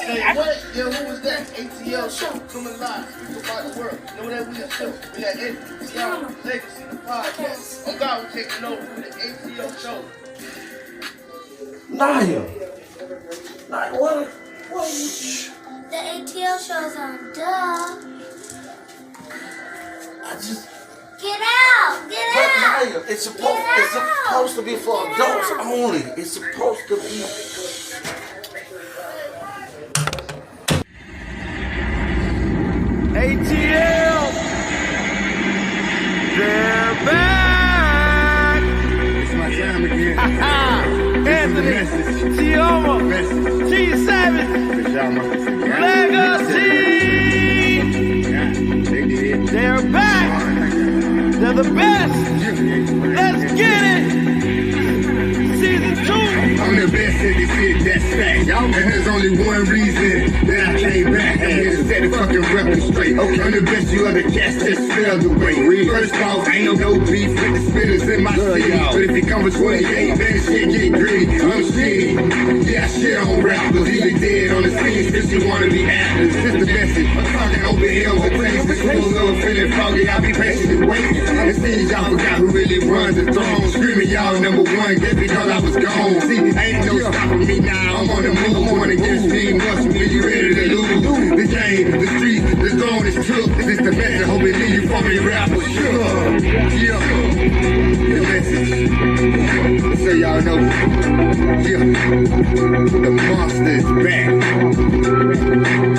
Say what? Yo, who was that? A.T.L show coming live. People about the world. Know that we a show. We got TeAma Legacy, the podcast. On God, we're taking over with the A.T.L show. Naya, what? The A.T.L show's on. Duh. Get out! Get out! Naya, it's supposed to be for adults only. It's supposed to be. A.T.L. They're back! It's my time again. Anthony, TeAma, T Savage, Legacy! They're back! They're the best! Let's get it! Season 2! I'm the best in this shit, that's fact. And there's only one reason that I came back. I'm here to set the fucking record straight. Okay. I'm the best you other cats that smell the way. First off, ain't no beef with the spitters in my city. But if it comes with 28, then shit get gritty. I'm shitty. Yeah, I shit on rappers. Either dead on the scene, since you wanna be actors. It's the message. I'm talking open hills and places. The little feeling foggy, I'll be patient and waiting. It seems y'all forgot who really runs the throne. Screaming y'all number one, just because I was gone. See, ain't no stopping me now. I'm on the move. Going against me, must be you ready to lose. The game, the street, the zone is took. This the message, hoping you from me rappers. Sure. Yeah. The message. So y'all know. Yeah. The monster is back.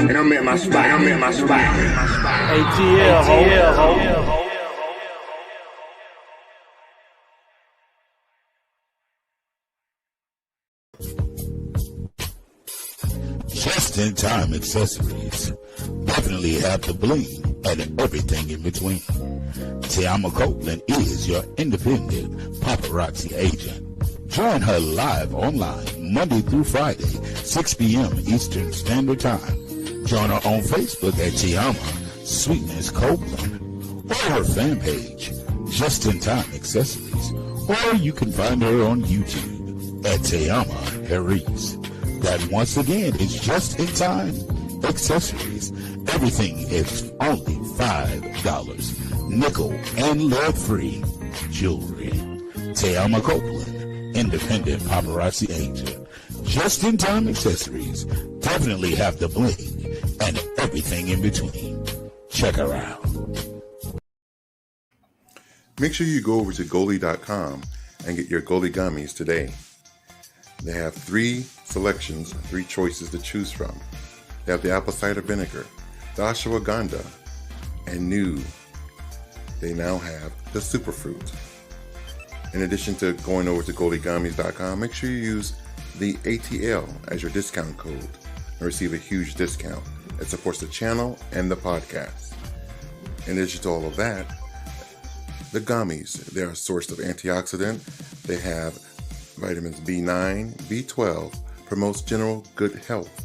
And I'm at my spot. A.T.L. Just-in-time accessories definitely have the bling and everything in between. TeAma Copeland is your independent paparazzi agent. Join her live online Monday through Friday, 6 p.m. Eastern Standard Time. Join her on Facebook at TeAma Sweetness Copeland or her fan page, Just-in-Time Accessories, or you can find her on YouTube at TheAnthonyBrownShow. That once again is Just-in-Time Accessories. Everything is only $5. Nickel and lead-free jewelry. TeAma Copeland, independent paparazzi agent. Just-in-Time Accessories definitely have the bling and everything in between. Check her out. Make sure you go over to Goli.com and get your Goli gummies today. They have 3 selections, 3 choices to choose from. They have the apple cider vinegar, the ashwagandha, and new, they now have the superfruit. In addition to going over to GoliGummies.com, make sure you use the A.T.L as your discount code and receive a huge discount. It supports the channel and the podcast. In addition to all of that, the gummies, they're a source of antioxidant. They have vitamins B9, B12, promotes general good health,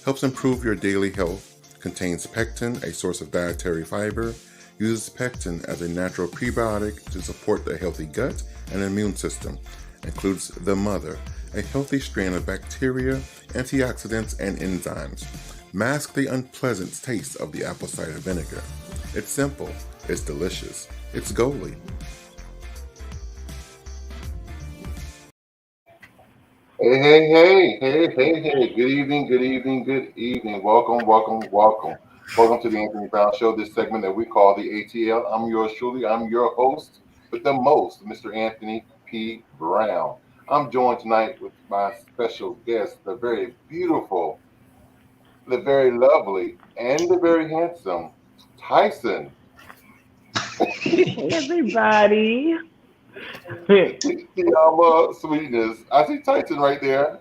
helps improve your daily health, contains pectin, a source of dietary fiber, uses pectin as a natural prebiotic to support the healthy gut and immune system, includes the mother, a healthy strain of bacteria, antioxidants, and enzymes. Mask the unpleasant taste of the apple cider vinegar. It's simple, it's delicious, it's Goli. Hey. Good evening. Welcome to the Anthony Brown Show, this segment that we call the A.T.L. I'm yours truly. I'm your host with the most, Mr. Anthony P. Brown. I'm joined tonight with my special guest, the very beautiful, the very lovely, and the very handsome Tyson. Everybody. TeAma Sweetness. I see Tyson right there.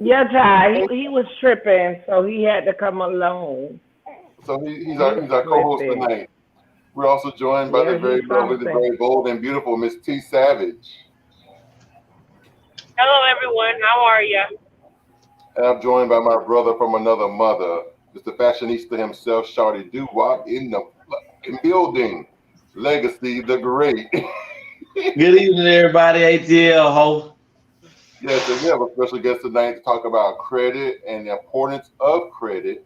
Yeah, Ty. He was tripping, so he had to come alone. So he's our co-host tonight. We're also joined by the very lovely, the very bold and beautiful Miss T Savage. Hello, everyone. How are you? And I'm joined by my brother from another mother, Mr. Fashionista himself, Shawty Doo-Wop, in the fucking building. Legacy the Great. Good evening, everybody. A.T.L. ho. Yes, and we have a special guest tonight to talk about credit and the importance of credit.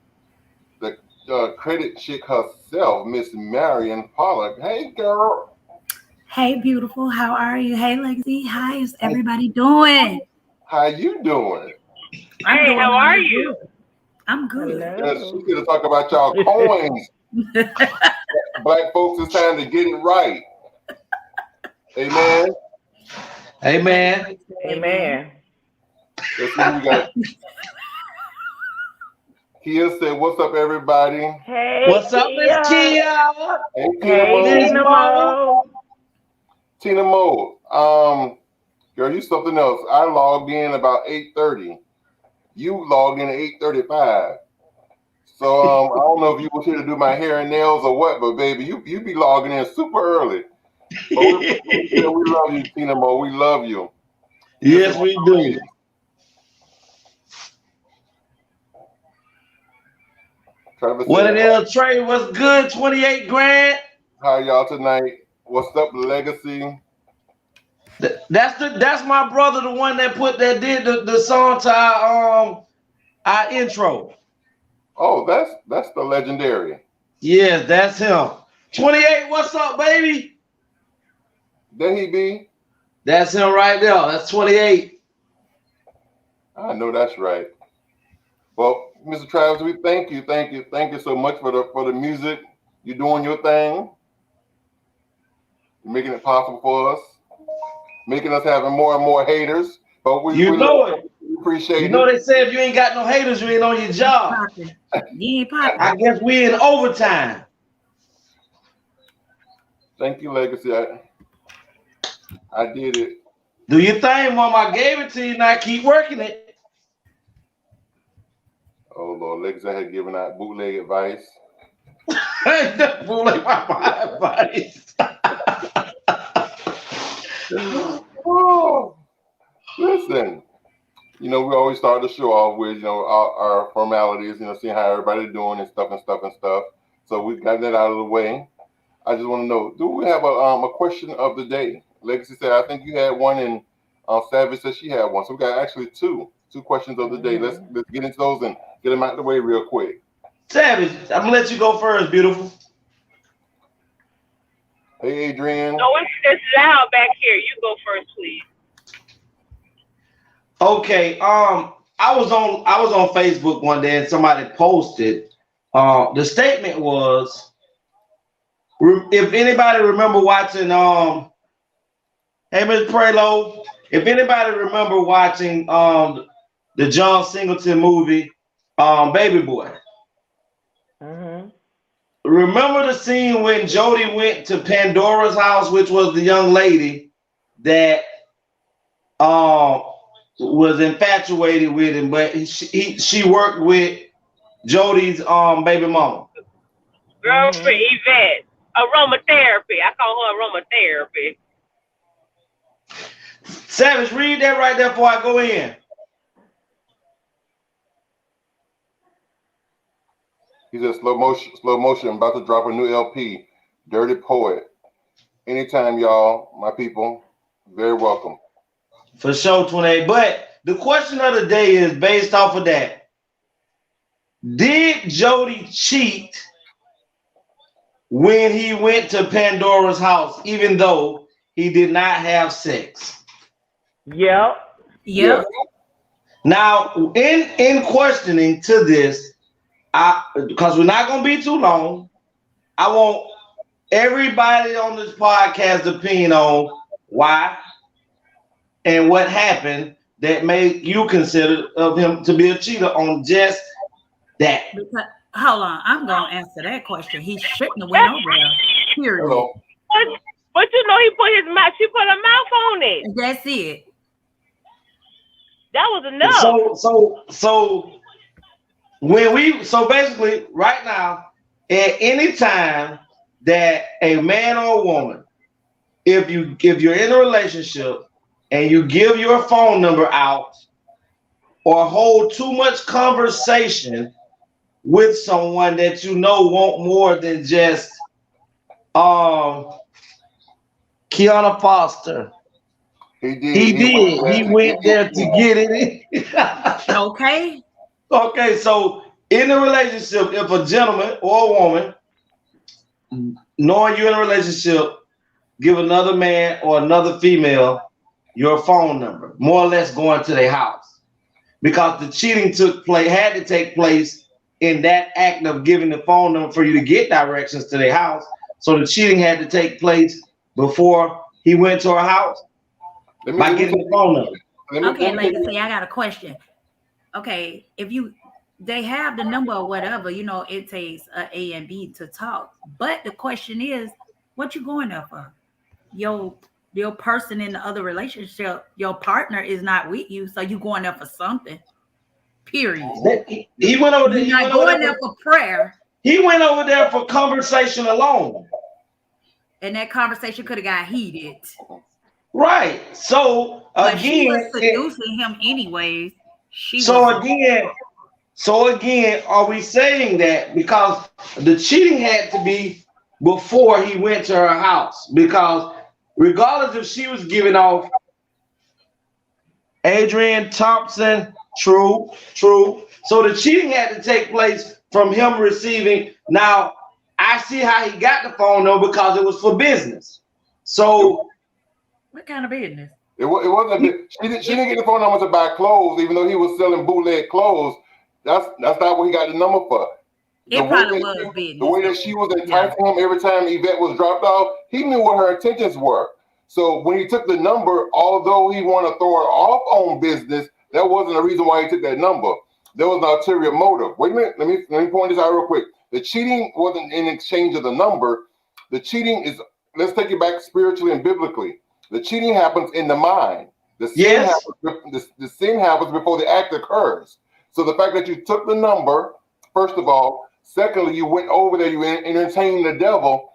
The credit chick herself, Miss Marion Pollack. Hey, girl. Hey, beautiful. How are you? Hey, Legacy. How is everybody doing? How you doing? I'm Hey, doing how all are good. you? I'm good. Yes, she's here to talk about y'all coins. Black folks, it's time to get it right. Amen. Amen. Amen. Let's see who we got. Kia said, "What's up, everybody?" Hey, What's up, Miss Kia? Hey, Hey, Tina Mo. Tina Mo. Girl, you something else. I logged in about 8:30. You logged in at 8:35. So I don't know if you was here to do my hair and nails or what, but baby, you be logging in super early. But we love you, Tina Mo. We love you. Yes, we do. What it is, Trey? What's good? 28 grand. How y'all tonight? What's up, Legacy? That's my brother, the one that did the song to our intro. Oh, that's the legendary. Yes, that's him. 28. What's up, baby? There he be. That's him right there. That's 28. I know that's right. Well, Mr. Travis, we thank you so much for the music. You're doing your thing. You're making it possible for us, making us having more and more haters. But we appreciate it. You know they say if you ain't got no haters, you ain't on your job. You ain't popping. I guess we in overtime. Thank you, Legacy. I did it. Do your thing, Mom. I gave it to you. Now keep working it. Oh Lord, Legacy had given out bootleg advice. Bootleg advice. Oh, listen. You know, we always start the show off with, our formalities, seeing how everybody's doing and stuff. So we got that out of the way. I just want to know, do we have a question of the day? Legacy said, I think you had one, and Savage said she had one. So we got actually two questions of the day. Let's get into those and get them out of the way real quick. Savage, I'm gonna let you go first, beautiful. Hey, Adrian. No, it's loud back here. You go first, please. Okay. I was on Facebook one day and somebody posted. The statement was, if anybody remember watching, hey, Ms. Prelo, if anybody remember watching the John Singleton movie, Baby Boy. Remember the scene when Jody went to Pandora's house, which was the young lady that was infatuated with him, but she worked with Jody's baby mama. Girlfriend Yvette, aromatherapy. I call her aromatherapy. Savage, read that right there before I go in. He said, slow motion, about to drop a new LP, Dirty Poet. Anytime, y'all, my people, very welcome. For sure, 28. But the question of the day is based off of that. Did Jody cheat when he went to Pandora's house, even though he did not have sex? Yep. Now, in questioning to this, because we're not going to be too long, I want everybody on this podcast opinion on why and what happened that made you consider of him to be a cheater on just that. Hold on, I'm gonna answer that question. He shouldn't have went over there. Period. But you know, she put her mouth on it. That's it. That was enough. So basically, right now, at any time that a man or a woman, if you're in a relationship and you give your phone number out or hold too much conversation with someone that you know want more than just Kiana Foster, He did. He went there to get it. Okay. Okay, so in a relationship, if a gentleman or a woman, knowing you're in a relationship, give another man or another female your phone number, more or less going to their house, because the cheating had to take place in that act of giving the phone number for you to get directions to their house. So the cheating had to take place before he went to her house by getting the phone number. Okay, Legacy, I got a question. Okay, if they have the number or whatever, it takes A and B to talk. But the question is, what you going there for? Your person in the other relationship, your partner is not with you, so you going there for something. Period. He went over there. You're not going there for prayer. He went over there for conversation alone. And that conversation could have got heated. Right. So but she was seducing him anyways. So again, are we saying that because the cheating had to be before he went to her house? Because regardless if she was giving off Adrian Thompson, true. So the cheating had to take place from him receiving. Now, I see how he got the phone number because it was for business. So, what kind of business? It wasn't. She didn't get the phone number to buy clothes, even though he was selling bootleg clothes. That's not what he got the number for. It probably was business. The way that she was enticing him every time Yvette was dropped off, he knew what her intentions were. So when he took the number, although he wanted to throw her off on business, that wasn't the reason why he took that number. There was an ulterior motive. Wait a minute. Let me point this out real quick. The cheating wasn't in exchange of the number. The cheating is, let's take it back spiritually and biblically. The cheating happens in the mind. The sin happens before the act occurs. So the fact that you took the number, first of all, secondly, you went over there, you entertained the devil.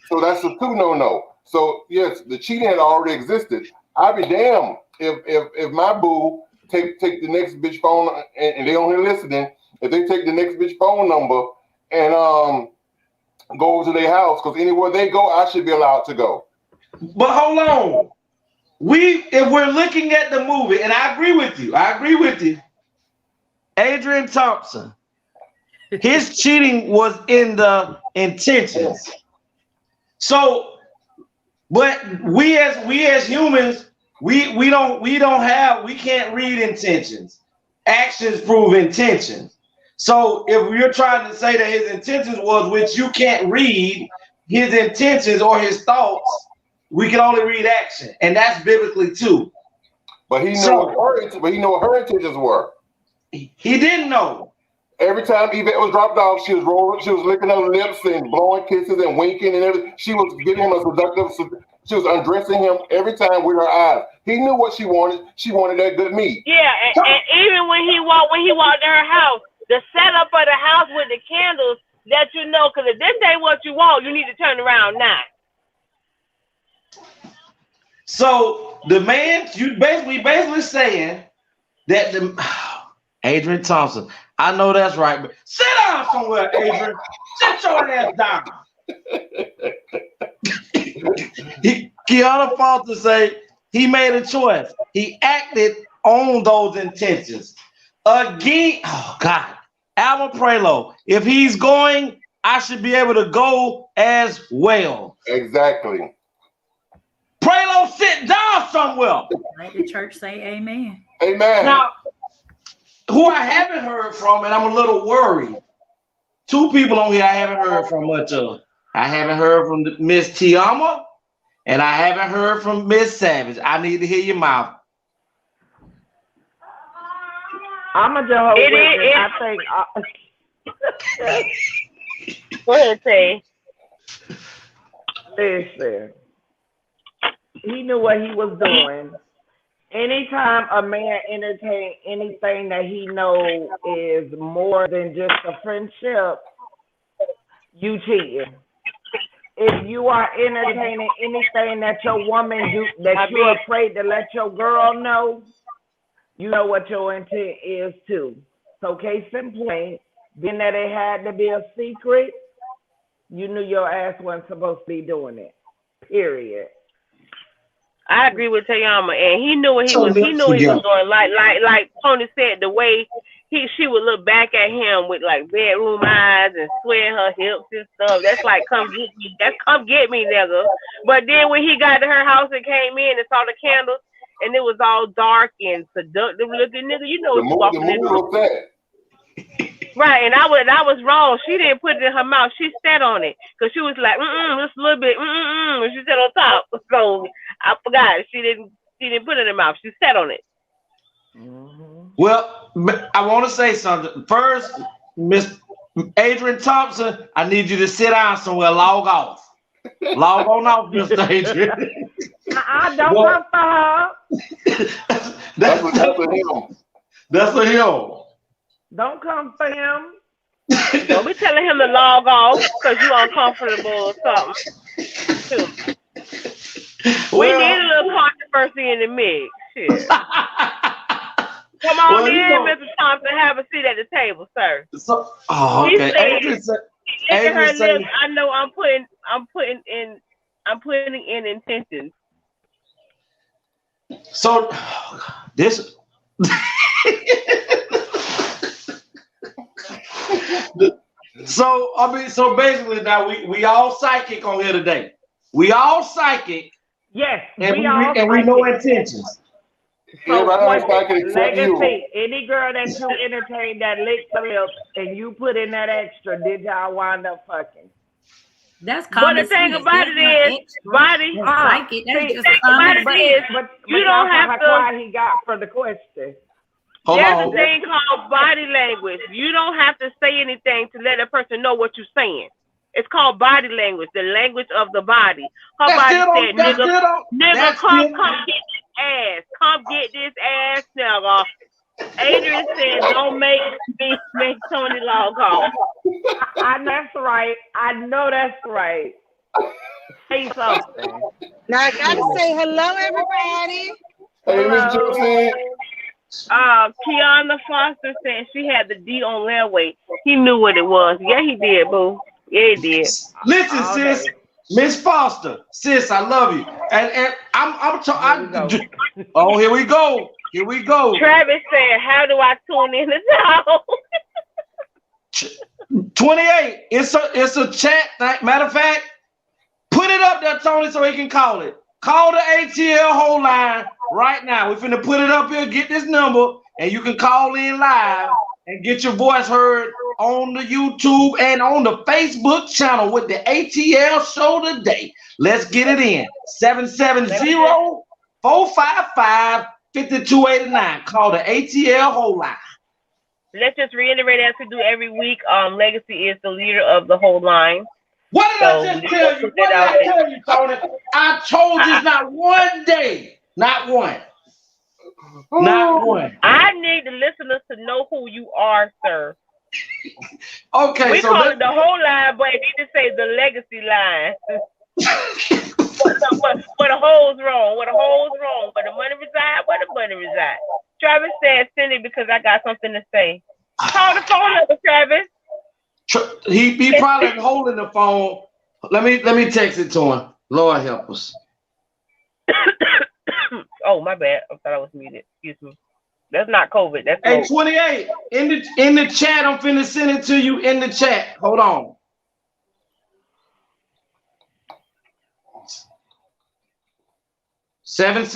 So that's a 2 no. So yes, the cheating had already existed. I'd be damned if my boo take the next bitch phone and they only listening. If they take the next bitch phone number and go over to their house, because anywhere they go, I should be allowed to go. But hold on. If we're looking at the movie, and I agree with you. Adrian Thompson, his cheating was in the intentions. So, but we as humans, we can't read intentions. Actions prove intentions. So if you're trying to say that his intentions was, which you can't read his intentions or his thoughts, we can only read action, and that's biblically too. But he knew what her intentions were. He didn't know. Every time Yvette was dropped off, she was licking her lips and blowing kisses and winking and everything. She was giving him a seductive. She was undressing him every time with her eyes. He knew what she wanted. She wanted that good meat. Yeah, and even when he walked to her house, the setup of the house with the candles, that you know, because if this ain't what you want, you need to turn around now. So the man, you basically saying that Adrian Thompson, I know that's right, but sit down somewhere, Adrian. Sit your ass down. Kiana Foster say he made a choice. He acted on those intentions. Again, oh God, Alvin Prelo, if he's going, I should be able to go as well. Exactly. Prelo, sit down somewhere. Let the church say amen. Amen. Now, who I haven't heard from, and I'm a little worried. 2 people on here I haven't heard from much of. I haven't heard from Miss TeAma, and I haven't heard from Miss Savage. I need to hear your mouth. I'm a Jehovah's Witness. I think. Go ahead, say. Listen. He knew what he was doing. Anytime a man entertains anything that he knows is more than just a friendship, you cheating. If you are entertaining anything that your woman do, that you're afraid to let your girl know, you know what your intent is too. So case in point, being that it had to be a secret, you knew your ass wasn't supposed to be doing it. Period. I agree with TeAma, and he knew what he So was. He lips knew what he was together. doing. Like Tony said, the way she would look back at him with like bedroom eyes and swear her hips and stuff. That's like come get me. That's come get me, nigga. But then when he got to her house and came in and saw the candles and it was all dark and seductive looking, nigga, you know The what you mood walking into. was that. Right, and I was wrong. She didn't put it in her mouth. She sat on it because she was like, just a little bit, and she sat on top. So I forgot. She didn't put it in her mouth. She sat on it. Well, I want to say something. First, Miss Adrian Thompson, I need you to sit down somewhere. Log off. Log on off, Mr. Adrian. I don't come for her. That's a him. That's a him. Don't come for him. Don't be telling him to log off because you uncomfortable or something. We need a little controversy in the mix. Shit. Come on in, Mr. Thompson. Have a seat at the table, sir. So, okay. Adrian said, her lips. I know I'm putting in intentions. So this so basically now we all psychic on here today. We all psychic. Yes, and we know intentions. So legacy, any girl that you entertain that licks her lips and you put in that extra, did y'all wind up fucking? That's common. But the thing sense. about it is, body, psychic. That's just common sense. But you don't have to. Why he got for the question? There's a thing called body language. You don't have to say anything to let a person know what you're saying. It's called body language, the language of the body. Her body said, nigga, come get this ass. Come get this ass, nigga. Adrian said, don't make Tony log off. I know that's right. I know that's right. Say something. Now I gotta say hello, everybody. Hey, Miss Josephine. Kiana Foster said she had the D on Railway. He knew what it was. Yeah, he did, boo. Yeah, he did. Listen, sis, Miss Foster, sis, I love you. And I'm talking. Oh, here we go. Here we go. Travis said, "How do I tune in the show?" 28. It's a chat. Matter of fact, put it up there, Tony, so he can call it. Call the A.T.L whole line right now. We're finna put it up here. Get this number, and you can call in live and get your voice heard on the YouTube and on the Facebook channel with the A.T.L show today. Let's get it in. 770-455-5289. Call the A.T.L whole line. Let's just reiterate as we do every week. Legacy is the leader of the whole line. What did I just tell you? What did I tell you, Tony? I told you not one day. Not one. Not one. I need the listeners to know who you are, sir. Okay, we so call it the whole line, but it need to say the legacy line. Where the hole's wrong, where the hole's wrong, where the money reside, where the money reside. Travis said, send it because I got something to say. Call the phone number, Travis. He probably holding the phone. Let me text it to him. Lord help us. Oh, my bad. I thought I was muted. Excuse me. That's not COVID. That's hey, 28. In the chat, I'm finna send it to you in the chat. Hold on. Seven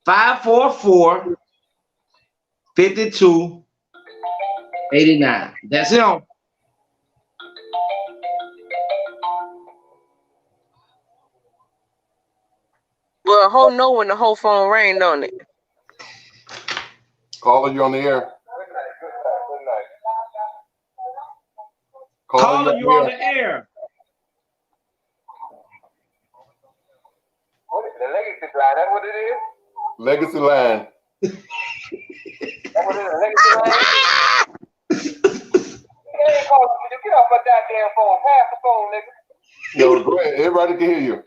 544-5289. That's him. Well, whole know when the whole phone rang, don't it? Caller, you on the air. Caller, you on the air. What is the legacy line? That's what it is? Legacy line. That's what it is, legacy line? You ain't calling me. Get off my goddamn phone. Pass the phone, nigga. Yo, go ahead. Everybody can hear you.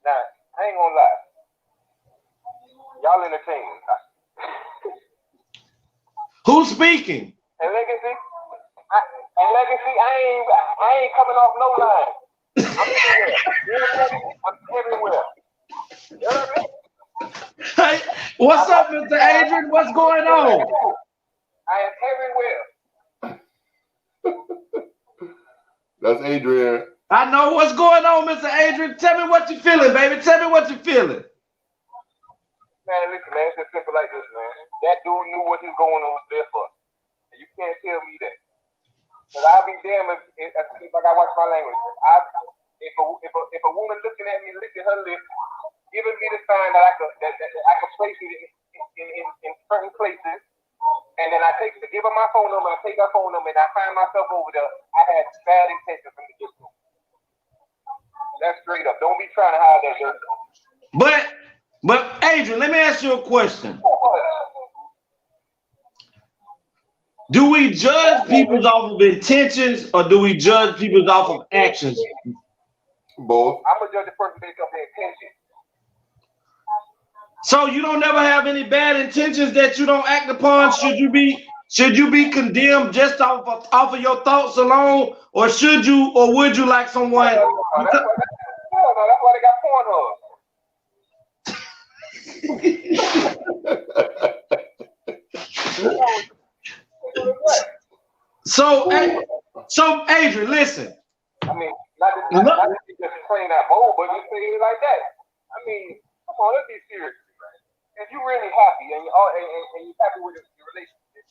Nah, I ain't gonna lie. Y'all entertaining. Who's speaking? And legacy, I ain't coming off no line. everywhere. You know what I mean? Hey, what's up, Mr. Adrian? What's going on? I am everywhere. That's Adrian. I know what's going on, Mr. Adrian. Tell me what you're feeling, baby. Tell me what you're feeling. Man, listen, man, it's just simple like this, man. That dude knew what he was going on there for. And you can't tell me that. Because I'll be damned if I gotta watch my language. If a woman looking at me, licking her lips, giving me the sign that I could place it in certain places, and then I give her my phone number, I take her phone number, and I find myself over there, I had bad intentions from the get-go. That's straight up. Don't be trying to hide that dirt. But Adrian, let me ask you a question. Do we judge people off of intentions, or do we judge people off of actions? Both. I'm gonna judge the person based off their intentions. So you don't never have any bad intentions that you don't act upon? Should you be condemned just off of your thoughts alone, or would you like someone? No, that's why they got porn So Adrian, listen. I mean, not to just playing that bowl, but just say it like that. I mean, come on, let's be serious, man. If you're really happy and you're happy with your relationship,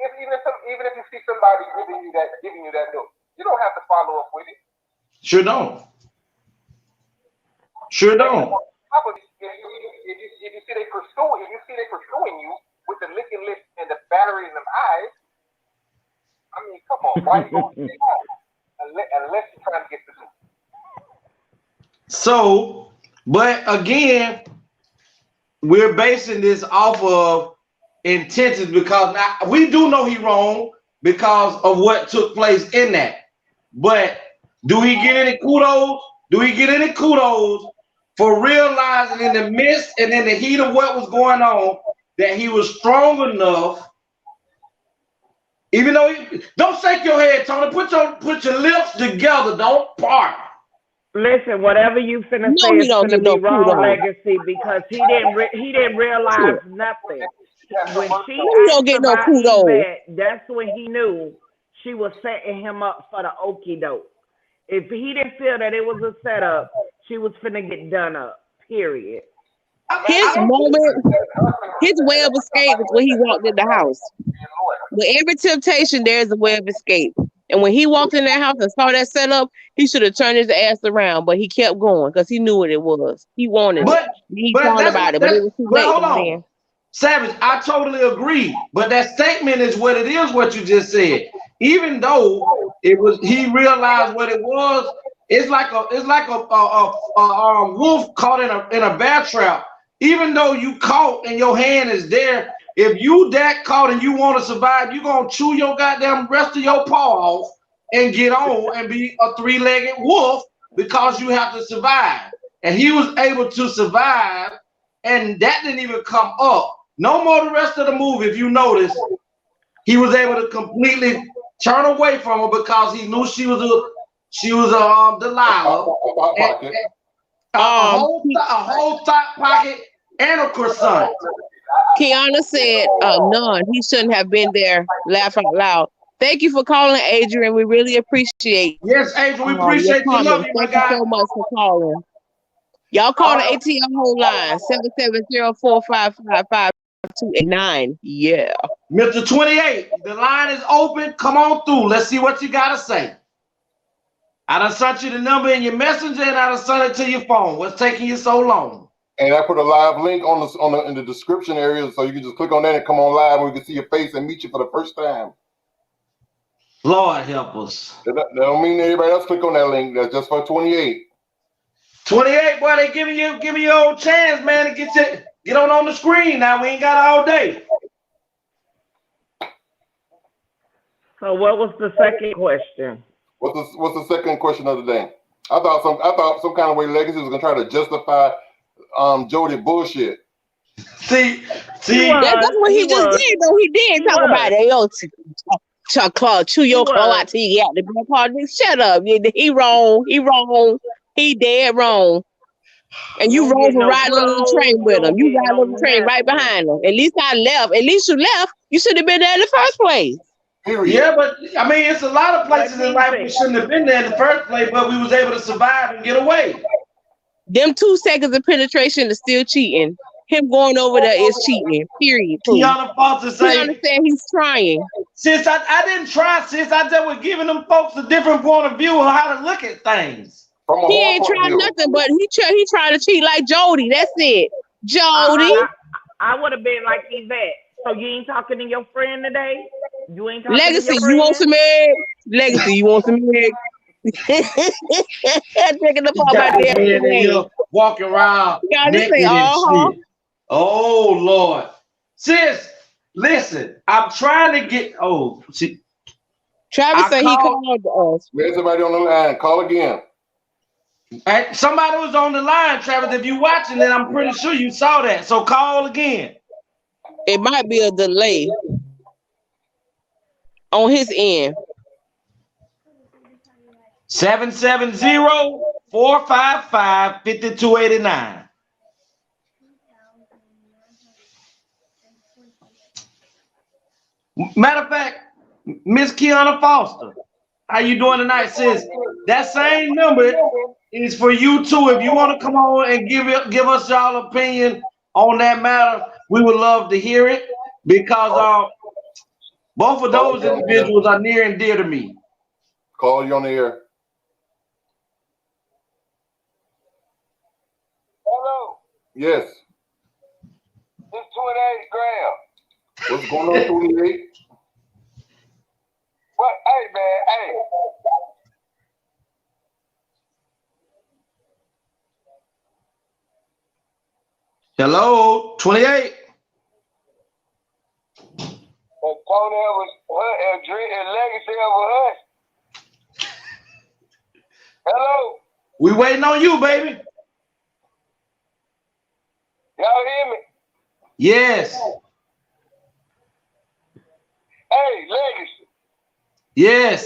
even if you see somebody giving you that look, you don't have to follow up with it. Sure don't. If you see they pursuing you with the licking lips and the battery in them eyes, I mean, come on, why you gonna stay home unless you're trying to get the loot? So, but again, we're basing this off of intentions because now, we do know he wrong because of what took place in that. But do he get any kudos? Do he get any kudos for realizing in the midst and in the heat of what was going on that he was strong enough? Even though don't shake your head, Tony. Put your lips together. Don't part. Listen, whatever you finna say is gonna be wrong, Legacy, because he didn't realize nothing. When she don't get no kudos. That's when he knew she was setting him up for the okie doke. If he didn't feel that it was a setup, she was finna get done up. Period. His way of escape was when he walked in the house. With every temptation, there's a way of escape. And when he walked in that house and saw that setup, he should have turned his ass around, but he kept going because he knew what it was. He wanted it. He thought about it, but it was too late. Hold on. Savage, I totally agree. But that statement is what it is, what you just said. Even though he realized what it was, it's like a wolf caught in a bear trap. Even though you caught and your hand is there, if you that caught and you want to survive, you're going to chew your goddamn rest of your paw off and get on and be a three-legged wolf because you have to survive. And he was able to survive, and that didn't even come up. No more the rest of the movie, if you notice, he was able to completely turn away from her because he knew she was a Delilah. A whole thought pocket and a croissant. Kiana said, none. He shouldn't have been there. Laugh out loud. Thank you for calling, Adrian. We really appreciate. Yes, Adrian, we appreciate you. Love you, my guy. Thank you so much for calling. Y'all call the A.T.L whole line 770-455-5289. Yeah. Mr. 28, the line is open. Come on through. Let's see what you gotta say. I done sent you the number in your messenger and I done sent it to your phone. What's taking you so long? And I put a live link in the description area, so you can just click on that and come on live, and we can see your face and meet you for the first time. Lord help us. That don't mean everybody else click on that link. That's just for 28. 28, boy, they giving you your old chance, man, to get on the screen. Now we ain't got all day. So what was the second question? What's the second question of the day? I thought some kind of way Legacy was gonna try to justify Jody bullshit. See, that's what he just did though. He did talk about AOT. chew your claw out till you get the back part. Shut up. He wrong. He dead wrong. And you rode for riding on the train with him. You ride on the train right behind him. At least I left. At least you left. You should have been there in the first place. Yeah, but I mean, it's a lot of places in life we shouldn't have been there in the first place, but we was able to survive and get away. Them 2 seconds of penetration is still cheating. Him going over there is cheating. Period. Kiana Foster say, you understand he's trying. Sis, I didn't try, sis. I just was giving them folks a different point of view on how to look at things. He ain't trying nothing, but he trying to cheat like Jody. That's it. Jody. I would have been like Yvette. So you ain't talking to your friend today? You ain't talking Legacy, to your friend? you want some eggs? Legacy, you want some eggs? Taking the ball right there. Walking around naked and shit. Oh, Lord. Sis, listen, I'm trying to get... Oh, see. Travis said he called us. There's somebody on the line. Call again. Somebody was on the line, Travis. If you're watching it, I'm pretty sure you saw that. So call again. It might be a delay on his end. 770-455-5289. Matter of fact, Miss Kiana Foster, how you doing tonight, sis? That same number is for you too. If you want to come on and give us y'all opinion on that matter, we would love to hear it, because both of those individuals are near and dear to me. Call you on the air. Hello. Yes. It's 28 Graham. What's going on, 28? What? Hey, man. Hey. Hello, 28. And Tony was and Legacy over us. Hello. We waiting on you, baby. Y'all hear me? Yes. Hey, Legacy. Yes.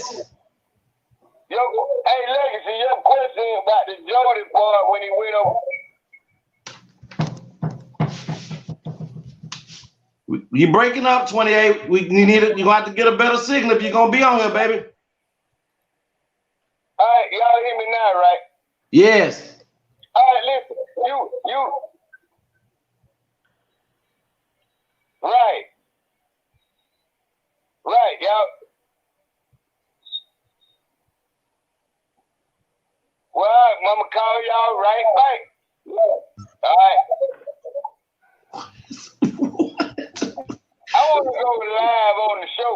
Hey, Legacy, your question about the Jody part when he went over. You breaking up, 28. You need it. You gonna have to get a better signal if you're gonna be on here, baby. All right, y'all hear me now, right? Yes. All right, listen. You. Right, y'all. Well, I'm gonna call y'all right back. All right. I want to go live on the show.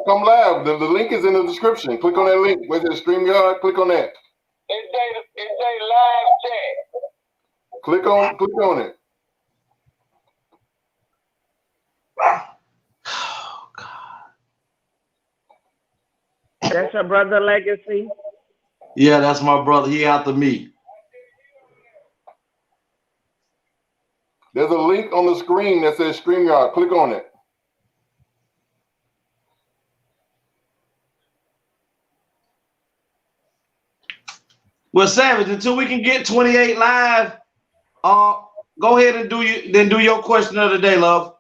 Come live. The link is in the description. Click on that link. Where's the StreamYard? Click on that. It's a live chat. Click on it. Oh God. That's your brother Legacy? Yeah, that's my brother. He after me. There's a link on the screen that says StreamYard. Click on it. Well, Savage, until we can get 28 live, go ahead and do your question of the day, love.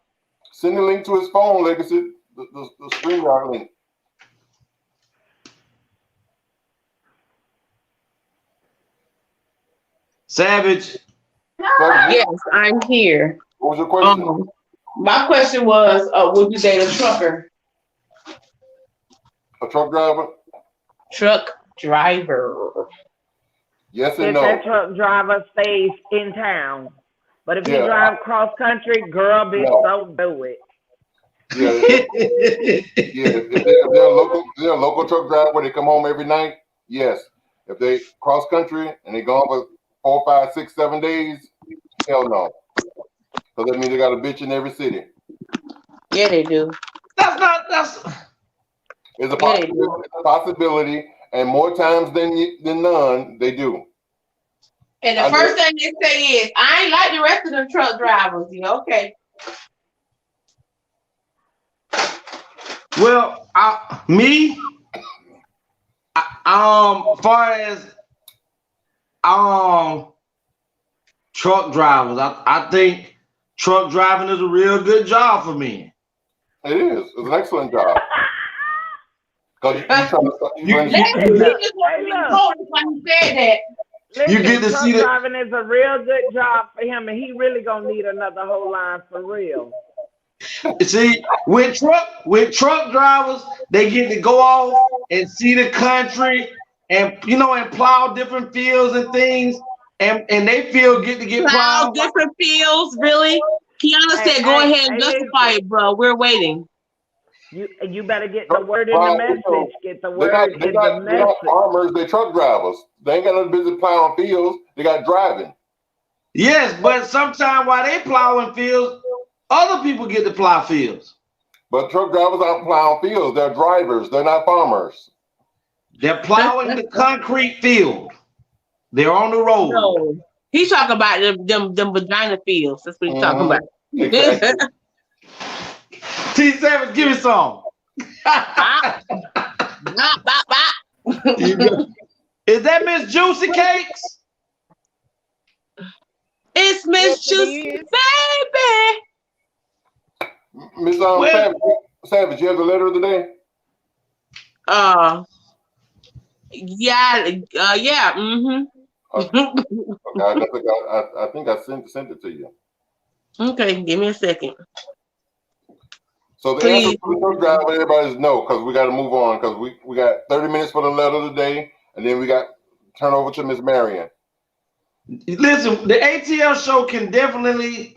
Send the link to his phone, Legacy. The StreamYard link. Savage. Yes, I'm here. What was your question? My question was, would you date a trucker? A truck driver? Truck driver. Yes and if no. that truck driver stays in town. But if you drive cross country, girl, bitch, don't do it. Yeah, if they're a local truck driver, they come home every night. Yes. If they cross country and they gone for 4, 5, 6, 7 days, hell no. So that means they got a bitch in every city. Yeah, they do. It's a possibility, and more times than none, they do. And the first thing they say is, I ain't like the rest of them truck drivers. Yeah, okay. Well, far as truck drivers, I think truck driving is a real good job for men. It is. It's an excellent job. You get to see that. Driving is a real good job for him, and he really gonna need another whole line for real. See, with truck drivers, they get to go off and see the country, and and plow different fields and things, and they get to get plowed different fields. Really, Kiana said, "Go ahead and justify it, bro. We're waiting." You better get the word in the message. Get the word in the message. They're not farmers. They're truck drivers. They ain't got no business plowing fields. They got driving. Yes, but sometimes while they plowing fields, other people get to plow fields. But truck drivers aren't plowing fields. They're drivers. They're not farmers. They're plowing the concrete field. They're on the road. No, he's talking about them vagina fields. That's what he's talking about. Exactly. T7, give me some. Is that Miss Juicy Cakes? It's Miss Juicy, baby. Miss Savage, you have the letter of the day? Yeah. Okay, I think I sent it to you. Okay, give me a second. So the answer to the truck driver, everybody's no, because we got to move on, because we got 30 minutes for the letter of the day, and then we got turn over to Miss Marion. Listen, the A.T.L show can definitely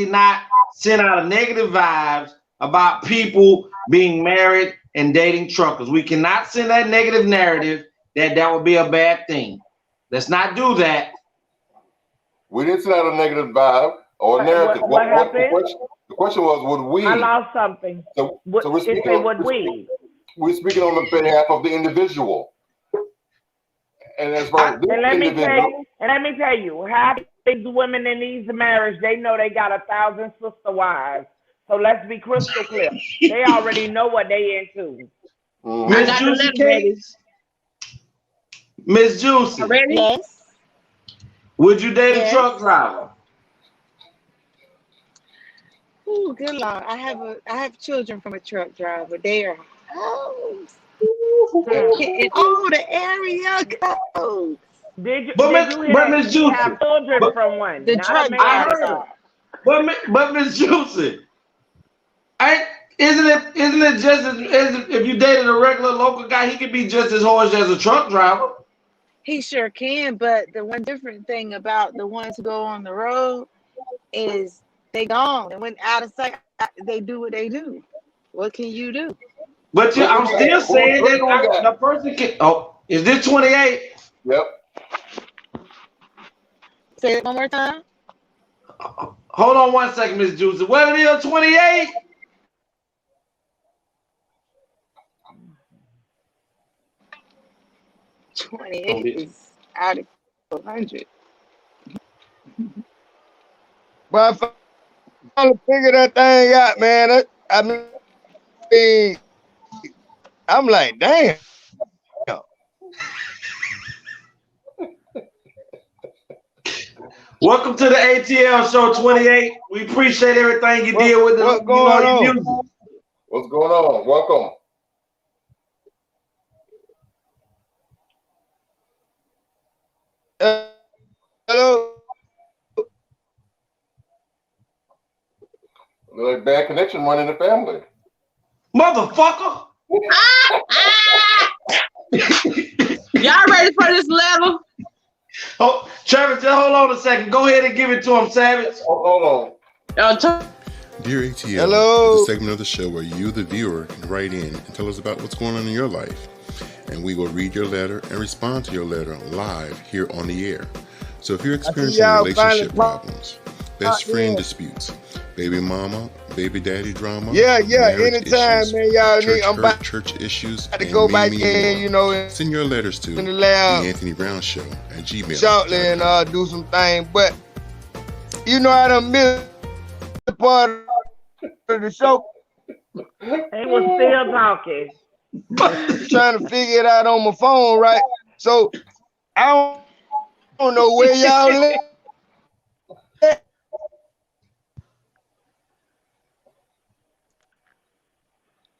not send out a negative vibes about people being married and dating truckers. We cannot send that negative narrative that would be a bad thing. Let's not do that. We didn't send out a negative vibe or a narrative. What happened? The question was, would we? I lost something. So we're speaking we're speaking on the behalf of the individual. And as far as let me tell you, half these women in these marriages, they know they got 1,000 sister wives. So let's be crystal clear. They already know what they into. Miss Juicy Cakes. Miss Juicy. Ready? Yes. Would you date a truck driver? Oh, good Lord. I have children from a truck driver. They are hoes. Oh, the area codes. But Miss Juicy, have children from one? The truck driver. But Miss Juicy, isn't it just as if you dated a regular local guy, he could be just as harsh as a truck driver? He sure can, but the one different thing about the ones who go on the road is they gone, and when out of sight, they do what they do. What can you do? But I'm still saying that the person can. Oh, is this 28? Yep. Say it one more time. Hold on 1 second, Miss Juicy. What it is, 28? Is out of 100. But I'm trying to figure that thing out, man. I mean, I'm like, damn. Welcome to the A.T.L show 28. We appreciate everything you did with what's going on? What's going on? Welcome. Hello. Like bad connection running the family. Motherfucker. Y'all ready for this level? Oh, Travis, just hold on a second. Go ahead and give it to him, Savage. Hold on. Dear A.T.L, hello. is a segment of the show where you, the viewer, can write in and tell us about what's going on in your life. And we will read your letter and respond to your letter live here on the air. So if you're experiencing relationship problems, best friend disputes, baby mama, baby daddy drama, anytime, issues, man, y'all church need hurt, church issues, to go back in, you know, send your letters to in the lab, TheAnthonyBrownShow at gmail. Shortly and do some things, but you know I done missed the part of the show. They was still talking. Trying to figure it out on my phone, right? So I don't know where y'all live.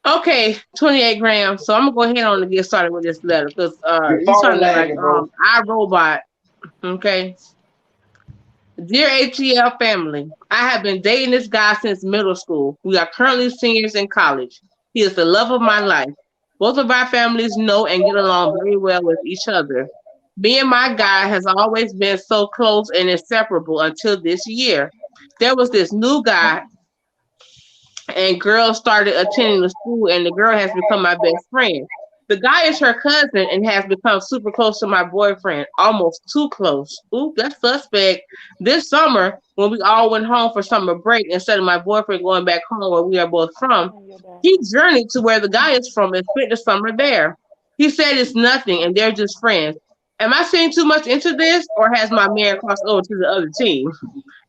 Okay, 28 grams. So I'm gonna go ahead on and get started with this letter because you sound like iRobot. Okay. Dear A.T.L family, I have been dating this guy since middle school. We are currently seniors in college. He is the love of my life. Both of our families know and get along very well with each other. Me and my guy has always been so close and inseparable until this year. There was this new guy and girls started attending the school, and the girl has become my best friend. The guy is her cousin and has become super close to my boyfriend, almost too close. Ooh, that's suspect. This summer, when we all went home for summer break, instead of my boyfriend going back home where we are both from, he journeyed to where the guy is from and spent the summer there. He said it's nothing and they're just friends. Am I seeing too much into this, or has my man crossed over to the other team?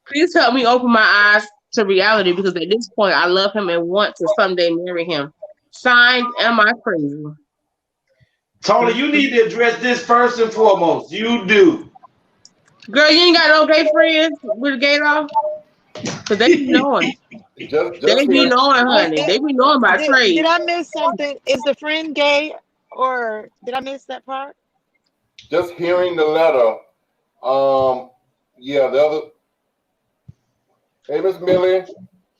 Please help me open my eyes to reality, because at this point I love him and want to someday marry him. Signed, am I crazy? Tony, you need to address this first and foremost. You do. Girl, you ain't got no gay friends with Gator? Because they be knowing. They be knowing, honey. They be knowing by trade. Did I miss something? Is the friend gay, or did I miss that part? Just hearing the letter, yeah, the other. Hey, Miss Millie.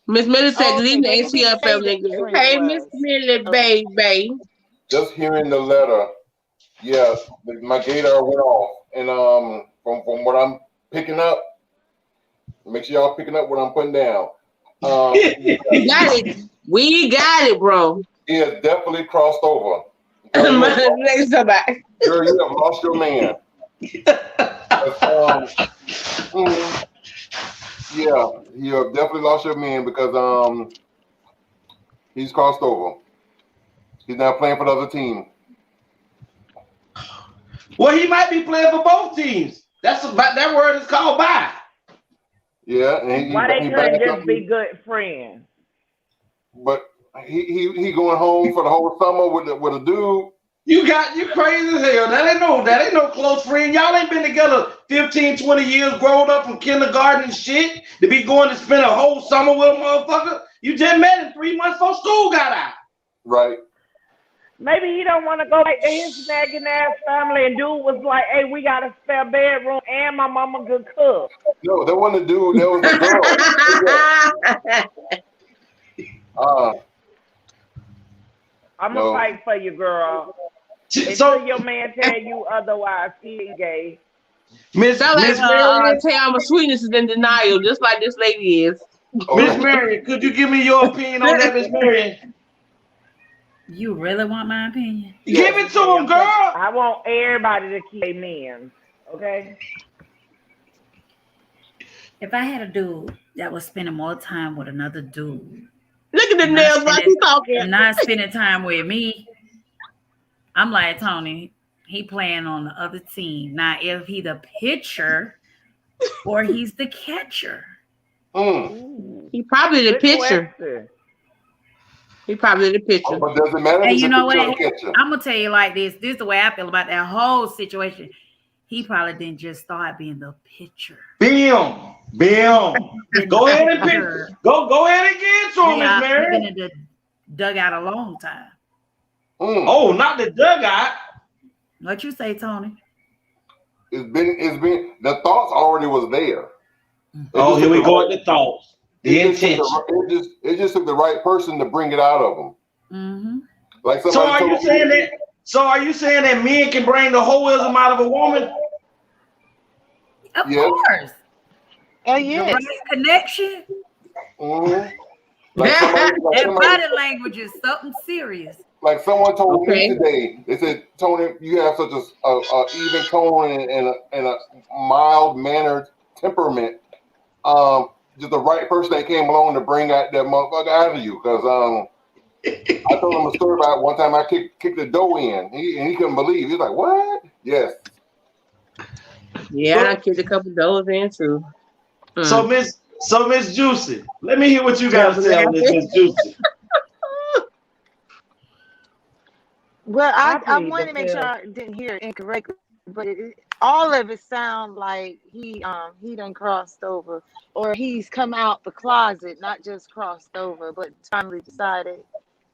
Miss Millie said, leave the A.T.L family. Hey, Miss Millie, baby. Just hearing the letter, yeah, my gator went off, and from what I'm picking up, make sure y'all picking up what I'm putting down. We got it. We got it, bro. He has definitely crossed over. Girl, you have lost your man. Yeah, you have definitely lost your man because he's crossed over. He's now playing for the other team. Well, he might be playing for both teams. That's about that word is called bye. Yeah, and why they couldn't just be good friends? But he going home for the whole summer with a dude. You crazy as hell. That ain't no close friend. Y'all ain't been together 15, 20 years, grown up from kindergarten and shit, to be going to spend a whole summer with a motherfucker. You just met him 3 months before school got out. Right. Maybe he don't want to go back to his nagging ass family, and dude was like, hey, we got a spare bedroom and my mama could cook. No, that wasn't the dude, that was the girl. I'm going to fight for you, girl. So until your man tell you otherwise, he ain't gay. Miss TeAma Sweetness is in denial, just like this lady is. Miss Marion, could you give me your opinion on that, Miss Marion? You really want my opinion? Give it to him, girl. I want everybody to keep men, okay? If I had a dude that was spending more time with another dude, look at the nails like he's talking, not spending time with me, I'm like, Tony, he playing on the other team. Now, if he the pitcher or he's the catcher. He probably the pitcher. He probably the pitcher. But does it matter? And you know what? I'm gonna tell you like this. This is the way I feel about that whole situation. He probably didn't just start being the pitcher. Bam. Go ahead and pitch. Go ahead and get to him, Miss Mary. He's been in the dugout a long time. Oh, not the dugout. What you say, Tony? It's been the thoughts already was there. Oh, here we go with the thoughts. The intention. It just took the right person to bring it out of them. Mm-hmm. Like so are you saying that? So are you saying that men can bring the hoism out of a woman? Of course. Oh yeah. The right connection. Mm-hmm. That body language is something serious. Like someone told me today, they said, Tony, you have such a even tone and a mild mannered temperament. Just the right person that came along to bring that motherfucker out of you. Because I told him a story about one time I kicked the dough in. He couldn't believe. He's like, what? Yes. Yeah, I kicked a couple doughs in too. So Miss Juicy, let me hear what you got to say on this, Miss Juicy. Well, I plead wanted the to make sure fifth. I didn't hear it incorrectly, but all of it sound like he done crossed over, or he's come out the closet, not just crossed over, but finally decided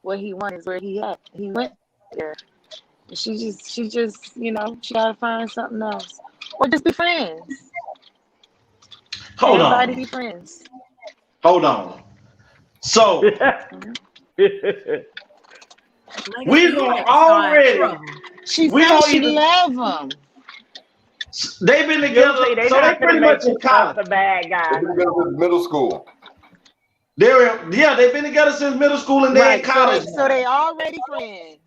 what he wanted, where he at. He went there. She just she gotta find something else, or just be friends. Hold Everybody on. be friends. Hold on. So we're gonna already. She We said don't she even. love him. They've been together, Usually they so they not pretty gonna much make in college. us the bad guy. They've been together since middle school. They've been together since middle school and they're in Right. college So now. they already friends.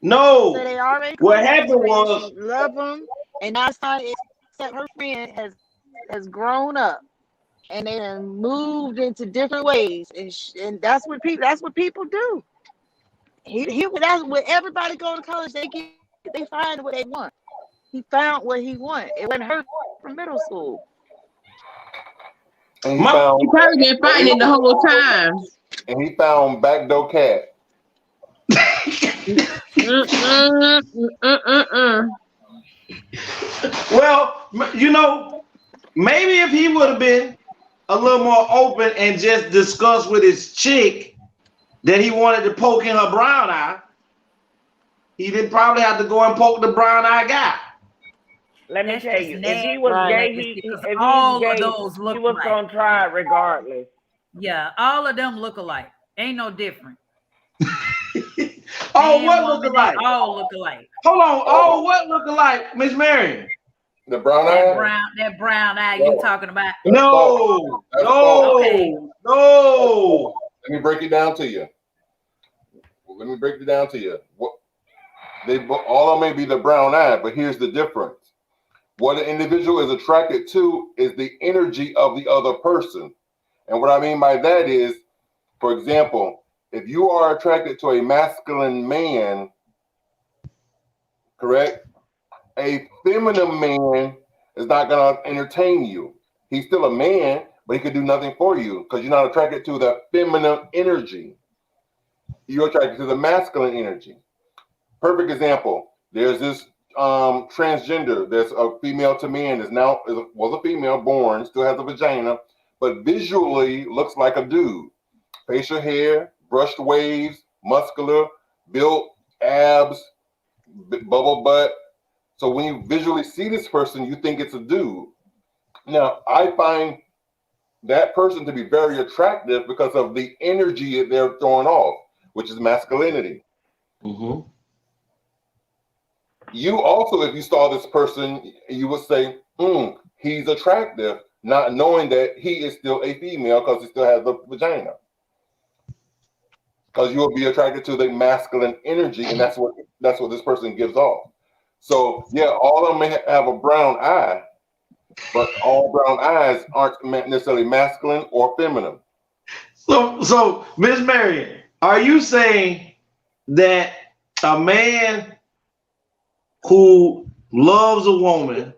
No. So they already What close happened friends. was She love him, and now it's time to accept her friend has grown up, and they done moved into different ways, and that's what people do. That's what everybody going to college. They find what they want. He found what he wanted. It wasn't her from middle school. And he found. He probably been fighting it the whole time. And he found backdoor cat. well, maybe if he would have been a little more open and just discussed with his chick that he wanted to poke in her brown eye, he didn't probably have to go and poke the brown eye guy. Let me That's tell just you, if nasty, he was right? gay, Because if all he's of gay, those look he was alike. gonna try it regardless. Yeah, all of them look alike. Ain't no different. Oh, Man, what woman, look alike? they all look alike. Hold on. Oh, what look alike, Miss Marion? The brown eye? That brown eye you talking about? No. Okay. No. Let me break it down to you. What all of them may be the brown eye, but here's the difference. What an individual is attracted to is the energy of the other person. And what I mean by that is, for example, if you are attracted to a masculine man, correct? A feminine man is not going to entertain you. He's still a man, but he could do nothing for you because you're not attracted to the feminine energy. You're attracted to the masculine energy. Perfect example. There's this transgender. There's a female to man was a female born, still has a vagina, but visually looks like a dude. Facial hair, brushed waves, muscular, built abs, bubble butt. So when you visually see this person, you think it's a dude. Now, I find that person to be very attractive because of the energy that they're throwing off, which is masculinity. Mm-hmm. You also, if you saw this person, you would say, he's attractive, not knowing that he is still a female because he still has a vagina. Because you will be attracted to the masculine energy, and that's what this person gives off. So yeah, all of them may have a brown eye, but all brown eyes aren't necessarily masculine or feminine. So Miss Marion, are you saying that a man who loves a woman,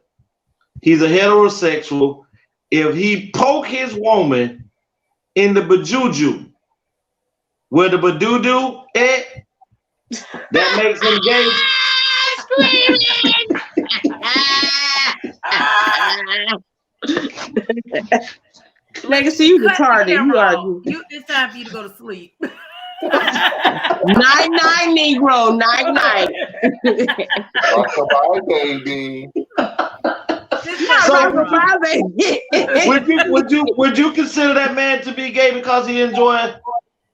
he's a heterosexual, if he poke his woman in the bajuju, where the badudu at, that makes him gay? Legacy, you retarded. It's time for you to go to sleep. Night, Negro. Night. Bye, baby. Would you consider that man to be gay because he enjoys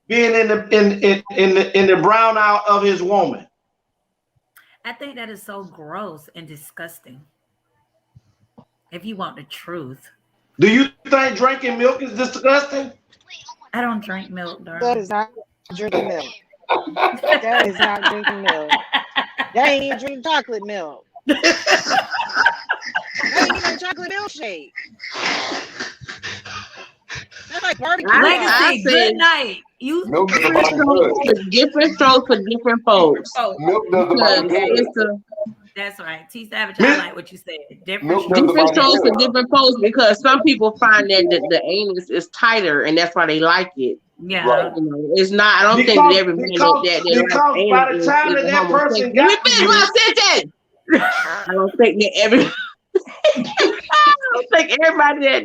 being in the brown eye of his woman? I think that is so gross and disgusting. If you want the truth. Do you think drinking milk is disgusting? I don't drink milk, darling. That is not drinking milk. That is not drinking milk. That ain't even drinking chocolate milk. That ain't even chocolate milkshake. That's like party. Legacy, good night. Different strokes for different folks. Milk does the body good. That's right. T Savage, I like what you said. Different strokes for different folks because some people find that the anus is tighter and that's why they like it. Yeah. Right. You know, it's not. I don't think that every man because by the time that that person got to you, I don't think that every. I don't think everybody that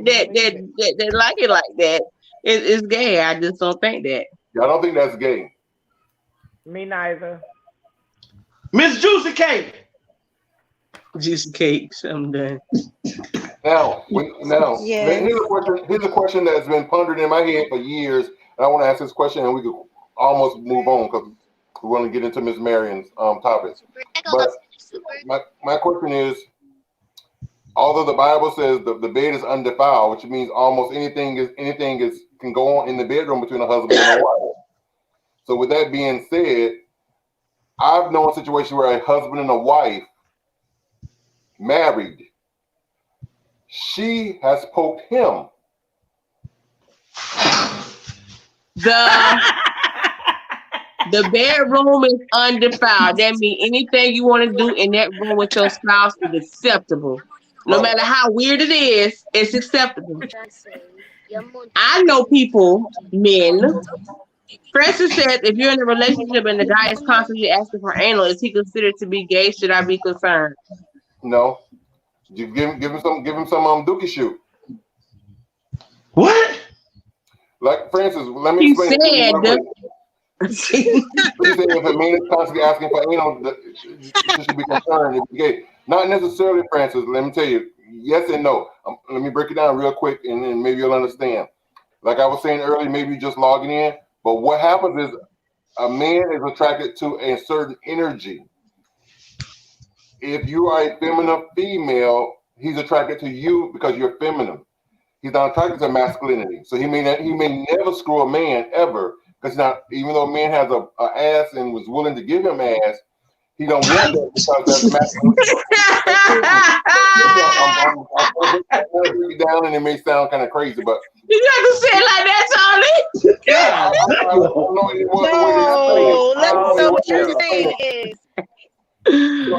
like it like that is gay. I just don't think that. Yeah, I don't think that's gay. Me neither. Miss Juicy Cake. Juicy Cakes, I'm done. Now, Yes. here's a question that's been pondered in my head for years, and I want to ask this question, and we could almost move on because we want to get into Miss Marion's topics. But my question is, although the Bible says the bed is undefiled, which means almost anything can go on in the bedroom between a husband and a wife. So with that being said, I've known a situation where a husband and a wife married, she has poked him. The bedroom is undefiled. That means anything you want to do in that room with your spouse is acceptable. No matter how weird it is, it's acceptable. I know people, men. Francis said, if you're in a relationship and the guy is constantly asking for anal, is he considered to be gay? Should I be concerned? No. You give him some dookie shoot. What? Like Francis, let me explain. He said if a man is constantly asking for anal, you should be concerned if he's gay. Not necessarily, Francis. Let me tell you, yes and no. Let me break it down real quick, and then maybe you'll understand. Like I was saying earlier, maybe you're just logging in, but what happens is a man is attracted to a certain energy. If you are a feminine female, he's attracted to you because you're feminine. He's not attracted to masculinity. So he may never screw a man ever, because not, even though a man has a ass and was willing to give him ass, he don't want that because that's masculinity. I'm going to break it down, and it may sound kind of crazy, but you have to say it like that, Tony. Yeah. No, what you're saying is. So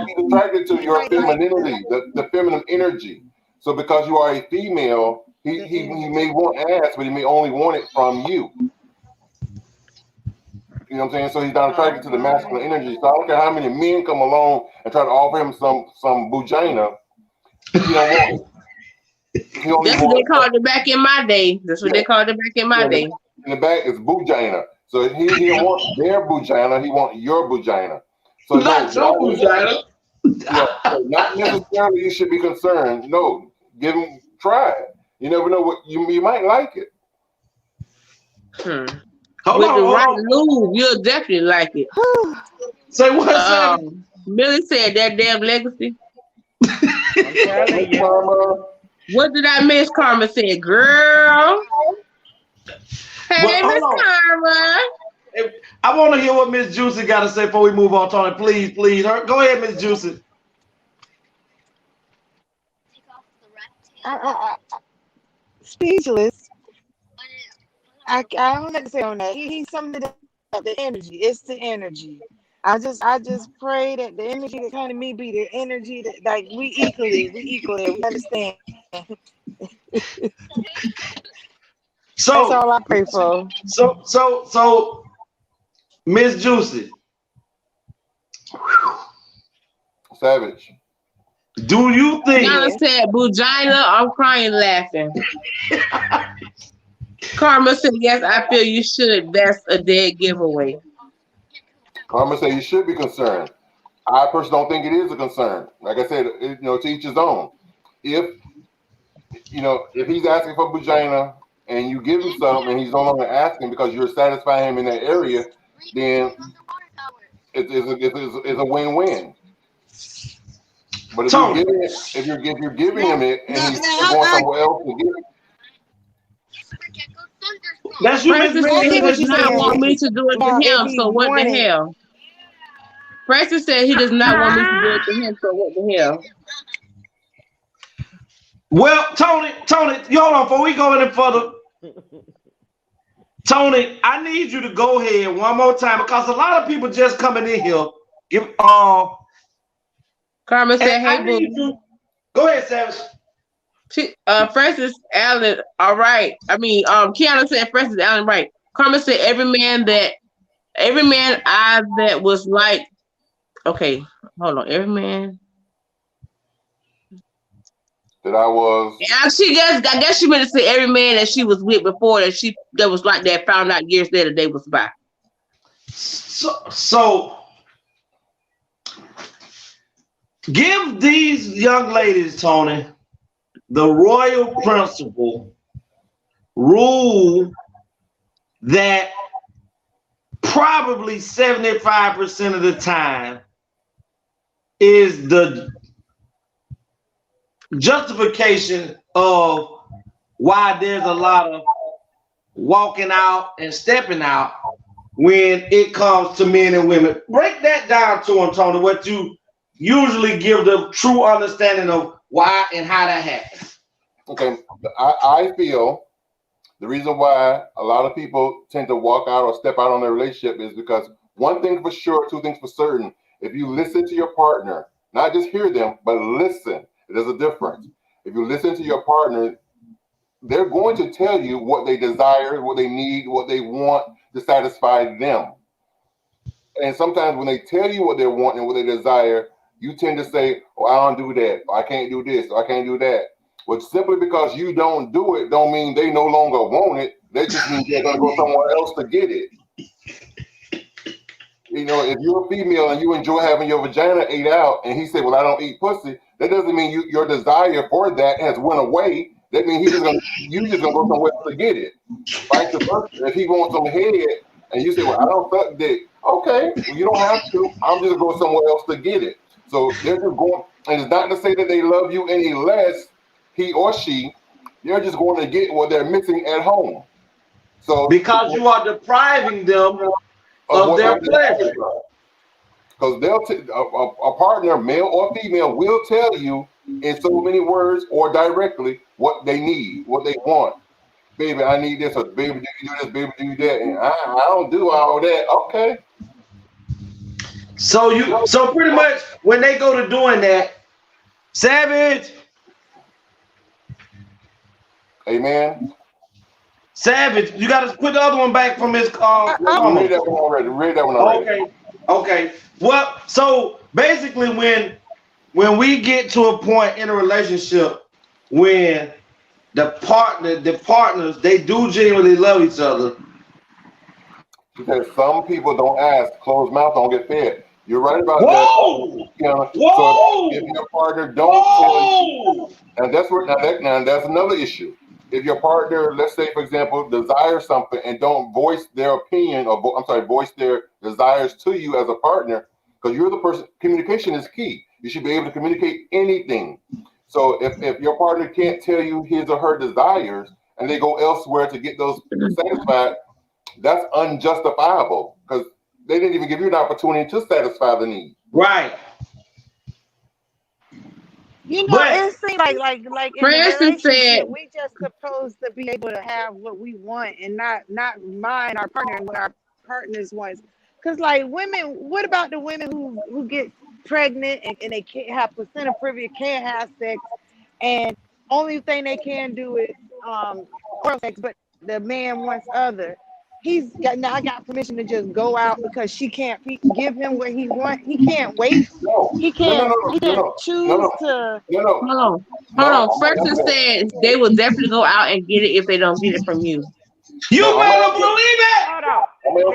he's attracted to your femininity, the feminine energy. So because you are a female, he may want ass, but he may only want it from you. You know what I'm saying? So he's not attracted to the masculine energy. So I don't care how many men come along and try to offer him some vagina. He don't want it. That's what they called it back in my day. In the back is vagina. So he don't want their vagina. He want your vagina. So not your vagina. Yeah, so not necessarily you should be concerned. No, try it. You never know what you might like it. With the right lube, you'll definitely like it. Say what? Millie said that damn legacy. What did I miss? Karma said, girl. Hey, Miss Karma. I want to hear what Miss Juicy got to say before we move on, Tony. Please. Go ahead, Miss Juicy. Speechless. I don't know what to say on that. He summed it up. The energy. It's the energy. I just pray that the energy that come to me be the energy that like we equally understand. So that's all I pray for. So Miss Juicy. Savage. Do you think Yana said vagina? I'm crying laughing. Karma said, yes, I feel you should. That's a dead giveaway. Karma said you should be concerned. I personally don't think it is a concern. Like I said, to each his own. If he's asking for vagina and you give him some and he's no longer asking because you're satisfying him in that area, then it's a win-win. But if you're giving him it and he's going somewhere else to get it, that's you. He does not want me to do it to him, so what the hell? Francis said he does not want me to do it to him, so what the hell? Well, Tony, you hold on before we go any further. Tony, I need you to go ahead one more time because a lot of people just coming in here. Carmen said, "Hey, boo." Go ahead, Savage. Francis Allen, all right. I mean, Kiana said Francis Allen, right. Carmen said every man I that was like, okay, hold on, every man that I was. I guess she meant to say every man that she was with before that was like that found out years later they was by. So give these young ladies, Tony, the royal principle rule that probably 75% of the time is the justification of why there's a lot of walking out and stepping out when it comes to men and women. Break that down to them, Tony, what you usually give the true understanding of why and how that happens. Okay, I feel the reason why a lot of people tend to walk out or step out on their relationship is because one thing for sure, two things for certain. If you listen to your partner, not just hear them, but listen, there's a difference. If you listen to your partner, they're going to tell you what they desire, what they need, what they want to satisfy them. And sometimes when they tell you what they want and what they desire, you tend to say, oh, I don't do that, or I can't do this, or I can't do that. But simply because you don't do it don't mean they no longer want it. They just mean they're gonna go somewhere else to get it. You know, if you're a female and you enjoy having your vagina ate out, and he said, well, I don't eat pussy, that doesn't mean your desire for that has went away. That means you just gonna go somewhere else to get it. Vice versa. If he wants some head and you say, well, I don't suck dick, okay, well, you don't have to. I'm just going somewhere else to get it. So they're just going, and it's not to say that they love you any less, he or she, they're just going to get what they're missing at home. So because you are depriving them of their pleasure. Because a partner, male or female, will tell you in so many words or directly what they need, what they want. Baby, I need this, or baby, do you do this, baby, do you that, and I don't do all that. Okay. So pretty much when they go to doing that, Savage. Amen. Savage, you got to put the other one back from his read that one already. Okay. Well, so basically when we get to a point in a relationship when the partners, they do genuinely love each other. Because some people don't ask, closed mouth don't get fed. You're right about that. Whoa! Whoa! So if your partner don't tell you, and that's where now that's another issue. If your partner, let's say for example, desires something and don't voice their opinion or voice their desires to you as a partner, because you're the person. Communication is key. You should be able to communicate anything. So if your partner can't tell you his or her desires and they go elsewhere to get those satisfied, that's unjustifiable because they didn't even give you an opportunity to satisfy the need. Right. You know, it seems like in a relationship, we just supposed to be able to have what we want and not mind our partner and what our partners want. Because like women, what about the women who get pregnant and they can't have placenta previa, can't have sex, and only thing they can do is oral sex, but the man wants other. I got permission to just go out because she can't give him what he wants. He can't wait. He can't choose to. Hold on. Person said they will definitely go out and get it if they don't get it from you. You better believe it. Hold on. Let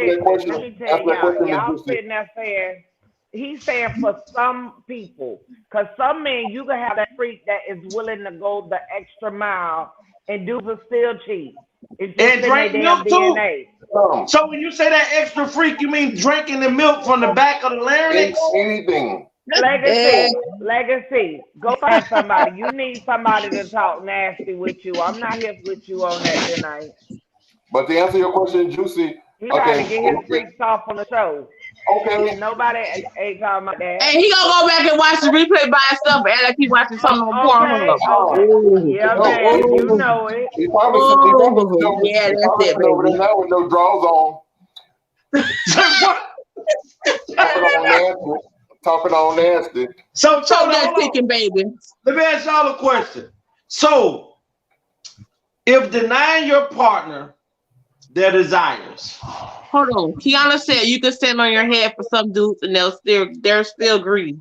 me tell y'all sitting there saying, he's saying for some people, because some men, you can have that freak that is willing to go the extra mile and do the still cheat. And drink milk too. So when you say that extra freak, you mean drinking the milk from the back of the larynx? Anything. Legacy. Go find somebody. You need somebody to talk nasty with you. I'm not here with you on that tonight. But to answer your question, Juicy, he trying to get his freaks off on the show. Okay. Nobody ain't talking about that. Hey, he gonna go back and watch the replay by himself and like he watching something on Pornhub. Yeah, man, you know it. He probably yeah, that's it, baby. Now with no drawers on. Talking on nasty. So that chicken, baby. Let me ask y'all a question. So, if denying your partner their desires. Hold on. Kiana said you can stand on your head for some dudes and they're still greedy.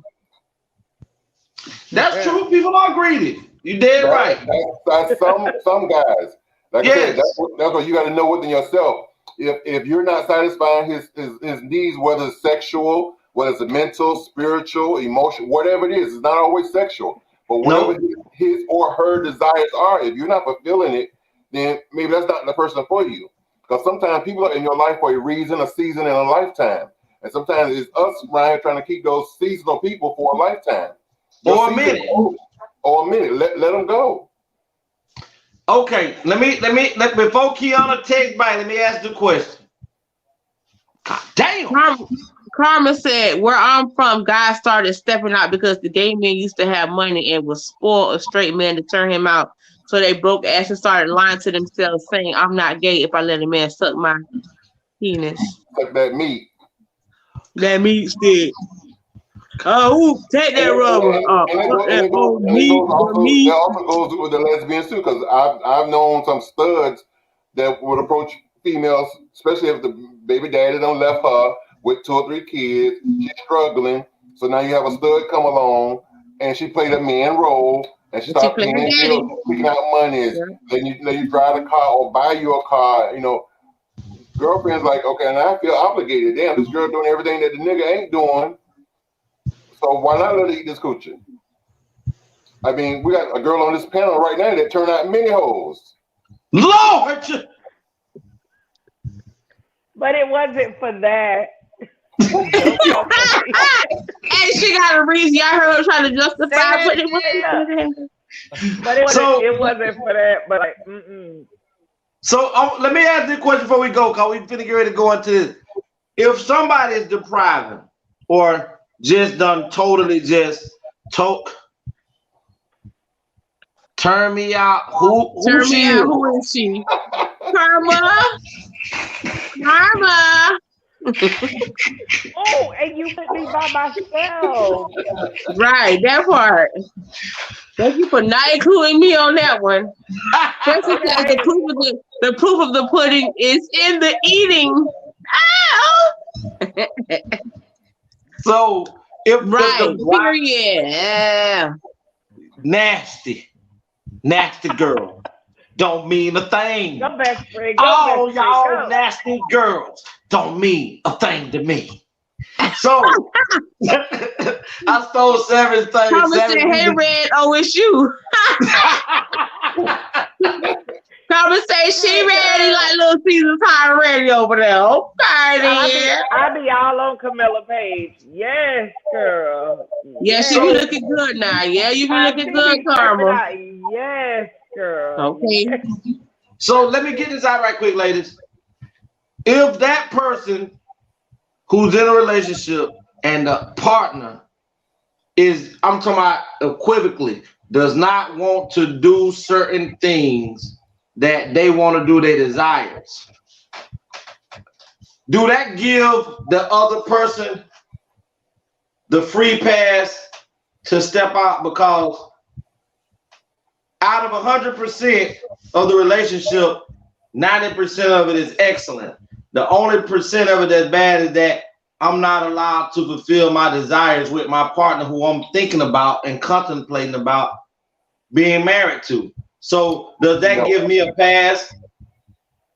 That's true. People are greedy. You dead right. That's some guys. Like I said, that's what you got to know within yourself. If you're not satisfying his needs, whether it's sexual, whether it's mental, spiritual, emotional, whatever it is, it's not always sexual. But whatever his or her desires are, if you're not fulfilling it, then maybe that's not the person for you. Because sometimes people are in your life for a reason, a season, and a lifetime. And sometimes it's us right here trying to keep those seasonal people for a lifetime. Or a minute. Or a minute. Let them go. Okay, let me before Kiana takes by, let me ask the question. God damn. Karma said, where I'm from, guys started stepping out because the gay men used to have money and was spoiled a straight man to turn him out. So they broke ass and started lying to themselves, saying, I'm not gay if I let a man suck my penis. Suck that meat. That meat stick. Oh, take that rubber. That also goes with the lesbians too, because I've known some studs that would approach females, especially if the baby daddy done left her with 2 or 3 kids. She's struggling, so now you have a stud come along, and she played a man role, and she started paying bills, picking out money, letting you drive a car or buy you a car. You know, girlfriend's like, okay, and I feel obligated. Damn, this girl doing everything that the nigga ain't doing. So why not let her eat this coochie? I mean, we got a girl on this panel right now that turned out many hoes. Lord! But it wasn't for that. And she got a reason. Y'all heard her trying to justify, but it wasn't for that. But it wasn't for that. But like, So let me ask this question before we go, because we finna get ready to go into this. If somebody is depriving or just done totally just turn me out, who she is? Who is she? Karma. Oh, and you put me by myself. Right, that part. Thank you for not including me on that one. First it says the proof of the pudding is in the eating. So if period. Nasty girl don't mean a thing. Your best friend, all y'all nasty girls don't mean a thing to me. So I stole 7 things. Thomas said, hey, Red, oh, it's you. Thomas say she ready like little Caesar's high ready over there. Okay, then. I be all on Camilla Page. Yes, girl. Yeah, she be looking good now. Yeah, you be looking good, Karma. Yes, girl. Okay. So let me get this out right quick, ladies. If that person who's in a relationship and the partner is, I'm talking about equivocally, does not want to do certain things that they want to do their desires, do that give the other person the free pass to step out? Because out of 100% of the relationship, 90% of it is excellent. The only percent of it that's bad is that I'm not allowed to fulfill my desires with my partner who I'm thinking about and contemplating about being married to. So does that give me a pass?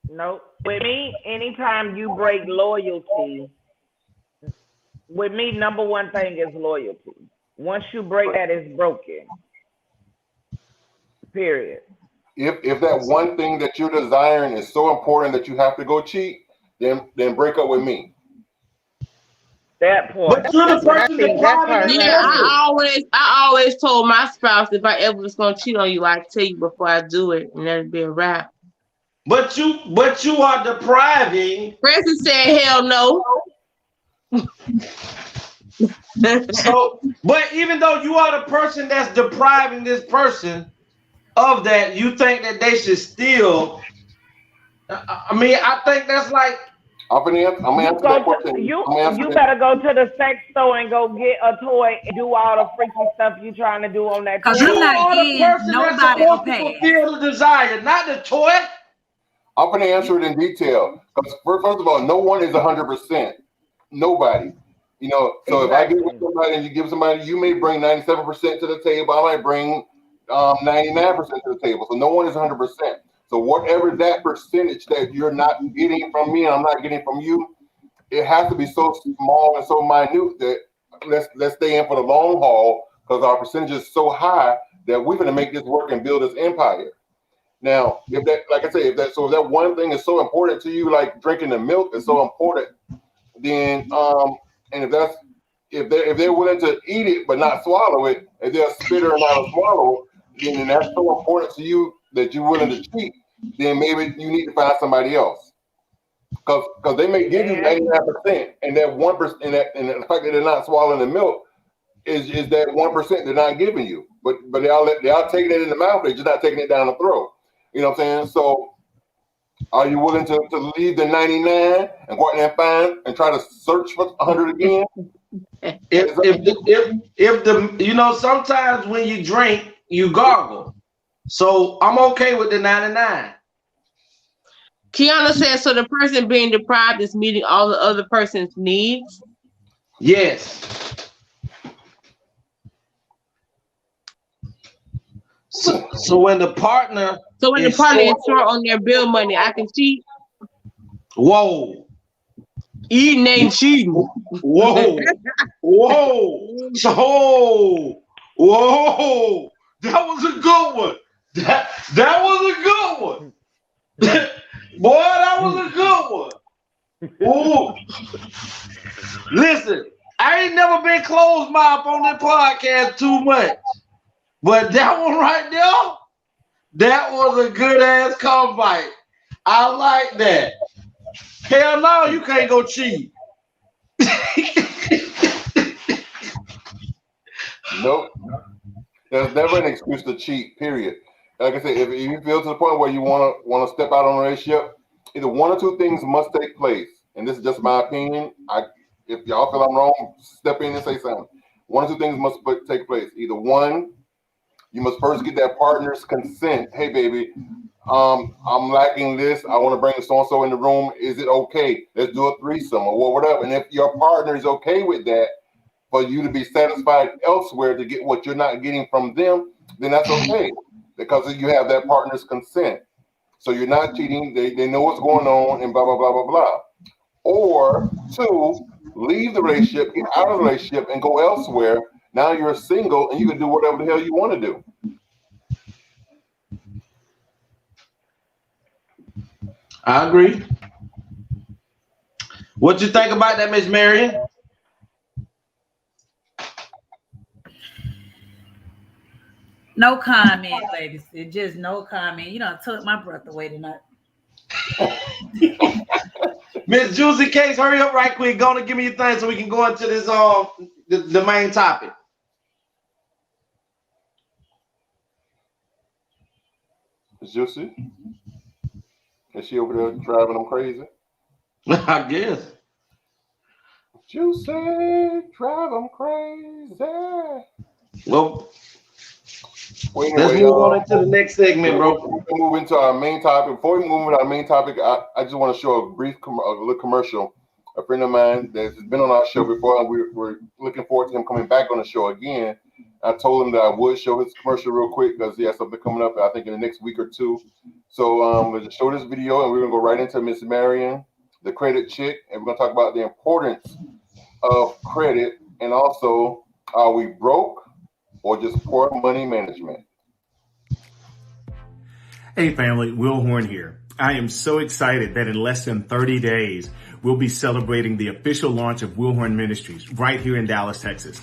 Nope. With me, anytime you break loyalty, with me, number one thing is loyalty. Once you break that, it's broken. Period. If that one thing that you're desiring is so important that you have to go cheat, then break up with me. That point. But you're the person that yeah, I always told my spouse if I ever was gonna cheat on you, I'd tell you before I do it, and that'd be a wrap. But you are depriving. Francis said, "Hell no." So, but even though you are the person that's depriving this person of that, you think that they should still? I mean, I think that's like. I'm gonna answer that question. You better go to the sex store and go get a toy and do all the freaky stuff you trying to do on that toy. You are the person that's supposed to fulfill the desire, not the toy. I'm going to answer it in detail. Because first of all, no one is 100%. Nobody. You know, so if I get with somebody and you give somebody, you may bring 97% to the table. I might bring 99% to the table. So no one is 100%. So whatever that percentage that you're not getting from me and I'm not getting from you, it has to be so small and so minute that let's stay in for the long haul, because our percentage is so high that we're going to make this work and build this empire. Now, if that, like I say, if that one thing is so important to you, like drinking the milk is so important, then and if they're willing to eat it but not swallow it, if they're a spitter and not a swallow, then that's so important to you that you're willing to cheat, then maybe you need to find somebody else. Because they may give you 99%, and that 1%, and the fact that they're not swallowing the milk is that 1% they're not giving you. But they'll take it in the mouth, they're just not taking it down the throat. You know what I'm saying? So are you willing to leave the 99 and go out there and find and try to search for 100 again? If the you know, sometimes when you drink, you gargle. So I'm okay with the 99. Kiana says, so the person being deprived is meeting all the other person's needs? Yes. So when the partner is short on their bill money, I can cheat? Whoa. Eating ain't cheating. Whoa. Whoa. So, whoa. That was a good one. That was a good one. Boy, that was a good one. Ooh. Listen, I ain't never been closed mouth on this podcast too much. But that one right there, that was a good ass comeback. I like that. Hell no, you can't go cheat. Nope. There's never an excuse to cheat, period. Like I said, if you feel to the point where you want to step out on a relationship, either one or two things must take place. And this is just my opinion. If y'all feel I'm wrong, step in and say something. One or two things must take place. Either one, you must first get that partner's consent. Hey, baby, I'm lacking this. I want to bring so-and-so in the room. Is it okay? Let's do a threesome or whatever. And if your partner is okay with that, for you to be satisfied elsewhere to get what you're not getting from them, then that's okay, because you have that partner's consent. So you're not cheating. They know what's going on and blah, blah, blah, blah, blah. Or two, leave the relationship, get out of the relationship and go elsewhere. Now you're single and you can do whatever the hell you want to do. I agree. What you think about that, Miss Marion? No comment, ladies. It's just no comment. You done took my breath away tonight. Miss Juicy Case, hurry up right quick. Go and give me your thing so we can go into this the main topic. Juicy? Is she over there driving them crazy? I guess. Juicy, drive them crazy. Well, let's move on into the next segment, bro. We're gonna move into our main topic. Before we move into our main topic, I just want to show a little commercial. A friend of mine that's been on our show before, and we're looking forward to him coming back on the show again. I told him that I would show his commercial real quick because he has something coming up, I think, in the next week or two. So we'll just show this video, and we're gonna go right into Miss Marion, the credit chick, and we're gonna talk about the importance of credit, and also, are we broke or just poor money management? Hey family, Will Horn here. I am so excited that in less than 30 days, we'll be celebrating the official launch of Will Horn Ministries right here in Dallas, Texas.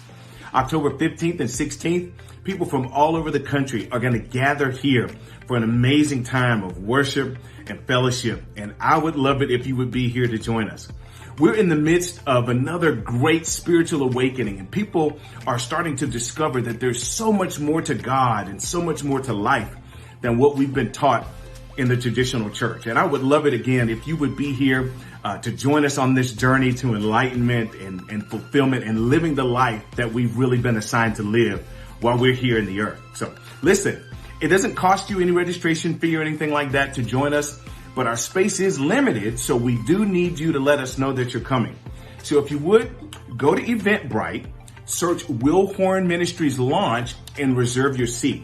October 15th and 16th, people from all over the country are going to gather here for an amazing time of worship and fellowship. And I would love it if you would be here to join us. We're in the midst of another great spiritual awakening, and people are starting to discover that there's so much more to God and so much more to life than what we've been taught in the traditional church. And I would love it again if you would be here to join us on this journey to enlightenment and fulfillment and living the life that we've really been assigned to live while we're here in the earth. So listen, it doesn't cost you any registration fee or anything like that to join us. but our space is limited, so we do need you to let us know that you're coming. So if you would, go to Eventbrite, search Will Horn Ministries launch, and reserve your seat.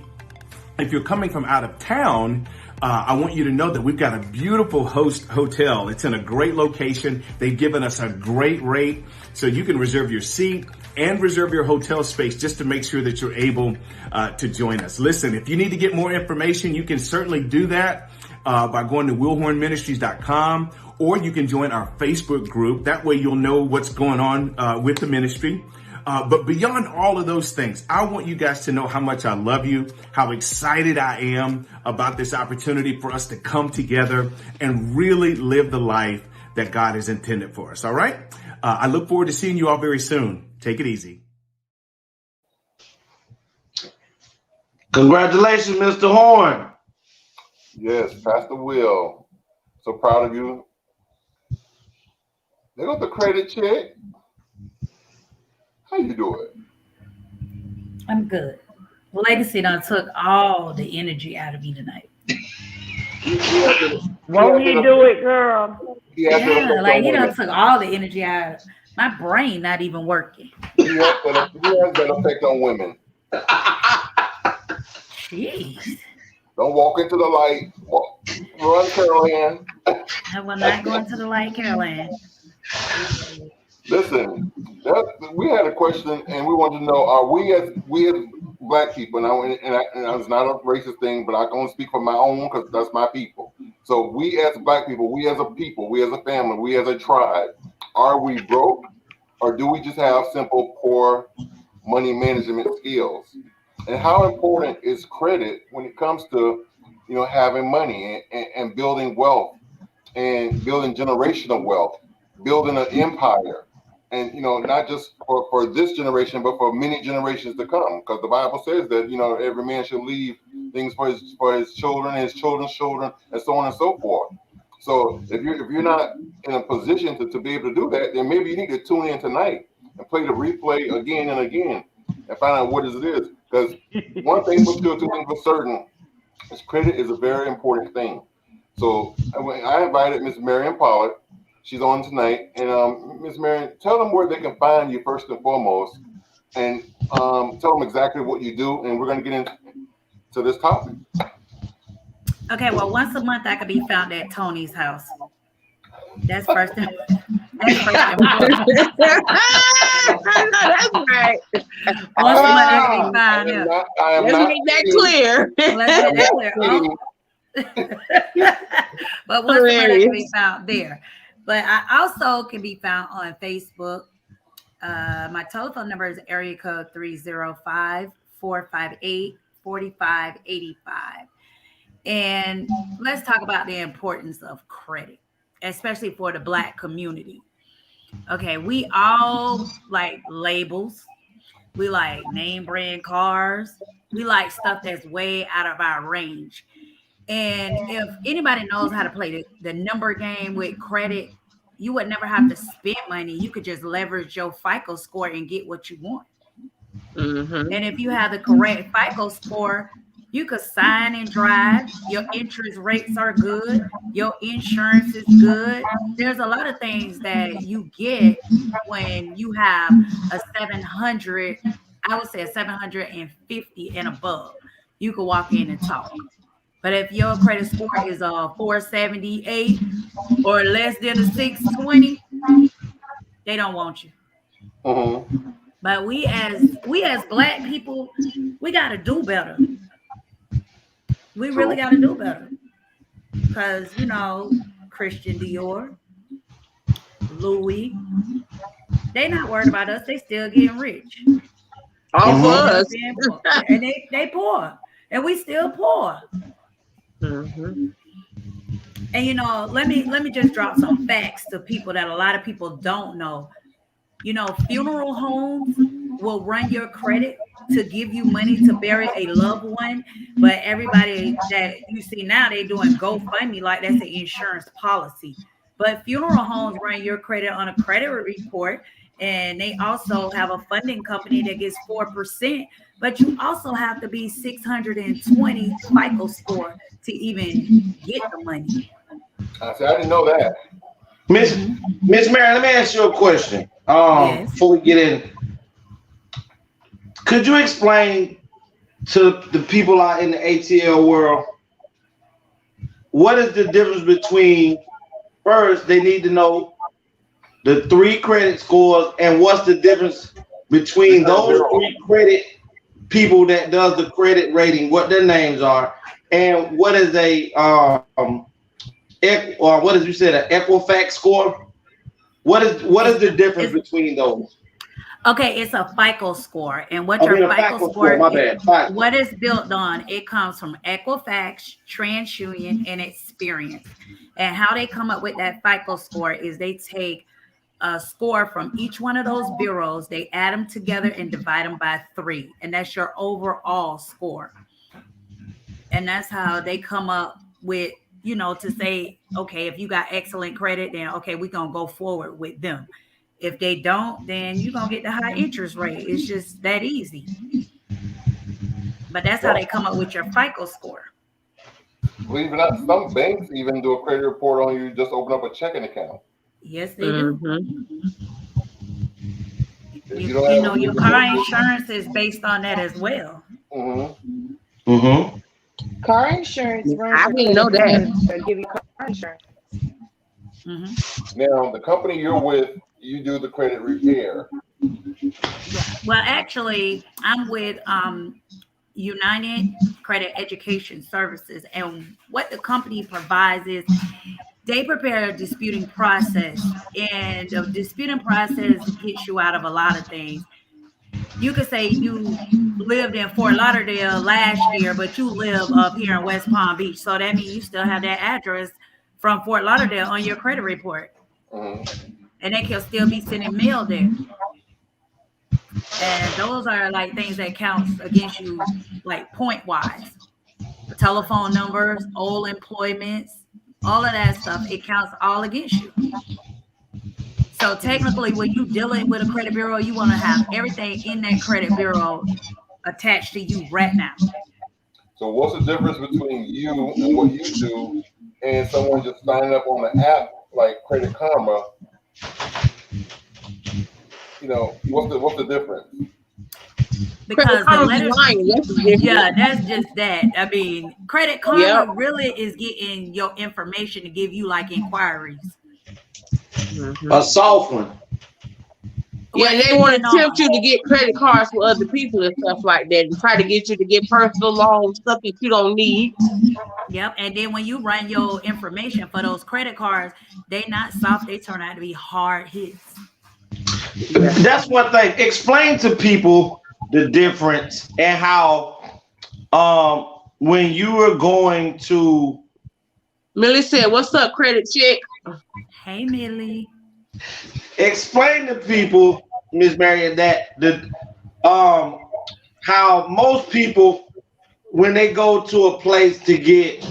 If you're coming from out of town, I want you to know that we've got a beautiful host hotel. It's in a great location. They've given us a great rate, so you can reserve your seat and reserve your hotel space just to make sure that you're able to join us. Listen, if you need to get more information, you can certainly do that by going to willhornministries.com, or you can join our Facebook group. That way you'll know what's going on with the ministry. But beyond all of those things, I want you guys to know how much I love you, how excited I am about this opportunity for us to come together and really live the life that God has intended for us. All right. I look forward to seeing you all very soon. Take it easy. Congratulations, Mr. Horn. Yes, Pastor Will. So proud of you. They got the Credut Chick. How you doing? I'm good. Legacy done took all the energy out of me tonight. Won't he do it, girl? Yeah, like he done took all the energy out. My brain not even working. He has that effect on women. Jeez. Don't walk into the light. Run, Caroline. I will not go into the light, Caroline. Listen, we had a question, and we wanted to know: are we as Black people? And it's not a racist thing, but I can only speak for my own because that's my people. So we as Black people, we as a people, we as a family, we as a tribe, are we broke, or do we just have simple poor money management skills? And how important is credit when it comes to having money and building wealth and building generational wealth, building an empire? And, not just for this generation, but for many generations to come. Because the Bible says that, every man should leave things for his children, his children's children, and so on and so forth. So if you're not in a position to be able to do that, then maybe you need to tune in tonight and play the replay again and again and find out what it is. Because one thing for sure, two things for certain, is credit is a very important thing. So I invited Miss Marion Pollack. She's on tonight, and Ms. Marion, tell them where they can find you first and foremost, and tell them exactly what you do, and we're going to get into this topic. Okay, well, once a month I could be found at Tony's house. That's first. That's foremost. That's right. Once a month I can be found here. Let's make that clear. Let's make that clear. But once a month I can be found there. But I also can be found on Facebook. My telephone number is area code 305-458-4585. And let's talk about the importance of credit, especially for the Black community. Okay, we all like labels. We like name brand cars. We like stuff that's way out of our range. And if anybody knows how to play the number game with credit, you would never have to spend money. You could just leverage your FICO score and get what you want. Mm-hmm. And if you have the correct FICO score, you could sign and drive. Your interest rates are good. Your insurance is good. There's a lot of things that you get when you have a 700, I would say a 750 and above. You could walk in and talk. But if your credit score is a 478 or less than a 620, they don't want you. Mm-hmm. But we as Black people, we got to do better. We really got to do better. Because, Christian Dior, Louis, they not worried about us. They still getting rich. All of us. And they poor. And we still poor. Mm-hmm. And let me just drop some facts to people that a lot of people don't know. Funeral homes will run your credit to give you money to bury a loved one, but everybody that you see now, they doing GoFundMe like that's an insurance policy. But funeral homes run your credit on a credit report, and they also have a funding company that gets 4%. But you also have to be 620 FICO score to even get the money. I said I didn't know that. Miss Mary, let me ask you a question. Yes. Before we get in, could you explain to the people out in the ATL world what is the difference between, first they need to know the 3 credit scores, and what's the difference between those 3 credit people that does the credit rating, what their names are, and what is a what did you say, an Equifax score? What is the difference between those? Okay, it's a FICO score, and what your FICO score, my bad. FICO. What it's built on, it comes from Equifax, TransUnion, and Experience. And how they come up with that FICO score is they take a score from each one of those bureaus, they add them together and divide them by 3, and that's your overall score. And that's how they come up with, you know, to say, okay, if you got excellent credit, then okay, we're gonna go forward with them. If they don't, then you're gonna get the high interest rate. It's just that easy. But that's how they come up with your FICO score. Believe it or not, some banks even do a credit report on you. Just open up a checking account. Yes, they do. You know, your car insurance is based on that as well. Car insurance. I didn't know that. Give you car insurance. Now, the company you're with, you do the credit repair. Well, actually, I'm with United Credit Education Services, and what the company provides is they prepare a disputing process, and the disputing process gets you out of a lot of things. You could say you lived in Fort Lauderdale last year, but you live up here in West Palm Beach, so that means you still have that address from Fort Lauderdale on your credit report. And they can still be sending mail there. And those are like things that count against you, like point wise. Telephone numbers, old employments, all of that stuff, it counts all against you. So technically, when you're dealing with a credit bureau, you want to have everything in that credit bureau attached to you right now. So what's the difference between you and what you do and someone just signing up on the app like Credit Karma? You know, what's the difference? Because the letters, yeah, that's just that. I mean, Credit Karma really is getting your information to give you like inquiries. A soft one. Yeah, they want to tempt you to get credit cards for other people and stuff like that, and try to get you to get personal loans, stuff that you don't need. Yep, and then when you run your information for those credit cards, they not soft, they turn out to be hard hits. That's one thing. Explain to people the difference and how when you were going to Millie said, "What's up, Credit Chick?" Hey, Millie. Explain to people, Miss Marion, that the how most people when they go to a place to get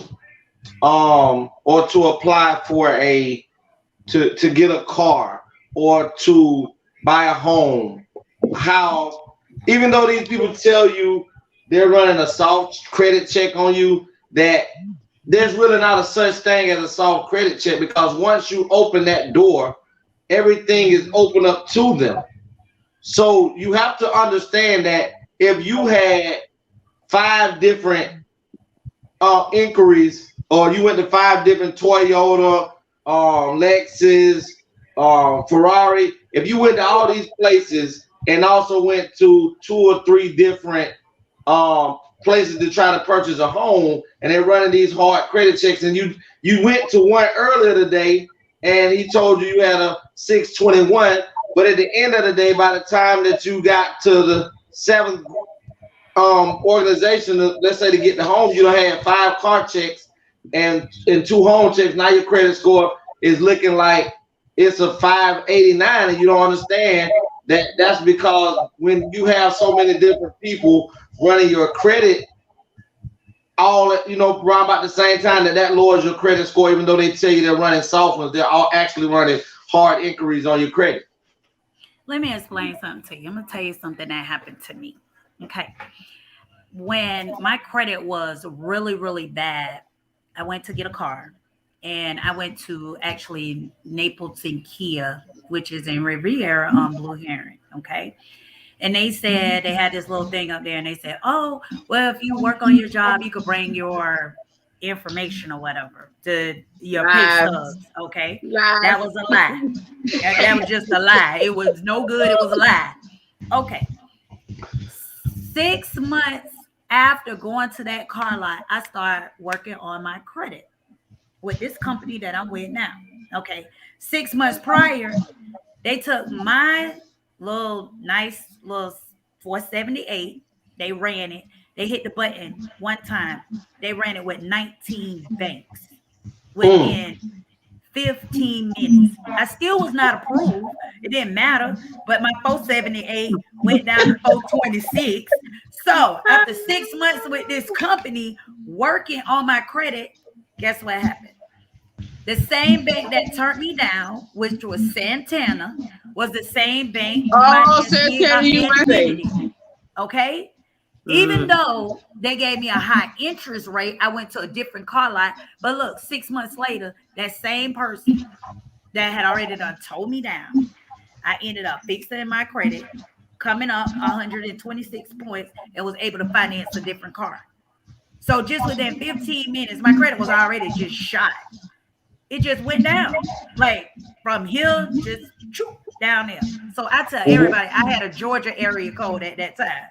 or to apply for to get a car or to buy a home, how even though these people tell you they're running a soft credit check on you, that there's really not a such thing as a soft credit check, because once you open that door, everything is open up to them. So you have to understand that if you had 5 different inquiries, or you went to 5 different Toyota, Lexus, Ferrari, if you went to all these places and also went to 2 or 3 different places to try to purchase a home, and they're running these hard credit checks, and you went to one earlier today and he told you had a 621, but at the end of the day, by the time that you got to the 7th organization, let's say to get the home, you don't have 5 car checks and 2 home checks. Now your credit score is looking like it's a 589, and you don't understand that's because when you have so many different people running your credit all around about the same time, that lowers your credit score, even though they tell you they're running soft ones, they're all actually running hard inquiries on your credit. Let me explain something to you. I'm gonna tell you something that happened to me. Okay. When my credit was really, really bad, I went to get a car, and I went to actually Napleton Kia, which is in Riviera on Blue Heron. Okay. And they said they had this little thing up there, and they said, "Oh, well, if you work on your job, you could bring your information or whatever to your pay stubs." Okay, that was a lie. That was just a lie. It was no good. It was a lie. Okay. 6 months after going to that car lot, I started working on my credit with this company that I'm with now. Okay. 6 months prior, they took my little nice little 478. They ran it. They hit the button one time. They ran it with 19 banks within 15 minutes. I still was not approved. It didn't matter. But my 478 went down to 426. So after 6 months with this company working on my credit, guess what happened? The same bank that turned me down, which was Santana, was the same bank. Santana USA. Okay? Even though they gave me a high interest rate, I went to a different car lot. But look, 6 months later, that same person that had already done told me down, I ended up fixing my credit, coming up 126 points, and was able to finance a different car. So just within 15 minutes, my credit was already just shot. It just went down, like from here, just down there. So I tell everybody, I had a Georgia area code at that time.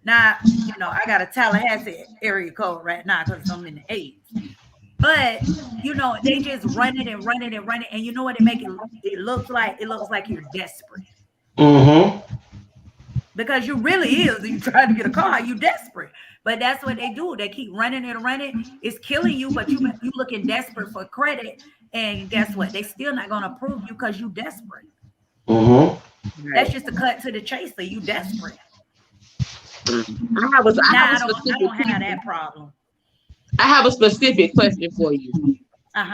Now, you know, I got a Tallahassee area code right now because I'm in the 8s. But, you know, they just run it and run it and run it. And you know what it makes it looks like? It looks like you're desperate. Because you really is. You're trying to get a car, you desperate. But that's what they do. They keep running and running. It's killing you, but you looking desperate for credit. And guess what? They still not going to approve you because you desperate. That's just a cut to the chaser. You desperate. I don't have that problem. I have a specific question for you.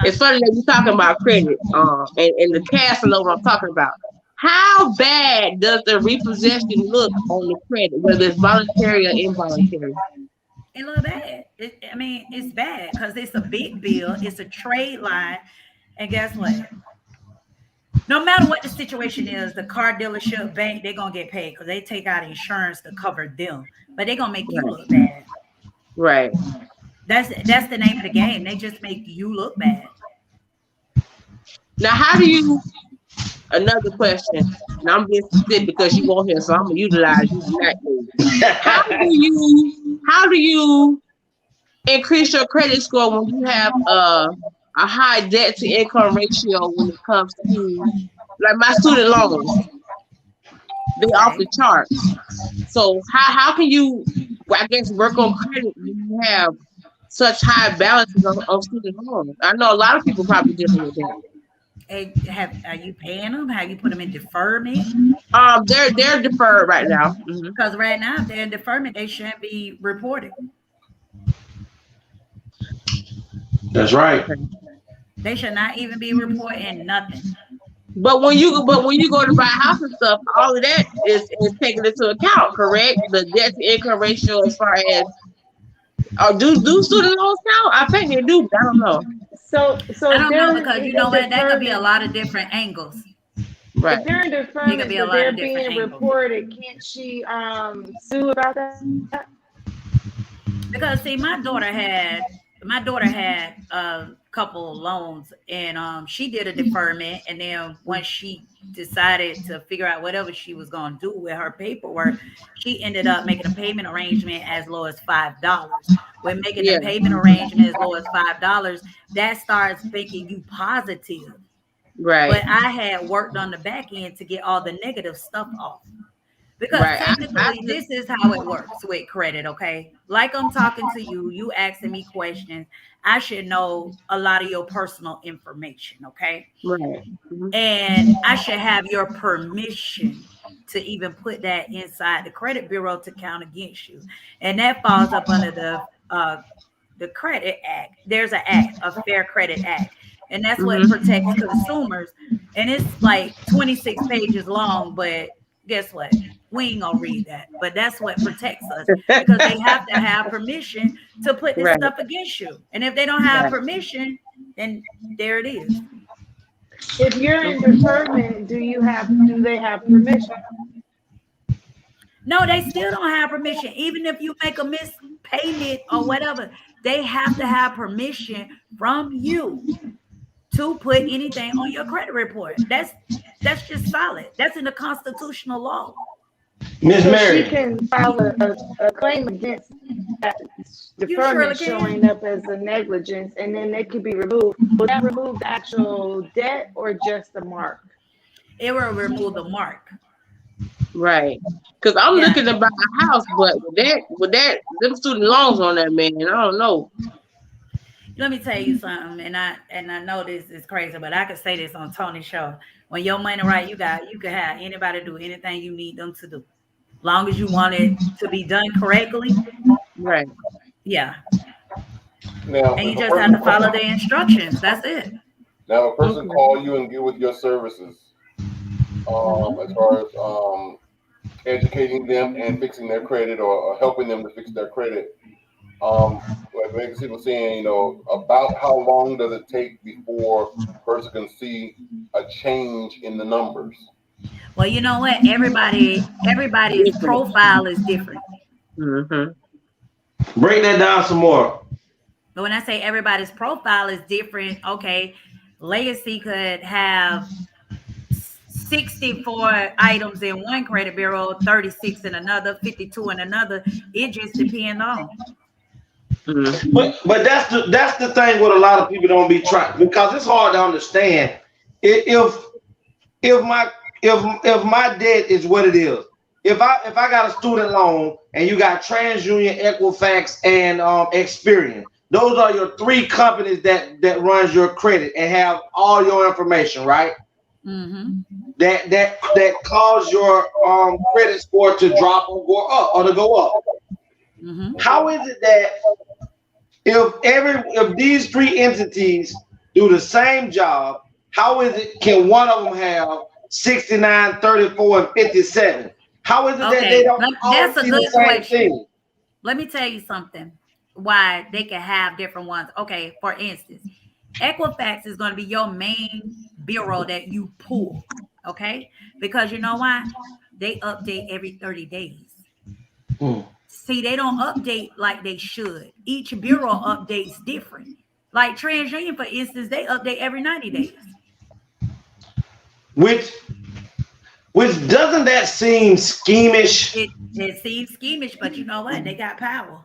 It's funny that you're talking about credit, and the cast know what I'm talking about. How bad does the repossession look on the credit, whether it's voluntary or involuntary? It look bad. It's bad because it's a big bill. It's a trade line, and guess what? No matter what the situation is, the car dealership, bank, they're gonna get paid because they take out insurance to cover them, but they're gonna make you look bad. Right. That's the name of the game. They just make you look bad. Now, how do you? Another question, and I'm being specific because you won't hear, so I'm gonna utilize you. How do you increase your credit score when you have a high debt to income ratio when it comes to like my student loans? They off the charts. So how can you, I guess, work on credit when you have such high balances of student loans? I know a lot of people probably dealing with that. Are you paying them? Have you put them in deferment? They're deferred right now. Because right now, if they're in deferment, they shouldn't be reported. That's right. They should not even be reporting nothing. But when you go to buy a house and stuff, all of that is taken into account, correct? The debt to income ratio, as far as do student loans count? I think they do, but I don't know. So I don't know, because you know what? That could be a lot of different angles. Right. If they're in deferment, but they're being reported, can't she sue about that? Because see, my daughter had a couple loans, and she did a deferment, and then once she decided to figure out whatever she was going to do with her paperwork, she ended up making a payment arrangement as low as $5. When making a payment arrangement as low as $5, that starts making you positive. Right. But I had worked on the back end to get all the negative stuff off. Because technically, this is how it works with credit, okay? Like I'm talking to you, you asking me questions. I should know a lot of your personal information, okay? Right. And I should have your permission to even put that inside the credit bureau to count against you. And that falls up under the Credit Act. There's an act, a Fair Credit Act. And that's what protects consumers. And it's like 26 pages long, but guess what? We ain't gonna read that, but that's what protects us, because they have to have permission to put this stuff against you. And if they don't have permission, and there it is. If you're in deferment, do they have permission? No, they still don't have permission. Even if you make a mispayment or whatever, they have to have permission from you to put anything on your credit report. That's just solid. That's in the constitutional law. Miss Mary, she can file a claim against that deferment showing up as a negligence, and then they could be removed. Will that remove the actual debt or just the mark? It will remove the mark. Right. Because I'm looking to buy a house, but with that, them student loans on that, man, I don't know. Let me tell you something, and I know this is crazy, but I could say this on Tony's show. When your money right, you can have anybody do anything you need them to do. Long as you want it to be done correctly. Right. Yeah. Now, and you just have to follow the instructions. That's it. Now, if a person call you and get with your services, as far as educating them and fixing their credit or helping them to fix their credit, like Legacy was saying, you know, about how long does it take before a person can see a change in the numbers? Well, you know what? Everybody's profile is different. Mm-hmm. Break that down some more. But when I say everybody's profile is different, okay, Legacy could have 64 items in one credit bureau, 36 in another, 52 in another. It just depends on. But that's the thing what a lot of people don't be trying, because it's hard to understand. If my debt is what it is, if I got a student loan and you got TransUnion, Equifax, and Experian, those are your three companies that runs your credit and have all your information, right? Mm-hmm. That cause your credit score to drop or go up or to go up. Mm-hmm. How is it that if these three entities do the same job, how is it can one of them have 69, 34, and 57? How is it that they don't all see the same thing? Let me tell you something. Why they can have different ones. Okay, for instance, Equifax is going to be your main bureau that you pull. Okay, because you know why? They update every 30 days. See, they don't update like they should. Each bureau updates different. Like TransUnion, for instance, they update every 90 days. Which doesn't that seem schemish? It seems schemish, but you know what? They got power.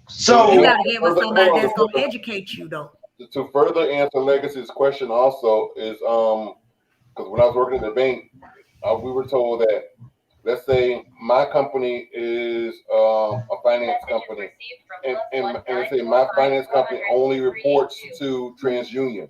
So you gotta get with somebody that's gonna educate you, though. To further answer Legacy's question, also is because when I was working at the bank, we were told that, let's say my company is a finance company, and let's say my finance company only reports to TransUnion.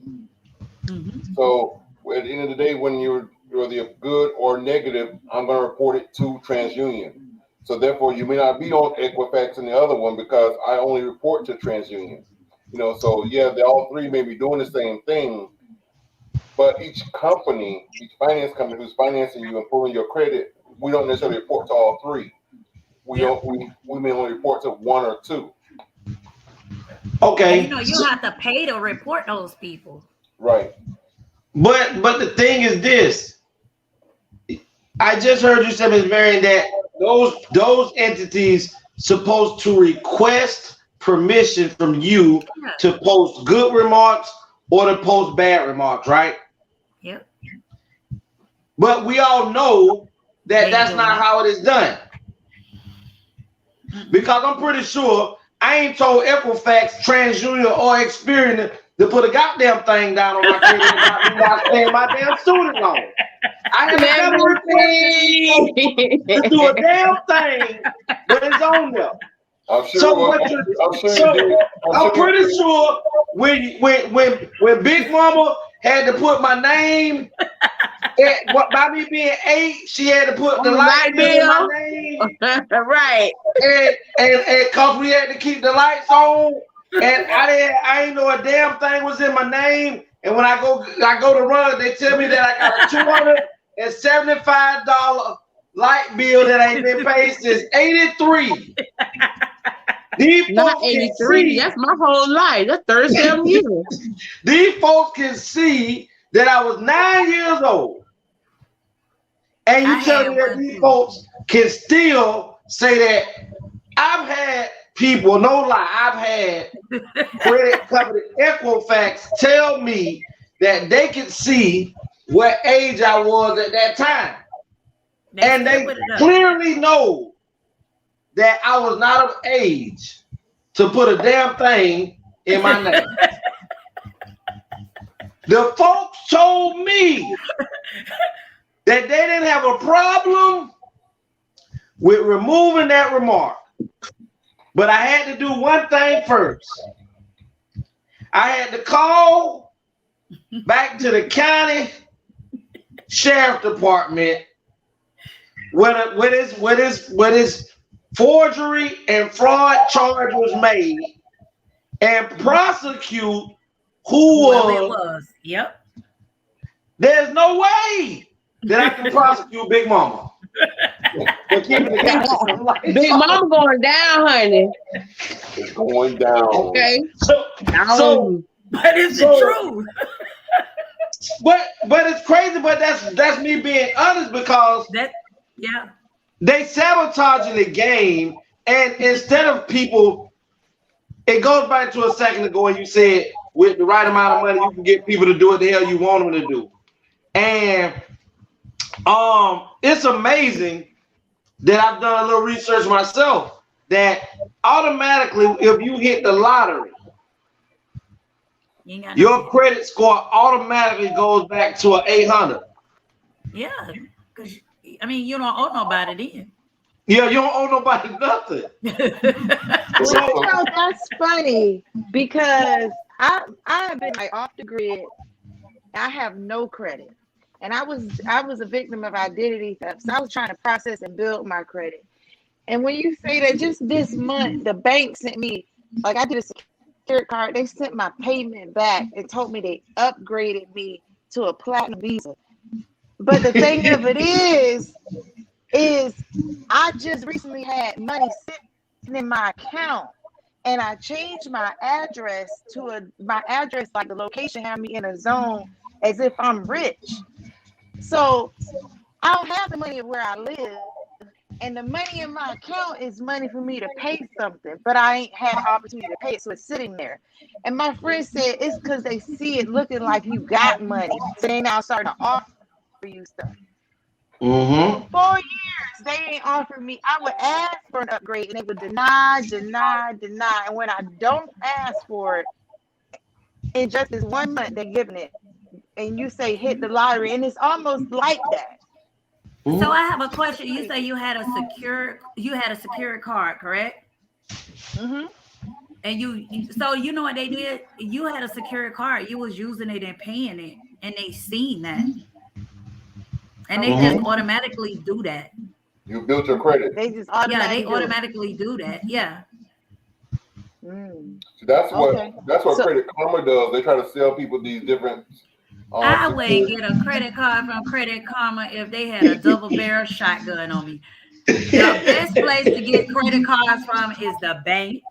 Mm-hmm. So at the end of the day, when you're either good or negative, I'm going to report it to TransUnion. So therefore, you may not be on Equifax and the other one because I only report to TransUnion. You know, so yeah, they all three may be doing the same thing, but each company, each finance company who's financing you and pulling your credit, we don't necessarily report to all three. We may only report to one or two. Okay. And, you know, you have to pay to report those people. Right. But the thing is this. I just heard you say, Ms. Marion, that those entities supposed to request permission from you to post good remarks or to post bad remarks, right? Yep. But we all know that that's not how it is done. Because I'm pretty sure I ain't told Equifax, TransUnion, or Experian to put a goddamn thing down on my credit about me not paying my damn student loan. I have never requested to do a damn thing when it's on there. I'm sure. I'm pretty sure when Big Mama had to put my name, by me being 8, she had to put the light bill in my name. Right. And cause we had to keep the lights on, and I ain't know a damn thing was in my name. And when I go to run, they tell me that I got a $275 light bill that ain't been paid since '83. These Not folks can 83. see. That's my whole life. That's 37 years. These folks can see that I was 9 years old. And you tell me that these folks can still say that I've had people, no lie, I've had credit company Equifax tell me that they could see what age I was at that time. And they clearly know that I was not of age to put a damn thing in my name. The folks told me that they didn't have a problem with removing that remark. But I had to do one thing first. I had to call back to the county sheriff department with his forgery and fraud charge was made and prosecute whoever it was. Yep. There's no way that I can prosecute Big Mama. Big Mama going down, honey. It's going down. Okay. So but it's the truth. But it's crazy, but that's me being honest because they sabotaging the game, and instead of people, it goes back to a second ago when you said with the right amount of money you can get people to do what the hell you want them to do. And it's amazing that I've done a little research myself that automatically if you hit the lottery, your credit score automatically goes back to an 800. Yeah, because I mean you don't owe nobody then. Yeah, you don't owe nobody nothing. Well, that's funny because I've been like off the grid. I have no credit. And I was a victim of identity theft. So I was trying to process and build my credit. And when you say that just this month, the bank sent me, like I did a security card, they sent my payment back and told me they upgraded me to a platinum visa. But the thing of it is I just recently had money sitting in my account and I changed my address to my address, like the location had me in a zone as if I'm rich. So I don't have the money where I live, and the money in my account is money for me to pay something, but I ain't had an opportunity to pay it, so it's sitting there. And my friend said it's because they see it looking like you got money, so they now starting to offer you stuff. Mm-hmm. For 4 years, they ain't offered me. I would ask for an upgrade, and they would deny. And when I don't ask for it, in just this 1 month, they're giving it. And you say hit the lottery, and it's almost like that. So I have a question. You say you had a secure card, correct? Mm-hmm. And so you know what they did? You had a secure card. You was using it and paying it, and they seen that, and they just automatically do that. You built your credit. They just automatically do that. Yeah. So that's what Credit Karma does. They try to sell people these different. I wouldn't get a credit card from Credit Karma if they had a double barrel shotgun on me. The best place to get credit cards from is the bank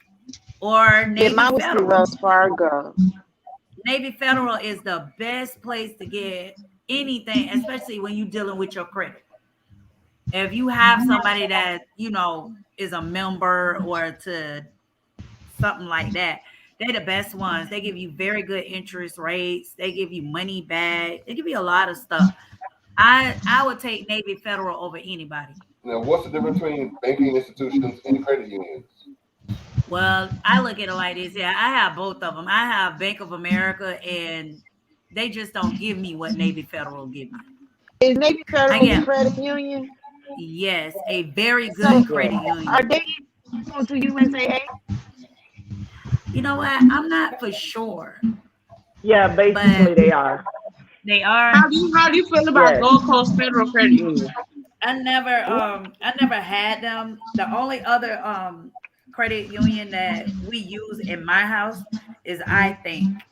or Navy Federal. Wells Fargo. Navy Federal is the best place to get anything, especially when you're dealing with your credit. If you have somebody that is a member or to something like that, they're the best ones. They give you very good interest rates. They give you money back. They give you a lot of stuff. I would take Navy Federal over anybody. Now, what's the difference between banking institutions and credit unions? Well, I look at it like this. Yeah, I have both of them. I have Bank of America, and they just don't give me what Navy Federal give me. Is Navy Federal a credit union? Yes, a very good credit union. Are they going to USAA? You know what? I'm not for sure. Yeah, basically they are. They are. How do you feel about Gold Coast Federal Credit Union? I never had them. The only other credit union that we use in my house is I Think,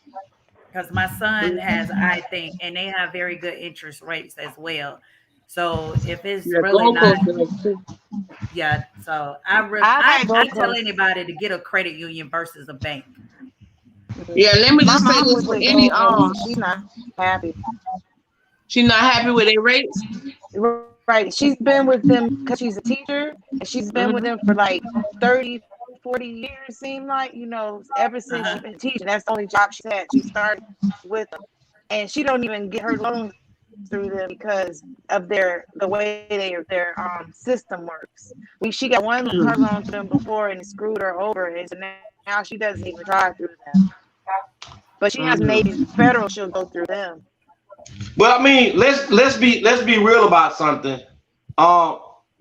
because my son has I Think, and they have very good interest rates as well. So if it's Yeah, really Gold not, Coast does too. yeah. So I had Gold tell Coast. anybody to get a credit union versus a bank. Yeah, let me My just say mom this was for with any Gold Coast, and she's not happy. she's not happy with their rates. Right. She's been with them because she's a teacher, and she's been with Mhm. them for like 30, 40 years, seem like, ever since she's been teaching. That's the only job she's had. She started with them. And she don't even get her loans through them because of the way their system works. She got one car loan to them before and it screwed her over, and so now she doesn't even drive through them. But she has maybe federal, she'll go through them. Well, I mean, let's be real about something.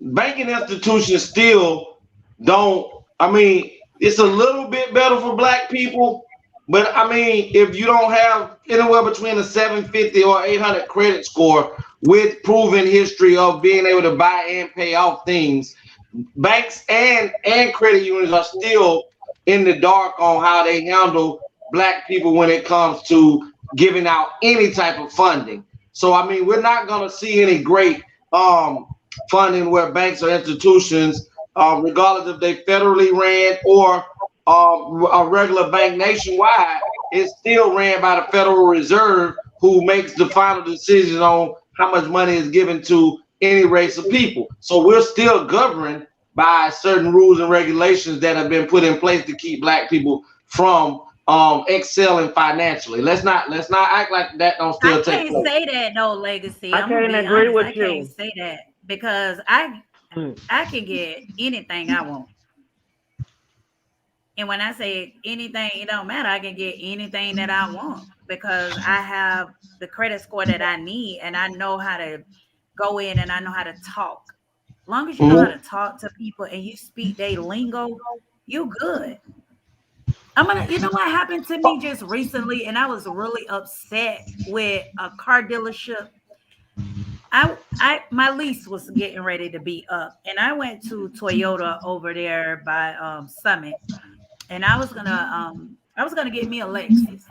Banking institutions still don't. I mean, it's a little bit better for black people, but I mean, if you don't have anywhere between a 750 or 800 credit score with proven history of being able to buy and pay off things, banks and credit unions are still in the dark on how they handle black people when it comes to giving out any type of funding. So I mean, we're not going to see any great funding where banks or institutions, regardless if they federally ran or a regular bank nationwide, is still ran by the Federal Reserve, who makes the final decision on how much money is given to any race of people. So we're still governed by certain rules and regulations that have been put in place to keep black people from excelling financially. Let's not act like that don't still take place. I can't say that, no, Legacy. I I'm gonna can't be agree honest. with I you. can't say that because I can get anything I want. And when I say anything, it don't matter. I can get anything that I want because I have the credit score that I need, and I know how to go in and I know how to talk. As long as you know how to talk to people and you speak their lingo, you good. You know what happened to me just recently, and I was really upset with a car dealership. My lease was getting ready to be up, and I went to Toyota over there by Summit, and I was gonna get me a Lexus.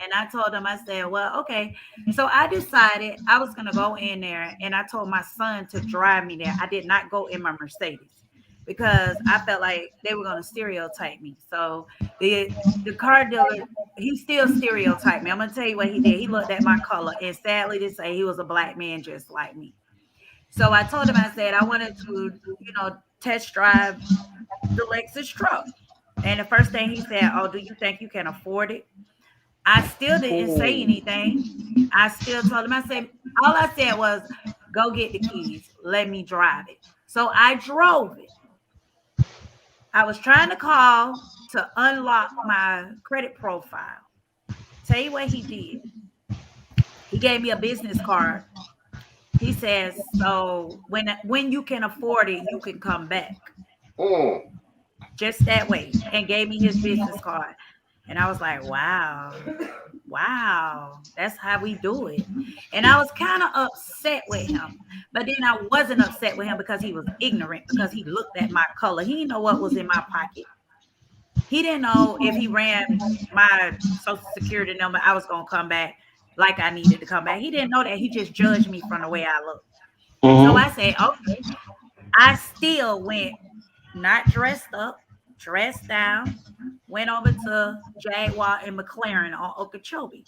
And I told them, I said, well, okay. So I decided I was gonna go in there, and I told my son to drive me there. I did not go in my Mercedes because I felt like they were gonna stereotype me. So the car dealer, he still stereotyped me. I'm gonna tell you what he did. He looked at my color, and sadly to say, he was a black man just like me. So I told him, I said, I wanted to, test drive the Lexus truck. And the first thing he said, oh, do you think you can afford it? I still didn't say anything. I still told him, all I said was, go get the keys. Let me drive it. So I drove it. I was trying to call to unlock my credit profile. Tell you what he did. He gave me a business card. He says, so when you can afford it, you can come back. Just that way. And gave me his business card. And I was like, wow, that's how we do it. And I was kind of upset with him. But then I wasn't upset with him because he was ignorant, because he looked at my color. He didn't know what was in my pocket. He didn't know if he ran my social security number, I was going to come back like I needed to come back. He didn't know that. He just judged me from the way I looked. So I said, okay. I still went not dressed up, dressed down, went over to Jaguar and McLaren on Okeechobee.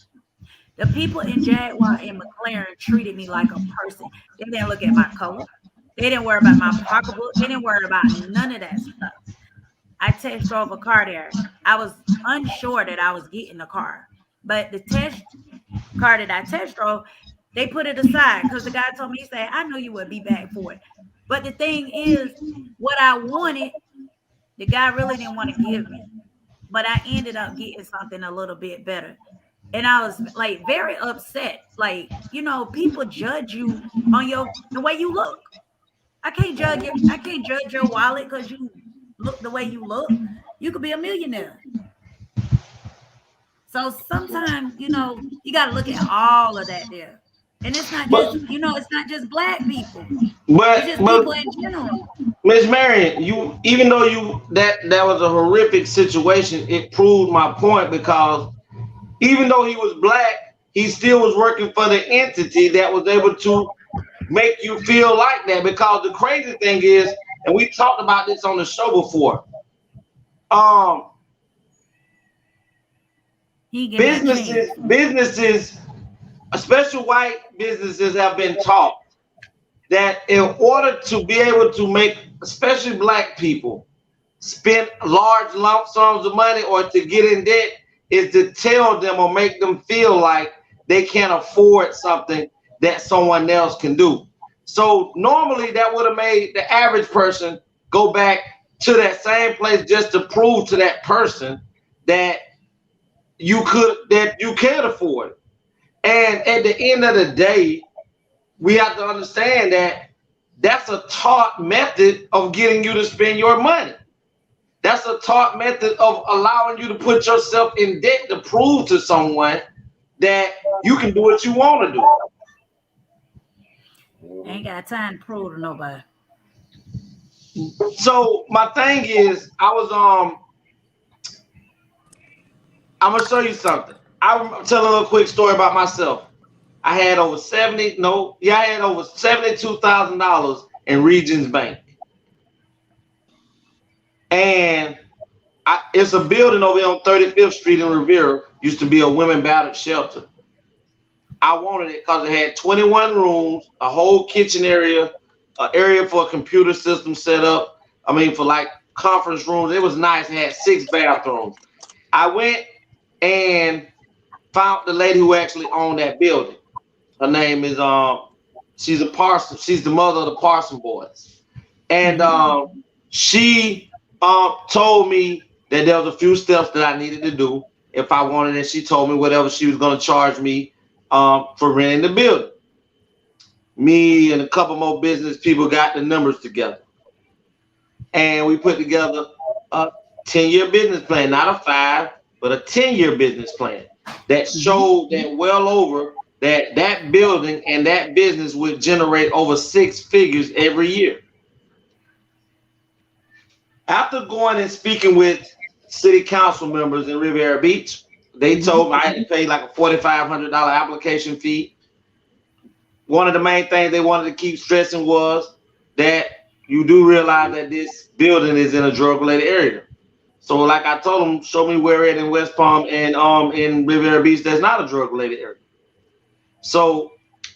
The people in Jaguar and McLaren treated me like a person. They didn't look at my color. They didn't worry about my pocketbook. They didn't worry about none of that stuff. I test drove a car there. I was unsure that I was getting the car. But the test car that I test drove, they put it aside because the guy told me, he said, I know you would be back for it. But the thing is, what I wanted, the guy really didn't want to give me. But I ended up getting something a little bit better. And I was like very upset. Like, people judge you on the way you look. I can't judge your wallet because you look the way you look. You could be a millionaire. So sometimes, you got to look at all of that there. And it's not just, it's not just black people. It's just people in general. Miss Marion, even though that was a horrific situation, it proved my point, because even though he was black, he still was working for the entity that was able to make you feel like that, because the crazy thing is, and we talked about this on the show before, businesses, especially white businesses, have been taught that in order to be able to make, especially black people, spend large lump sums of money or to get in debt, is to tell them or make them feel like they can't afford something that someone else can do. So normally that would have made the average person go back to that same place just to prove to that person that you can afford it. And at the end of the day, we have to understand that that's a taught method of getting you to spend your money. That's a taught method of allowing you to put yourself in debt to prove to someone that you can do what you want to do. Ain't got time to prove to nobody. So my thing is, I'm gonna show you something. I'm telling a little quick story about myself. I had over $72,000 in Regions Bank. And it's a building over here on 35th Street in Revere. Used to be a women battered shelter. I wanted it because it had 21 rooms, a whole kitchen area, an area for a computer system set up. I mean, for like conference rooms. It was nice. It had 6 bathrooms. I went and found the lady who actually owned that building. Her name is she's the mother of the Parson boys. And she told me that there was a few steps that I needed to do if I wanted it. She told me whatever she was going to charge me for renting the building. Me and a couple more business people got the numbers together. And we put together a 10-year business plan, not a 5, but a 10-year business plan that showed that well over that building and that business would generate over 6 figures every year. After going and speaking with city council members in Riviera Beach, they told me I had to pay like a $4,500 application fee. One of the main things they wanted to keep stressing was that you do realize that this building is in a drug-related area. So like I told them, show me where it in West Palm and in Riviera Beach that's not a drug-related area. So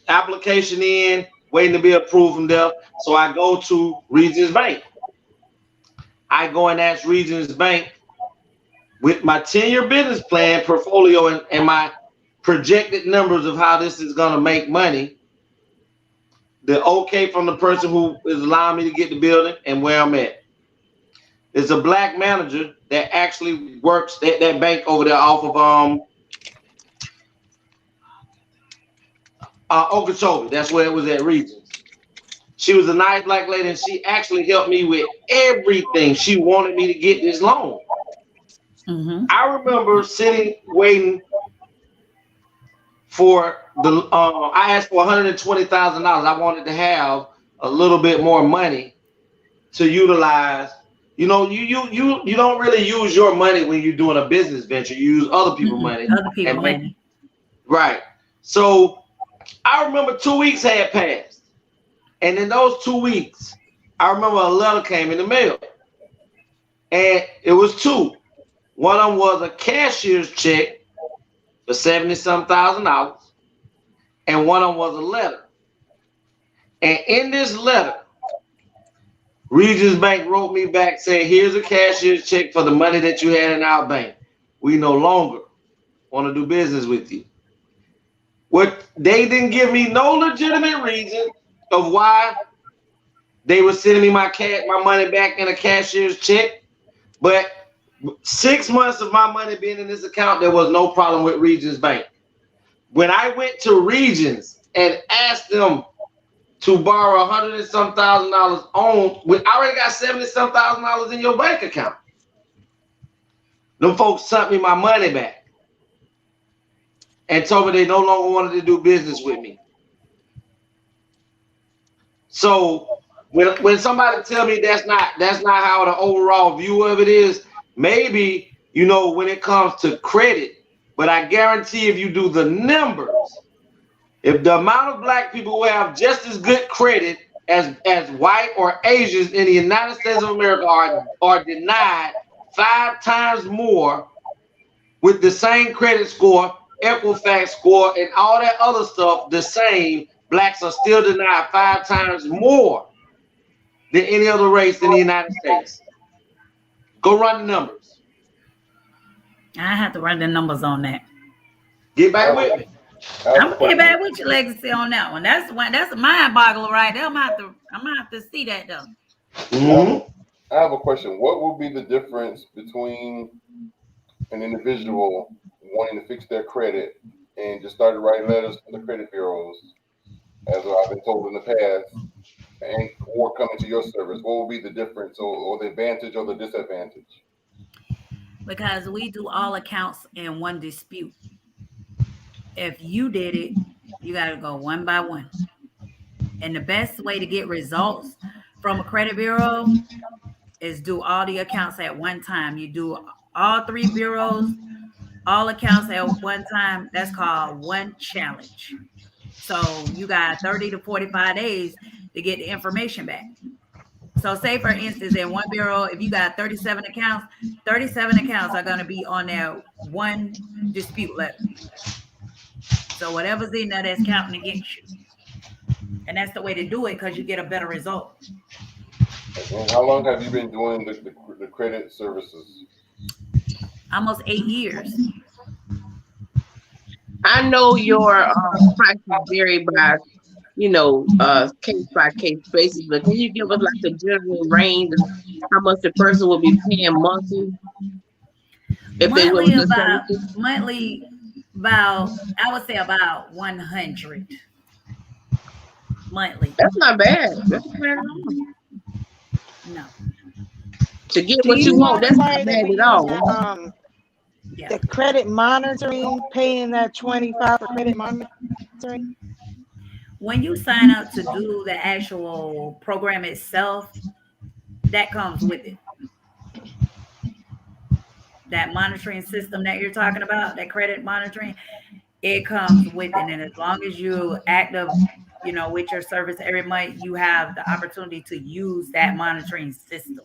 application in, waiting to be approved from there. So I go to Regions Bank. I go and ask Regions Bank with my 10-year business plan, portfolio, and my projected numbers of how this is going to make money. The okay from the person who is allowing me to get the building and where I'm at. There's a black manager that actually works at that bank over there off of Okeechobee. That's where it was at Regions. She was a nice black lady, and she actually helped me with everything. She wanted me to get this loan. I remember sitting waiting for the. I asked for $120,000. I wanted to have a little bit more money to utilize. You know, you don't really use your money when you're doing a business venture. You use other people's money. Other people's money. Right. So I remember 2 weeks had passed. And in those 2 weeks, I remember a letter came in the mail. And it was 2. One of them was a cashier's check for $70-some-thousand. And one of them was a letter. And in this letter, Regions Bank wrote me back saying, here's a cashier's check for the money that you had in our bank. We no longer want to do business with you. What they didn't give me no legitimate reason of why they were sending me my money back in a cashier's check. But 6 months of my money being in this account, there was no problem with Regions Bank. When I went to Regions and asked them to borrow $100-some-thousand I already got $70-some-thousand in your bank account. Them folks sent me my money back and told me they no longer wanted to do business with me. So when somebody tell me that's not how the overall view of it is, maybe, you know, when it comes to credit, but I guarantee if you do the numbers, If the amount of black people who have just as good credit as white or Asians in the United States of America are denied 5 times more with the same credit score, Equifax score, and all that other stuff the same, blacks are still denied 5 times more than any other race in the United States. Go run the numbers. I have to run the numbers on that. Get back with me. I'm gonna get back with you, Legacy, on that one. That's a mind boggler right there. I'm gonna have to see that though. I have a question. What would be the difference between an individual wanting to fix their credit and just started writing letters to the credit bureaus, as I've been told in the past, and or coming to your service? What would be the difference, or the advantage or the disadvantage? Because we do all accounts in one dispute. If you did it, you got to go one by one. And the best way to get results from a credit bureau is do all the accounts at one time. You do all 3 bureaus, all accounts at one time. That's called one challenge. So you got 30 to 45 days to get the information back. So say, for instance, in one bureau, if you got 37 accounts are going to be on their one dispute letter. So whatever's in there, that's counting against you. And that's the way to do it because you get a better result. And how long have you been doing the credit services? Almost 8 years. I know your prices vary by, case by case basis, but can you give us like the general range of how much the person will be paying monthly? If they were monthly, about I would say about 100 monthly. That's not bad. That's not bad at all. No. To get what you want, that's not bad at all. The credit monitoring, paying that $25 for credit monitoring. When you sign up to do the actual program itself, that comes with it. That monitoring system that you're talking about, that credit monitoring, it comes with it. And as long as you active, with your service every month, you have the opportunity to use that monitoring system.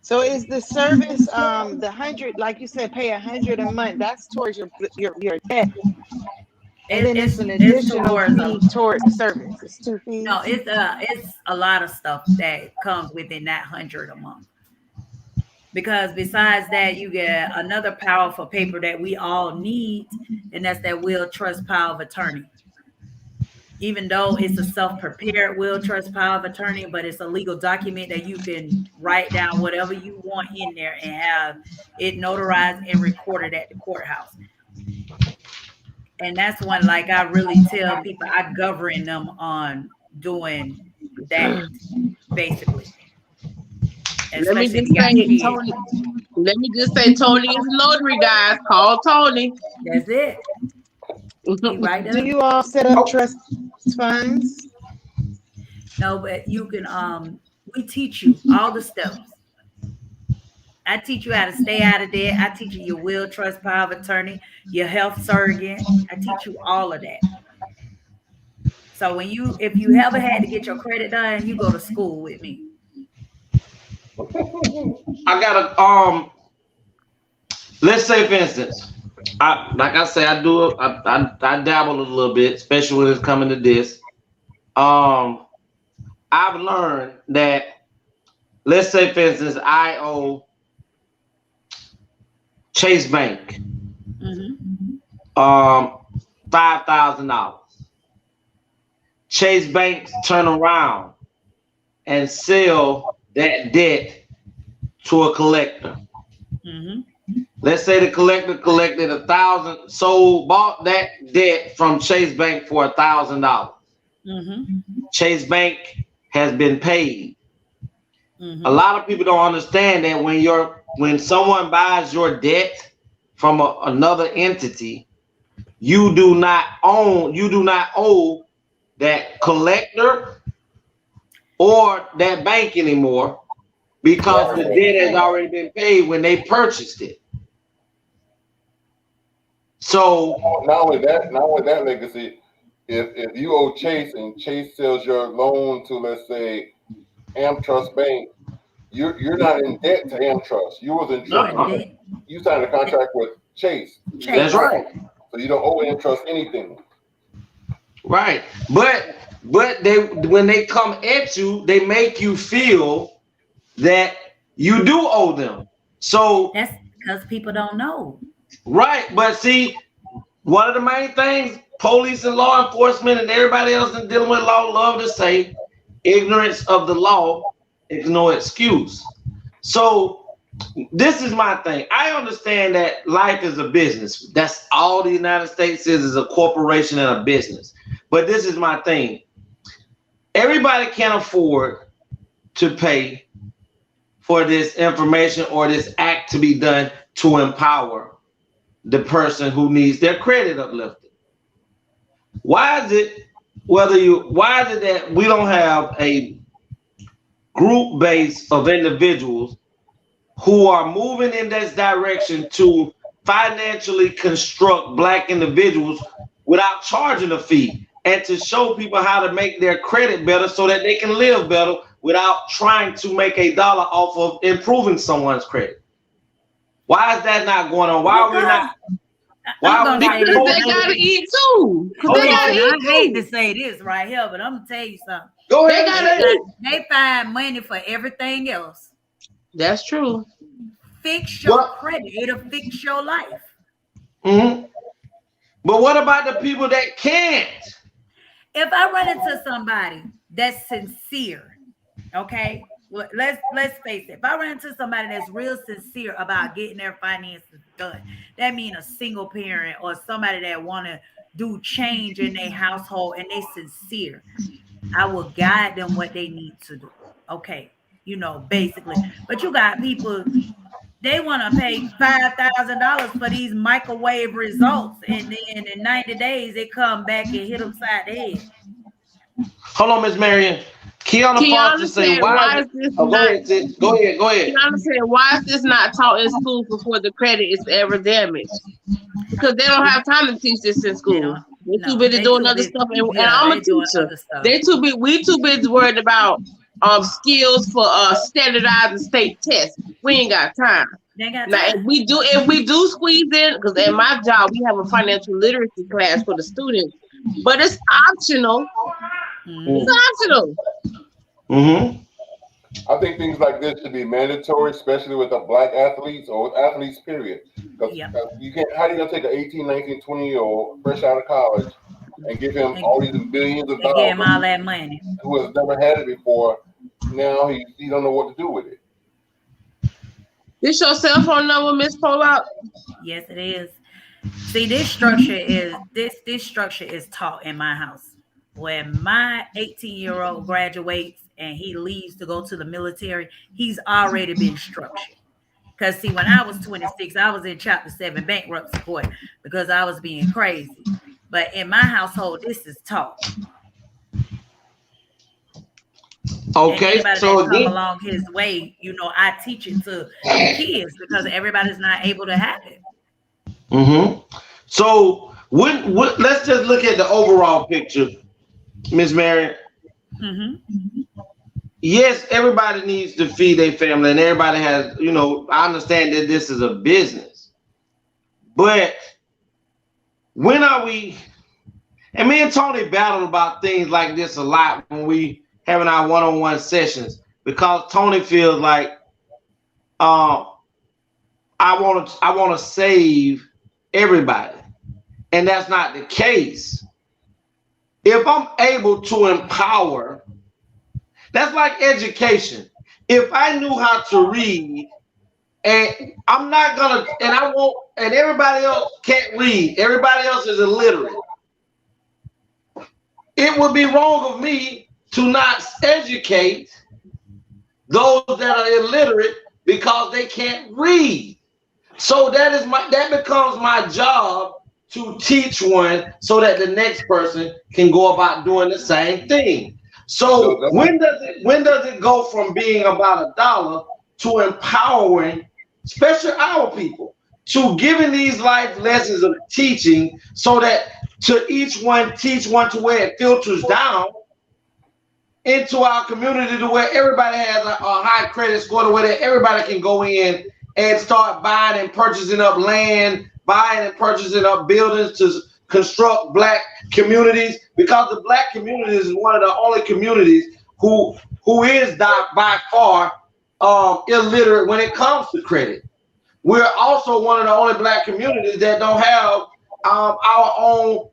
So is the service the 100, like you said, pay 100 a month? That's towards your debt. And then it's an additional fee towards the service. It's 2 fees. No, it's a lot of stuff that comes within that 100 a month. Because besides that, you get another powerful paper that we all need, and that's that will, trust, power of attorney. Even though it's a self-prepared will, trust, power of attorney, but it's a legal document that you can write down whatever you want in there and have it notarized and recorded at the courthouse. And that's one, like I really tell people, I govern them on doing that, basically. Let me just say, Tony is notary, guys. Call Tony. That's it. Right. Do you all set up trust funds? No, but you can. We teach you all the steps. I teach you how to stay out of debt. I teach you your will, trust, power of attorney, your health surrogate. I teach you all of that. So if you ever had to get your credit done, you go to school with me. I got let's say, for instance, I dabble a little bit, especially when it's coming to this. I've learned that, let's say, for instance, I owe Chase Bank $5,000. Chase Bank turn around and sell that debt to a collector. Let's say the collector collected $1,000, bought that debt from Chase Bank for $1,000. Chase Bank has been paid. A lot of people don't understand that when someone buys your debt from another entity, you do not owe that collector or that bank anymore, because the debt has already been paid when they purchased it. So not only that, legacy. If you owe Chase and Chase sells your loan to, let's say, AmTrust Bank, you're not in debt to AmTrust. You was in trust. You signed a contract with Chase. That's right. So you don't owe AmTrust anything. Right. But they, when they come at you, they make you feel that you do owe them. So that's because people don't know. Right. But see, one of the main things police and law enforcement and everybody else in dealing with law love to say, ignorance of the law is no excuse. So this is my thing. I understand that life is a business. That's all the United States is a corporation and a business. But this is my thing. Everybody can't afford to pay for this information or this act to be done to empower the person who needs their credit uplifted. Why is it that we don't have a group base of individuals who are moving in this direction to financially construct Black individuals without charging a fee, and to show people how to make their credit better so that they can live better without trying to make $1 off of improving someone's credit? Why is that not going on? Why are we not? Because they gotta eat too. I hate to say this right here, but I'm gonna tell you something. Go ahead. They find money for everything else. That's true. Fix your credit. It'll fix your life. Mm-hmm. But what about the people that can't? If I run into somebody that's sincere, okay, well, let's face it. If I run into somebody that's real sincere about getting their finances done, that means a single parent or somebody that want to do change in their household and they sincere, I will guide them what they need to do. Okay, basically. But you got people, they want to pay $5,000 for these microwave results, and then in 90 days they come back and hit them side the head. Hold on, Miss Marion. Kiana Foster said, why is this go ahead. Kiana said, why is this not taught in school before the credit is ever damaged? Because they don't have time to teach this in school. They're too busy doing other stuff. And I'm a teacher. We too busy worried about skills for standardized and state tests. We ain't got time. Now, if we do squeeze in, because at my job we have a financial literacy class for the students, but it's optional. It's optional. Mm-hmm. I think things like this should be mandatory, especially with the Black athletes or with athletes, period. Because you can't. How are you gonna take an 18, 19, 20-year-old fresh out of college and give him all these billions of dollars? Give him all that money. Who has never had it before? Now he don't know what to do with it. This your cell phone number, Miss Pollack? Yes, it is. See, this structure is taught in my house. When my 18-year-old graduates and he leaves to go to the military, he's already been structured. Because see, when I was 26, I was in Chapter 7 bankruptcy court because I was being crazy. But in my household, this is taught. Okay, so come along his way, I teach it to the kids because everybody's not able to have it. Mm-hmm. So let's just look at the overall picture, Miss Marion. Mm-hmm. Yes, everybody needs to feed their family, and everybody has, I understand that this is a business. But when are we, and me and Tony battled about things like this a lot when we having our one-on-one sessions, because Tony feels like I want to save everybody, and that's not the case. If I'm able to empower, that's like education. If I knew how to read, and I'm not gonna, and I won't, and everybody else can't read, everybody else is illiterate, it would be wrong of me to not educate those that are illiterate because they can't read. So that becomes my job to teach one so that the next person can go about doing the same thing. So when does it go from being about $1 to empowering, especially our people, to giving these life lessons of teaching so that to each one teach one to where it filters down into our community to where everybody has a high credit score to where everybody can go in and start buying and purchasing up land, buying and purchasing up buildings to construct black communities, because the black community is one of the only communities who is by far illiterate when it comes to credit. We're also one of the only black communities that don't have our own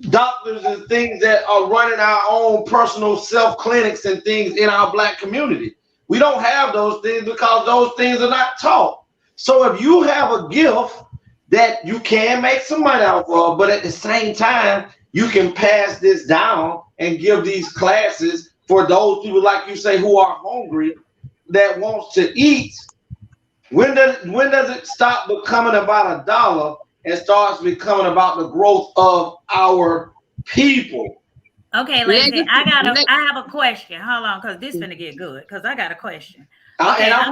doctors and things that are running our own personal self clinics and things in our black community. We don't have those things because those things are not taught. So if you have a gift that you can make some money off of, but at the same time, you can pass this down and give these classes for those people, like you say, who are hungry, that wants to eat. When does it stop becoming about $1 and starts becoming about the growth of our people? Okay, ladies, I have a question. Hold on, because this is gonna get good. Because I got a question. Okay, I'm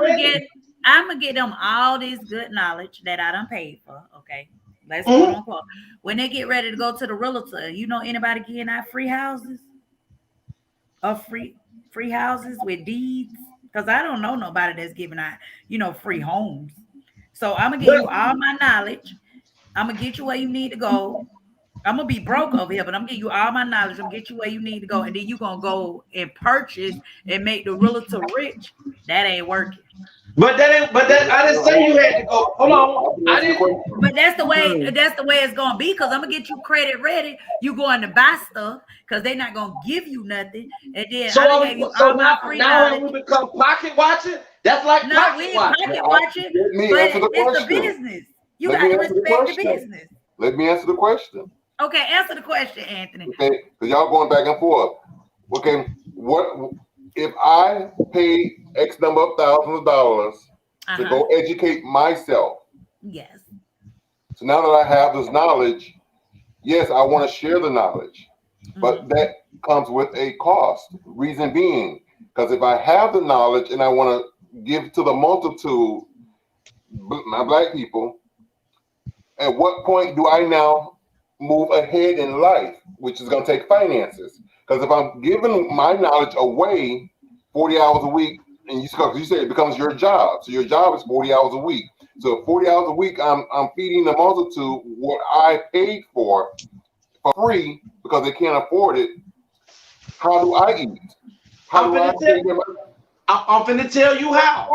gonna get them all this good knowledge that I done paid for. Okay, let's quote unquote. When they get ready to go to the realtor, you know anybody getting out free houses? Or free houses with deeds? Because I don't know nobody that's giving out, free homes. So I'm gonna give you all my knowledge. I'm gonna get you where you need to go. I'm gonna be broke over here, but I'm gonna give you all my knowledge. I'm gonna get you where you need to go, and then you're gonna go and purchase and make the realtor rich. That ain't working. But I didn't say you had to go. Hold on. I didn't. But that's the way it's gonna be, because I'm gonna get you credit ready. You going to buy stuff because they're not gonna give you nothing. And then now we become pocket watching? That's like pocket watching. But it's the business. You got to respect the business. Let me answer the question. Okay, answer the question, Anthony. Okay, because y'all going back and forth. Okay, what if I pay X number of thousands of dollars to go educate myself? Yes. So now that I have this knowledge, yes, I want to share the knowledge, but that comes with a cost. Reason being, because if I have the knowledge and I want to give to the multitude, my black people, at what point do I now move ahead in life, which is going to take finances? Because if I'm giving my knowledge away 40 hours a week, and you say it becomes your job. So your job is 40 hours a week. So 40 hours a week, I'm feeding the multitude what I paid for free because they can't afford it. How do I eat? I'm finna tell you how.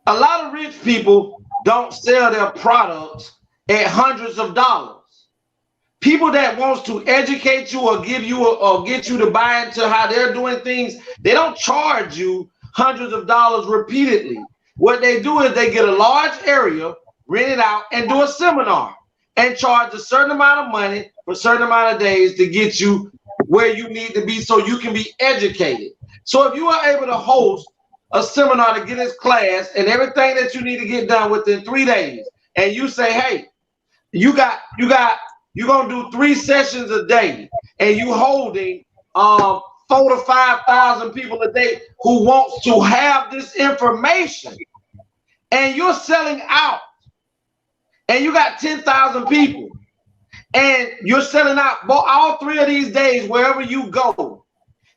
A lot of rich people don't sell their products at hundreds of dollars. People that wants to educate you or give you or get you to buy into how they're doing things, they don't charge you hundreds of dollars repeatedly. What they do is they get a large area, rent it out, and do a seminar and charge a certain amount of money for a certain amount of days to get you where you need to be so you can be educated. So if you are able to host a seminar to get this class and everything that you need to get done within 3 days, and you say, hey, you're gonna do 3 sessions a day, and you holding 4,000 to 5,000 people a day who wants to have this information, and you're selling out, and you got 10,000 people, and you're selling out all 3 of these days wherever you go.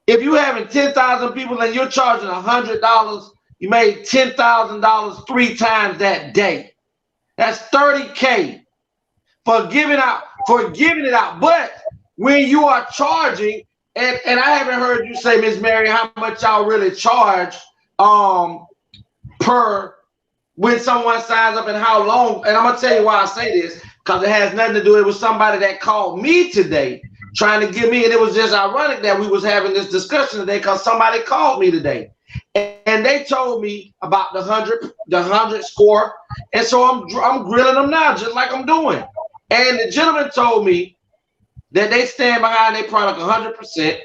If you're having 10,000 people and you're charging $100, you made $10,000 3 times that day. That's $30K for giving it out. But when you are charging, and I haven't heard you say, Miss Mary, how much y'all really charge per when someone signs up and how long. And I'm gonna tell you why I say this, because it has nothing to do. It was somebody that called me today trying to give me, and it was just ironic that we was having this discussion today because somebody called me today and they told me about the 100 score, and so I'm grilling them now just like I'm doing. And the gentleman told me that they stand behind their product 100%.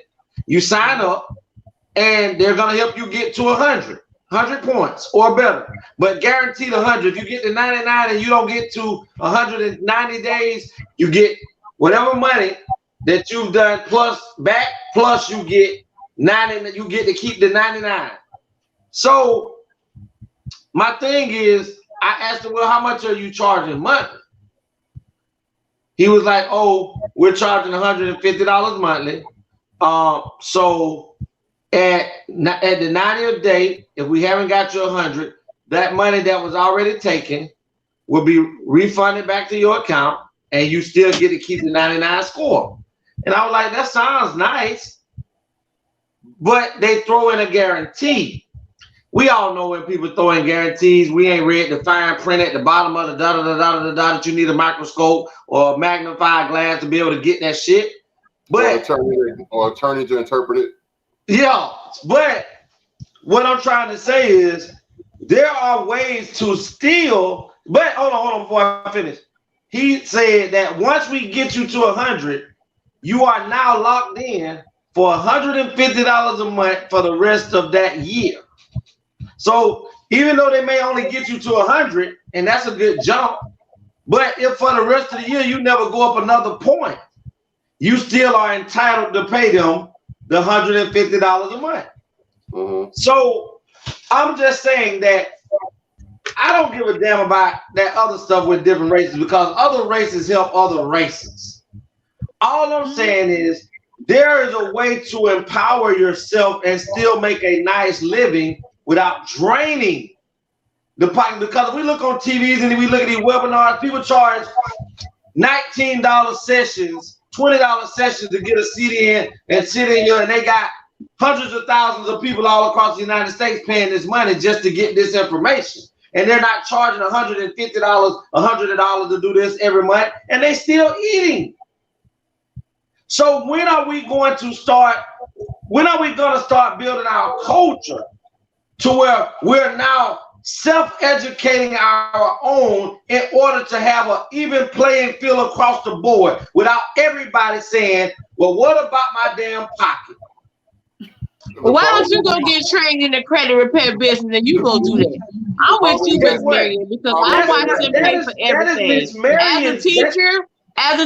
You sign up and they're gonna help you get to 100 points or better, but guaranteed 100. If you get to 99 and you don't get to 190 days, you get whatever money that you've done plus you get 90, you get to keep the 99. So my thing is, I asked him, well, how much are you charging monthly? He was like, oh, we're charging $150 monthly. So at the 90th day, if we haven't got you 100, that money that was already taken will be refunded back to your account, and you still get to keep the 99 score. And I was like, that sounds nice, but they throw in a guarantee. We all know when people throw in guarantees, we ain't read the fine print at the bottom of the da-da-da-da-da-da that you need a microscope or a magnified glass to be able to get that shit. But or attorney to interpret it. Yeah, but what I'm trying to say is there are ways to steal. But hold on before I finish. He said that once we get you to 100, you are now locked in for $150 a month for the rest of that year. So even though they may only get you to 100, and that's a good jump, but if for the rest of the year you never go up another point, you still are entitled to pay them the $150 a month. Mm-hmm. So I'm just saying that I don't give a damn about that other stuff with different races, because other races help other races. All I'm saying is there is a way to empower yourself and still make a nice living without draining the pocket. Because we look on TVs and we look at these webinars, people charge $19 sessions, $20 sessions to get a CD in and sit in here, and they got hundreds of thousands of people all across the United States paying this money just to get this information. And they're not charging $150, $100 to do this every month, and they still eating. So when are we going to start building our culture to where we're now self-educating our own in order to have an even playing field across the board without everybody saying, well, what about my damn pocket? Well, why don't you go get trained in the credit repair business and you go do that? I'm with you, Miss Marion, because I watch them pay for everything. As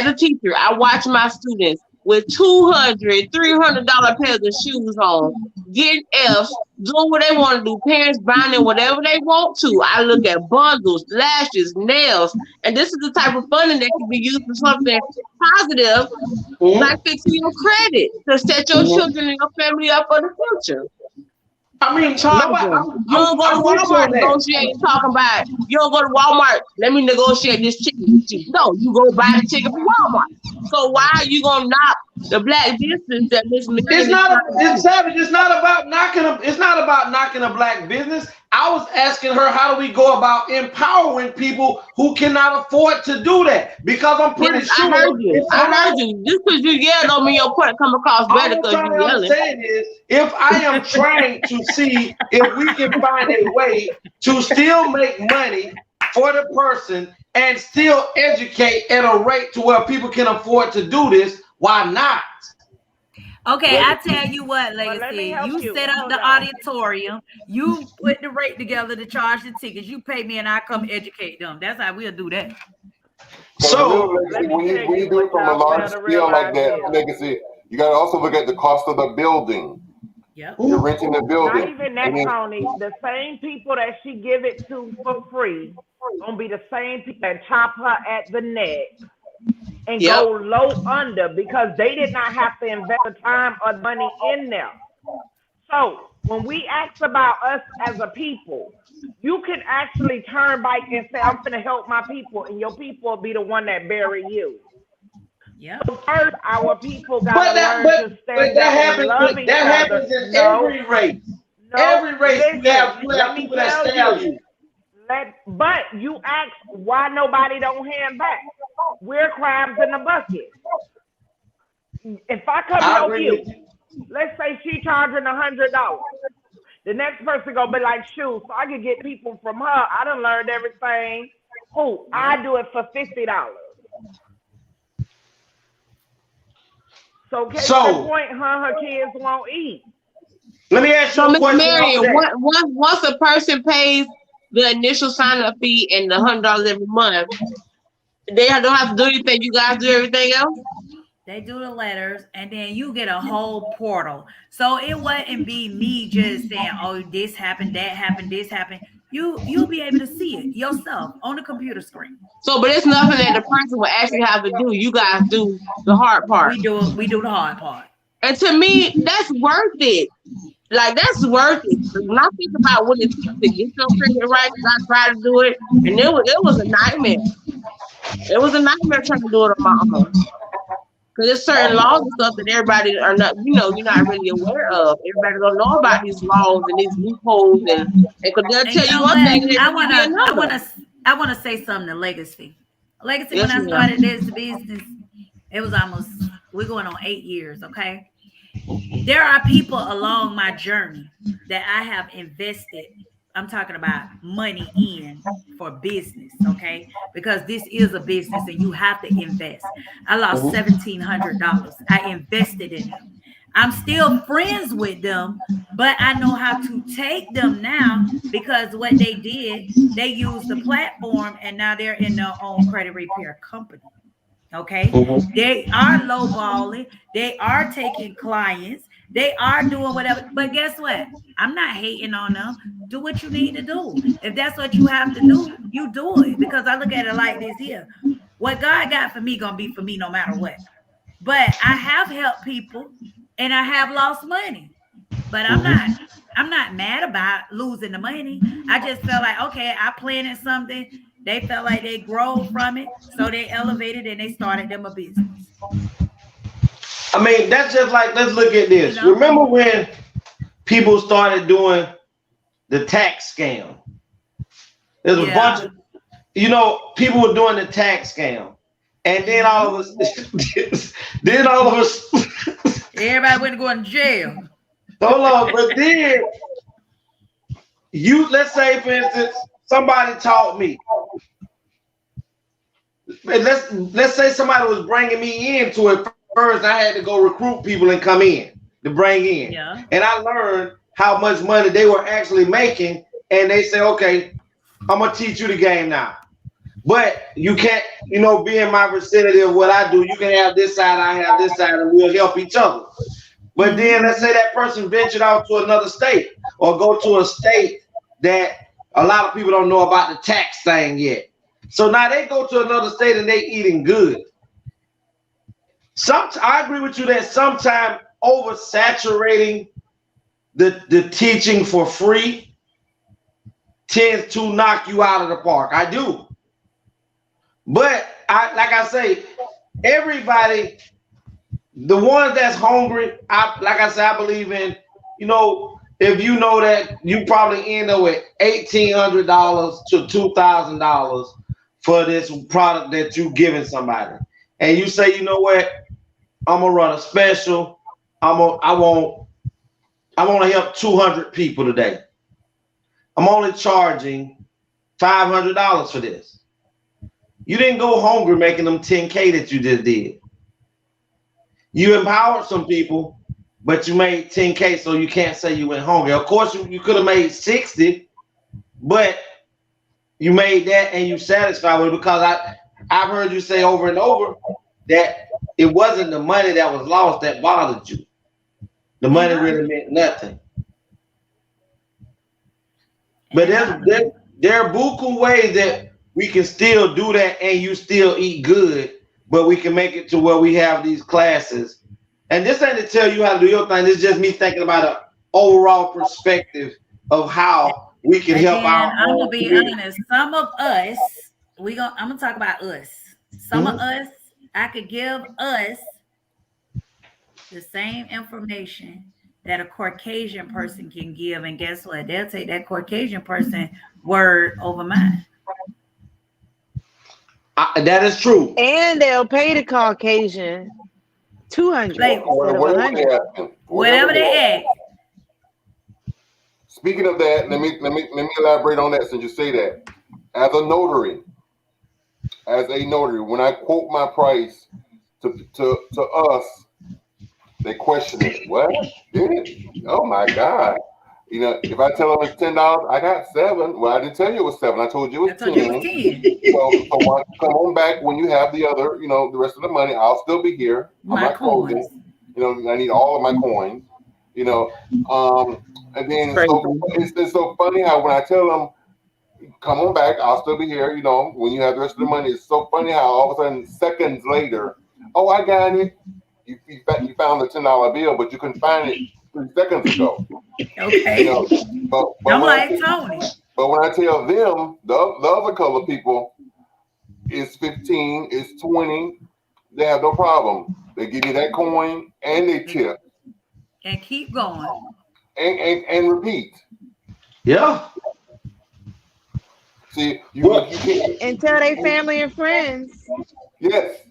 a teacher, I watch my students with $200, $300 pairs of shoes on, getting F's, doing what they want to do, parents buying them whatever they want to. I look at bundles, lashes, nails, and this is the type of funding that can be used for something positive, like fixing your credit, to set your children and your family up for the future. I mean, you don't go to Walmart negotiating, talking about, you don't go to Walmart, let me negotiate this chicken with you. No, you go buy the chicken from Walmart. So why are you gonna knock the black business that Miss Marion? It's not about knocking a black business. I was asking her, how do we go about empowering people who cannot afford to do that? Because I'm pretty sure. I heard you. Just because you yelled on me, your point come across better because you yelling. All I'm saying is, if I am trying to see if we can find a way to still make money for the person and still educate at a rate to where people can afford to do this, why not? Okay, I tell you what, Legacy, you set up the auditorium, you put the rate together to charge the tickets, you pay me and I come educate them. That's how we'll do that. So when you do it from a large scale like that, Legacy, you got to also look at the cost of the building. Yeah, you're renting the building. Not even that, Tony. The same people that she give it to for free gonna be the same people that chop her at the neck and go low under because they did not have to invest the time or money in them. So when we ask about us as a people, you can actually turn back and say, I'm gonna help my people, and your people will be the one that bury you. Yeah. So first, our people got to learn to stand up and love each other. That happens in every race. Every race, you have people that stab you. But you ask why nobody don't hand back. We're crabs in the bucket. If I come help you, let's say she charging $100. The next person gonna be like, shoot, so I can get people from her. I done learned everything. I do it for $50. So case in point, her kids won't eat. Let me ask you a question. Marion, once a person pays the initial sign-up fee and the $100 every month, they don't have to do anything. You guys do everything else? They do the letters, and then you get a whole portal. So it wouldn't be me just saying, "Oh, this happened, that happened, this happened." You'll be able to see it yourself on the computer screen. So, but it's nothing that the person will actually have to do. You guys do the hard part. We do the hard part. And to me, that's worth it. Like, that's worth it. When I think about what it took to get your credit right, because I tried to do it, and it was a nightmare. It was a nightmare trying to do it on my own. Because there's certain laws and stuff that everybody are not, you're not really aware of. Everybody don't know about these laws and these loopholes, and because they'll tell you one thing and I want to say something to Legacy. Legacy, Yes, when I ma'am. started this business, it was we're going on 8 years, okay? There are people along my journey that I have invested. I'm talking about money in for business, okay? Because this is a business and you have to invest. I lost $1,700. I invested in them. I'm still friends with them, but I know how to take them now because what they did, they used the platform and now they're in their own credit repair company. Okay, they are lowballing, they are taking clients, they are doing whatever. But guess what? I'm not hating on them. Do what you need to do. If that's what you have to do, you do it. Because I look at it like this here. What God got for me gonna be for me no matter what. But I have helped people and I have lost money. But I'm not mad about losing the money. I just felt like, okay, I planted something. They felt like they grow from it, so they elevated and they started them a business. I mean, that's just like, let's look at this. You know? Remember when people started doing the tax scam? There's a bunch of, people were doing the tax scam. And then all of us, everybody went to go in jail. Hold on, but then let's say, for instance, somebody taught me. Let's say somebody was bringing me into it first. I had to go recruit people and come in to bring in. Yeah. And I learned how much money they were actually making. And they say, okay, I'm going to teach you the game now. But you can't, be in my vicinity of what I do. You can have this side, I have this side, and we'll help each other. But then let's say that person ventured out to another state or go to a state that a lot of people don't know about the tax thing yet. So now they go to another state and they eating good. I agree with you that sometimes oversaturating the teaching for free tends to knock you out of the park. I do. But like I say, everybody, the ones that's hungry, I believe in, if you know that you probably end up with $1,800 to $2,000 for this product that you're giving somebody, and you say, you know what, I'm gonna run a special. I want to help 200 people today. I'm only charging $500 for this. You didn't go hungry making them 10K that you just did. You empowered some people, but you made 10K, so you can't say you went hungry. Of course, you could have made 60, but you made that and you satisfied with it, because I've heard you say over and over that it wasn't the money that was lost that bothered you. The money really meant nothing. But there are buku ways that we can still do that and you still eat good, but we can make it to where we have these classes. And this ain't to tell you how to do your thing. This is just me thinking about an overall perspective of how we can help out. I'm gonna be honest. Some of us, I'm gonna talk about us. Some of us, I could give us the same information that a Caucasian person can give, and guess what? They'll take that Caucasian person word over mine. That is true. And they'll pay the Caucasian $200 instead of $100. Whatever they ask. Speaking of that, let me elaborate on that since you say that. As a notary, when I quote my price to us, they question it. What? Did it? Oh my God. You know, if I tell them it's $10, I got 7. Well, I didn't tell you it was 7. I told you it was 10. So why come on back when you have the other, you know, the rest of the money. I'll still be here. I'm not closing. You know, I need all of my coins. You know, and then it's so funny how when I tell them, come on back, I'll still be here. You know, when you have the rest of the money, it's so funny how all of a sudden seconds later, oh, I got it. You found the $10 bill, but you couldn't find it 3 seconds ago. Okay. You know, but I'm like Tony. But when I tell them, the other color people, it's 15, it's 20, they have no problem. They give you that coin and they tip. And keep going. And repeat. Yeah. See, you can't. And tell their family and friends. Yes.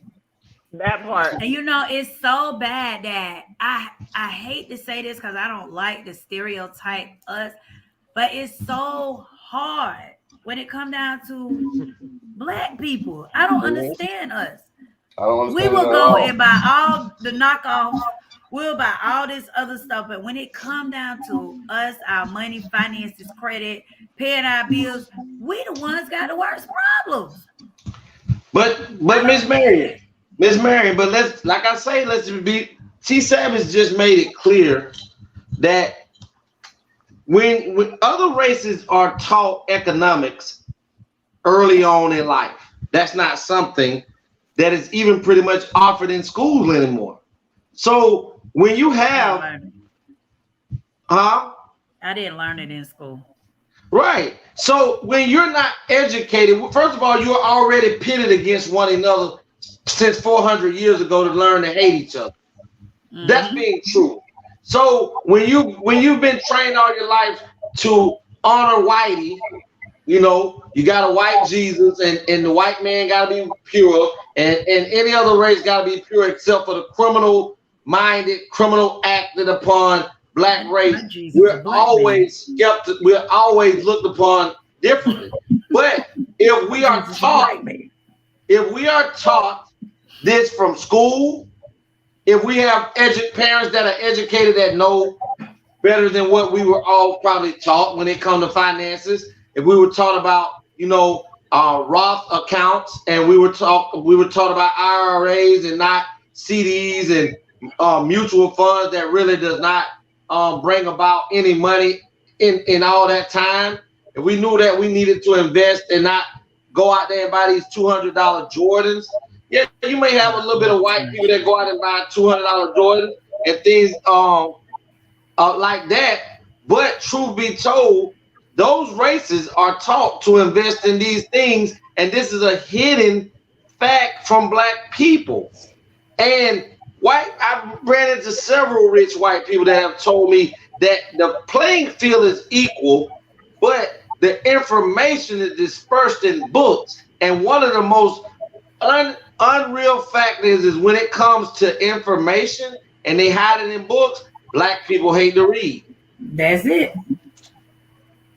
That part. And you know, it's so bad that I hate to say this because I don't like to stereotype us, but it's so hard when it comes down to Black people. I don't understand us. I don't understand. We will go and buy all the knockoffs. We'll buy all this other stuff, but when it comes down to us, our money, finances, credit, paying our bills, we the ones got the worst problems. But Miss Marion, but let's be. T Savage just made it clear that when other races are taught economics early on in life, that's not something that is even pretty much offered in schools anymore. So when you have, I didn't learn it in school. Right. So when you're not educated, first of all, you're already pitted against one another since 400 years ago to learn to hate each other. Mm-hmm. That's being true. So when you've been trained all your life to honor whitey, you know, you got a white Jesus and the white man got to be pure and any other race got to be pure except for the criminal-minded, criminal acted upon Black race. We're always skeptical. We're always looked upon differently. But if we are taught this from school, if we have parents that are educated that know better than what we were all probably taught when it comes to finances, if we were taught about, you know, Roth accounts and we were taught about IRAs and not CDs and mutual funds that really does not bring about any money in all that time. If we knew that we needed to invest and not go out there and buy these $200 Jordans, yeah, you may have a little bit of white people that go out and buy $200 Jordans and things like that. But truth be told, those races are taught to invest in these things, and this is a hidden fact from Black people. And I've ran into several rich white people that have told me that the playing field is equal, but the information is dispersed in books. And one of the most unreal factors is when it comes to information and they hide it in books, Black people hate to read. That's it.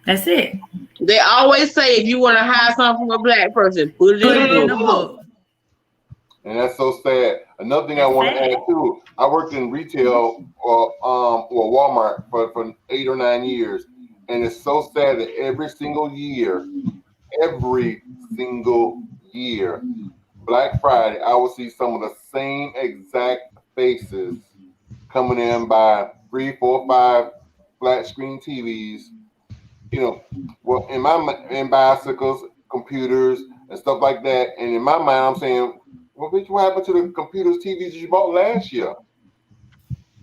That's it. They always say if you want to hide something from a Black person, put it in the book. And that's so sad. Another thing I want to add too, I worked in retail or Walmart for 8 or 9 years. And it's so sad that every single year, Black Friday, I will see some of the same exact faces coming in by 3, 4, 5 flat screen TVs, you know, well, in bicycles, computers, and stuff like that. And in my mind, I'm saying, well, bitch, what happened to the computers, TVs you bought last year?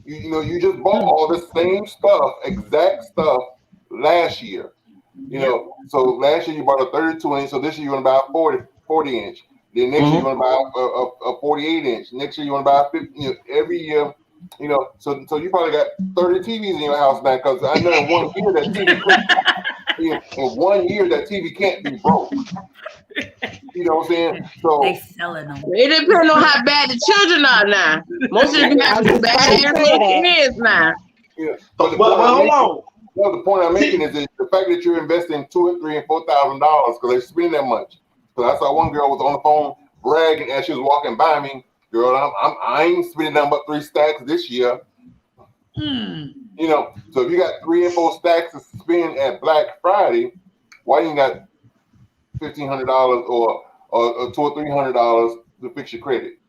You know, you just bought all the same stuff, exact stuff last year. You know, so last year you bought a 32-inch, so this year you're going to buy a 40-inch. Then next year you're going to buy a 48-inch. Next year you want to buy a 50, you know, every year. You know, so you probably got 30 TVs in your house now, because I know in 1 year that TV can't be broke. You know what I'm saying? So they selling them. It depends on how bad the children are now. Most of them have to bad kids now. Yeah. But hold on. Well, the point I'm making is that the fact that you're investing $2,000 and $3,000 and $4,000 because they're spending that much. So I saw one girl was on the phone bragging as she was walking by me. Girl, I ain't spending nothing but 3 stacks this year. And You know, so if you got 3 or 4 stacks to spend at Black Friday, why you got $1,500 or $200 or $300 to fix your credit?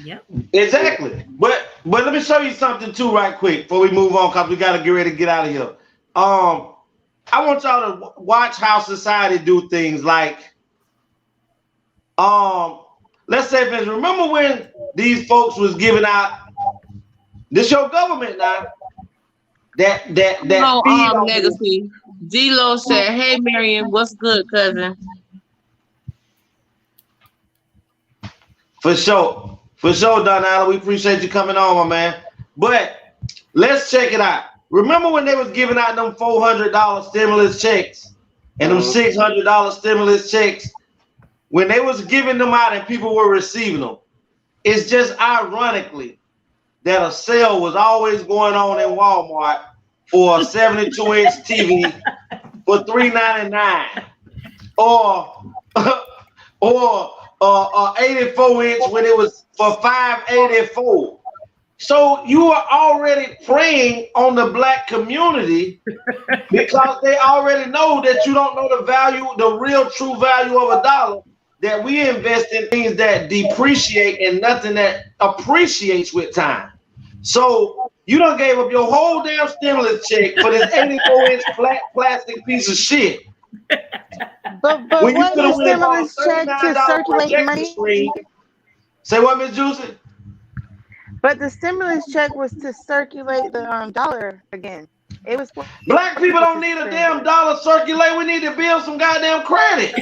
Yep. Exactly. But let me show you something too, right quick, before we move on, because we got to get ready to get out of here. I want y'all to watch how society do things. Like, let's say, remember when these folks was giving out this your government now? That No, feed on legacy. D-Lo said, "Hey, Marion, what's good, cousin?" For sure, Donald. We appreciate you coming on, my man. But let's check it out. Remember when they was giving out them $400 stimulus checks and them $600 stimulus checks? When they was giving them out and people were receiving them, it's just ironically that a sale was always going on in Walmart for a 72-inch TV for $399, or 84-inch when it was for $584. So you are already preying on the Black community because they already know that you don't know the value, the real true value of a dollar, that we invest in things that depreciate and nothing that appreciates with time. So you done gave up your whole damn stimulus check for this 84-inch flat plastic piece of shit. But When you wasn't could the have went for a stimulus check to $39 circulate projector money? screen. Say what, Miss Juicy? But the stimulus check was to circulate the dollar again. It was for Black people don't need a damn dollar circulate. We need to build some goddamn credit.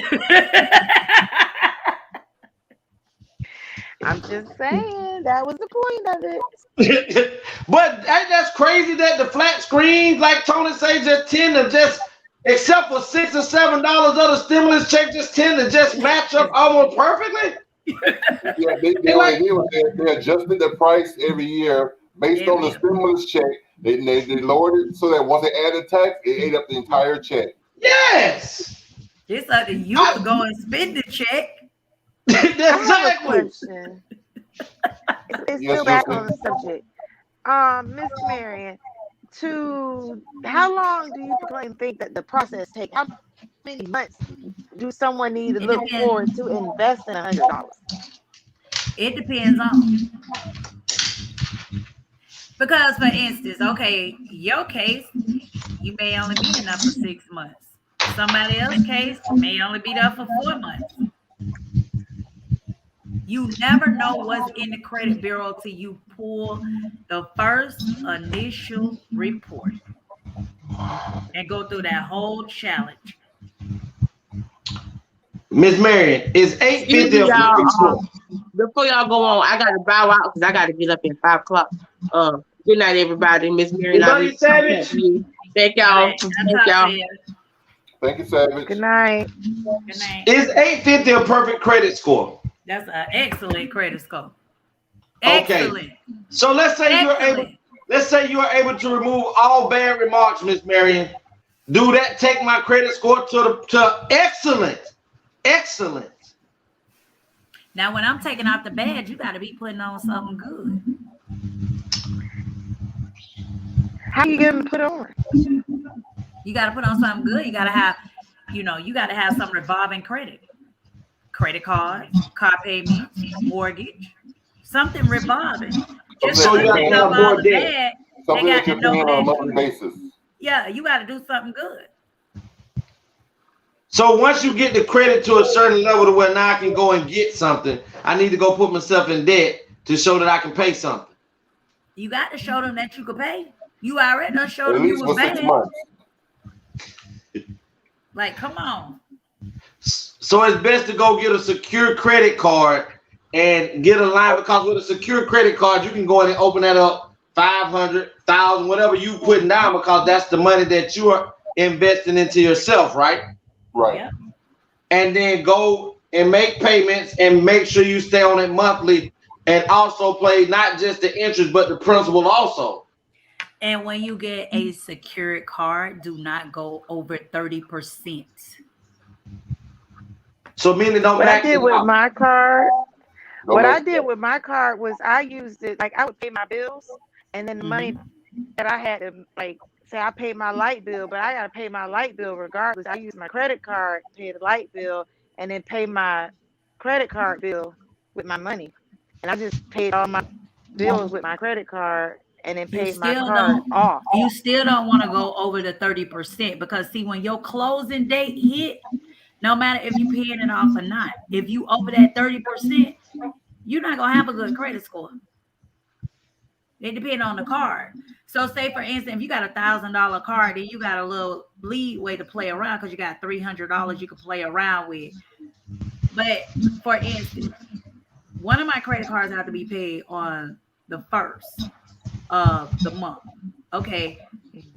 I'm just saying that was the point of it. But that's crazy that the flat screens, like Tony say, just tend to just, except for $6 or $7 of the stimulus check, just tend to just match up almost perfectly. Yeah, they adjusted the price every year based on the stimulus check. They lowered it so that once they added tax, it ate up the entire check. Yes. It's like you could go and spend the check. Exactly. It's still back on the subject. Miss Marion, how long do you think that the process takes? How many months do someone need to look forward to invest in $100? It depends on. Because, for instance, okay, your case, you may only be enough for 6 months. Somebody else's case may only be there for 4 months. You never know what's in the credit bureau till you pull the first initial report and go through that whole challenge. Miss Marion, is $8.50 a perfect score? Before y'all go on, I gotta bow out because I gotta get up at 5 o'clock. Good night, everybody. Miss Marion, Love you, Savage. Thank y'all. Thank y'all. Thank you, Savage. Good night. Good night. Is $8.50 a perfect credit score? That's an excellent credit score. Okay. Excellent. So let's say you are able to remove all bad remarks, Miss Marion. Do that take my credit score to excellent? Excellent. Now, when I'm taking off the badge, you got to be putting on something good. How you gonna put on? You got to put on something good. You got to have, you got to have some revolving credit cards, car payments, mortgage, something revolving. Just so you take up all the bad. Something that you're paying on a monthly basis. Yeah, you got to do something good. So once you get the credit to a certain level to where now I can go and get something, I need to go put myself in debt to show that I can pay something. You got to show them that you can pay. You already done showed them At you least was for 6 bad. months. Like, come on. So it's best to go get a secure credit card and get a line, because with a secure credit card, you can go in and open that up 500, 1,000, whatever you putting down, because that's the money that you are investing into yourself, right? Right. Yep. And then go and make payments and make sure you stay on it monthly, and also pay not just the interest but the principal also. And when you get a secured card, do not go over 30%. So meaning don't What I max did it with out. my card, Don't what I max it did out. with my card was I used it, like I would pay my bills and then the money that I had to like say I paid my light bill, but I gotta pay my light bill regardless. I use my credit card to pay the light bill and then pay my credit card bill with my money. And I just paid all my bills with my credit card and then paid my card off. You still don't want to go over the 30% because see, when your closing date hit, no matter if you paying it off or not, if you over that 30%, you're not gonna have a good credit score. It depends on the card. So say for instance, if you got $1,000 card, then you got a little leeway to play around because you got $300 you can play around with. But for instance, one of my credit cards have to be paid on the 1st of the month. Okay.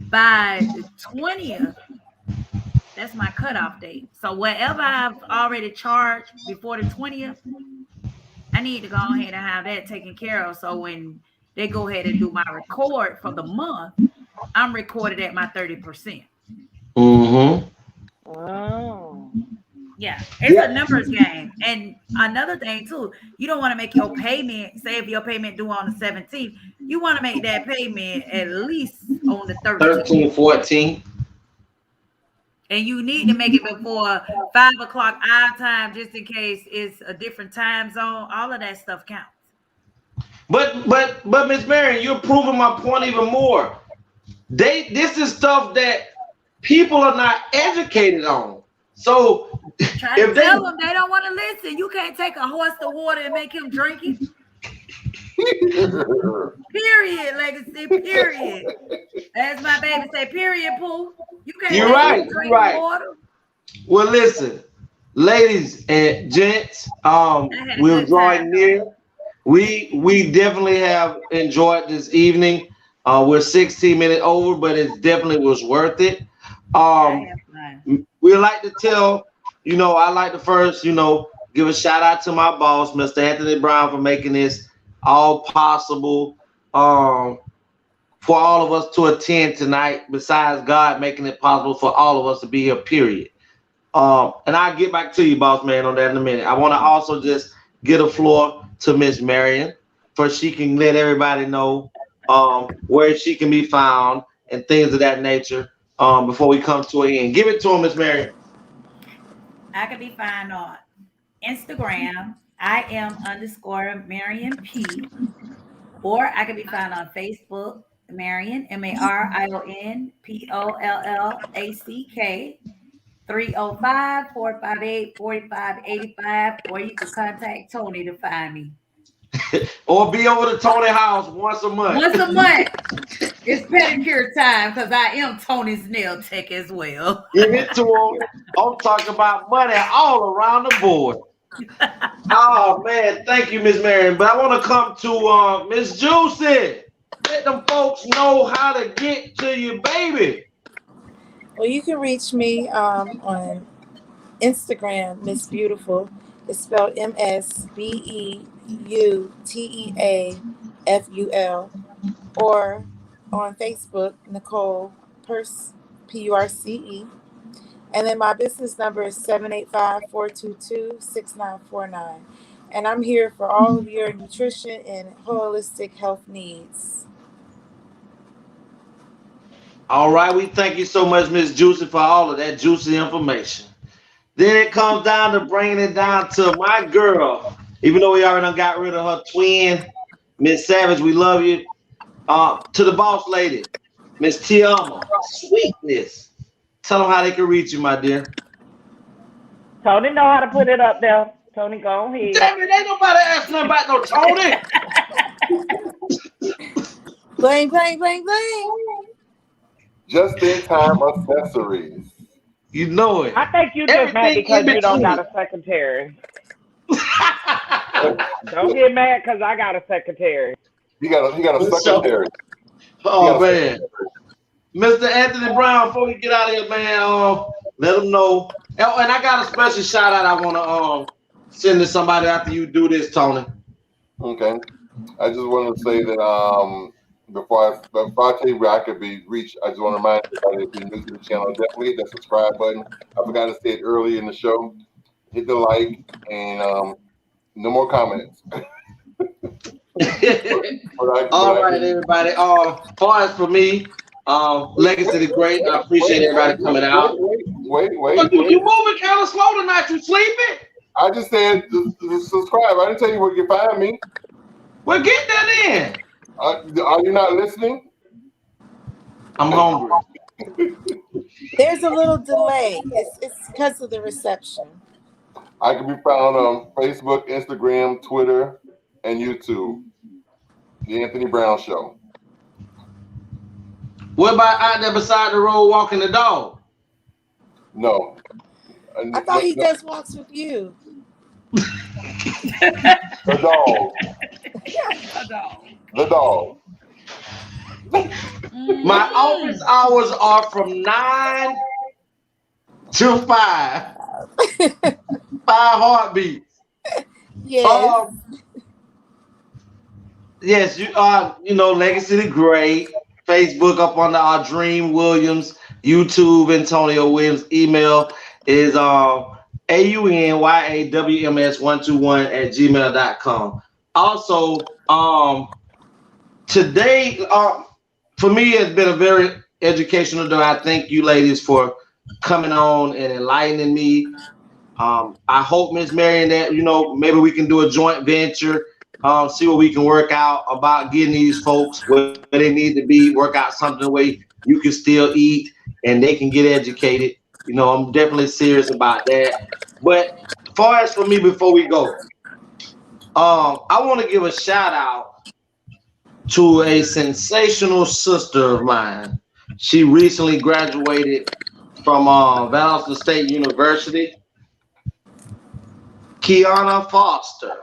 By the 20th, that's my cutoff date. So whatever I've already charged before the 20th, I need to go ahead and have that taken care of. So when they go ahead and do my record for the month, I'm recorded at my 30%. Mm-hmm. Oh. Yeah, it's a numbers game. And another thing too, you don't want to make your payment, say if your payment due on the 17th, you want to make that payment at least on the 13th. 13, 14. And you need to make it before 5 o'clock our time, just in case it's a different time zone. All of that stuff counts. But Miss Marion, you're proving my point even more. This is stuff that people are not educated on. So try to tell them they don't want to listen. You can't take a horse to water and make him drink it. Period, Legacy. Period. As my baby say, period, Pooh. You can't. You're right. You're right. Water. Well, listen, ladies and gents, we're drawing near. We definitely have enjoyed this evening. We're 16 minutes over, but it definitely was worth it. We like to tell, I like to first, give a shout out to my boss, Mr. Anthony Brown, for making this all possible for all of us to attend tonight, besides God making it possible for all of us to be here, period. And I'll get back to you, boss man, on that in a minute. I want to also just get a floor to Miss Marion for she can let everybody know where she can be found and things of that nature before we come to an end. Give it to him, Miss Marion. I can be found on Instagram, I am_Marion P, or I can be found on Facebook, Marion, MARION POLLACK, 305-458-4585, or you can contact Tony to find me. Or be over to Tony's house once a month. Once a month. It's pedicure time because I am Tony's nail tech as well. Give it to him. I'm talking about money all around the board. Oh man, thank you, Miss Marion. But I want to come to Miss Juicy. Let them folks know how to get to you, baby. Well, you can reach me on Instagram, Miss Beautiful. It's spelled MSBEUTEAFUL, or on Facebook, Nicole Purse, PURCE. And then my business number is 785-422-6949. And I'm here for all of your nutrition and holistic health needs. All right, we thank you so much, Miss Juicy, for all of that juicy information. Then it comes down to bringing it down to my girl. Even though we already done got rid of her twin, Miss Savage, we love you. To the boss lady, Miss TeAma, Sweetness. Tell them how they can reach you, my dear. Tony know how to put it up there. Tony, go ahead. Damn it, ain't nobody ask nothing about no Tony. Bling, bling, bling, bling. Just-in-time accessories. You know it. I think you just mad because you don't got a secretary. Don't get mad because I got a secretary. He got a secretary. Oh man, Mr. Anthony Brown. Before we get out of here, man, let them know. And I got a special shout out. I want to send to somebody after you do this, Tony. Okay. I just want to say that before I tell you where I could be reached, I just want to remind everybody, if you're new to the channel, definitely hit that subscribe button. I forgot to say it earlier in the show. Hit the like and no more comments. All right, everybody. Far as for me, Legacy the Great. I appreciate everybody coming out. Wait. You moving kind of slow tonight. You sleeping? I just said subscribe. I didn't tell you where you can find me. Well, get that in. Are you not listening? I'm hungry. There's a little delay. It's because of the reception. I can be found on Facebook, Instagram, Twitter, and YouTube. The Anthony Brown Show. What about out there beside the road walking the dog? No. I thought he just walks with you. The dog. The dog. My office hours are from 9 to 5. 5 heartbeats. Yes. Yes, you are, Legacy the Great. Facebook up under our Dream Williams. YouTube, Antonio Williams. Email is AUNYAWMS121@gmail.com. Also, today, for me, it's been a very educational day. I thank you ladies for coming on and enlightening me. I hope, Miss Marion, that, maybe we can do a joint venture, see what we can work out about getting these folks where they need to be, work out something where you can still eat and they can get educated. I'm definitely serious about that. But as far as for me, before we go, I want to give a shout out to a sensational sister of mine. She recently graduated from Valdosta State University. Kiana Foster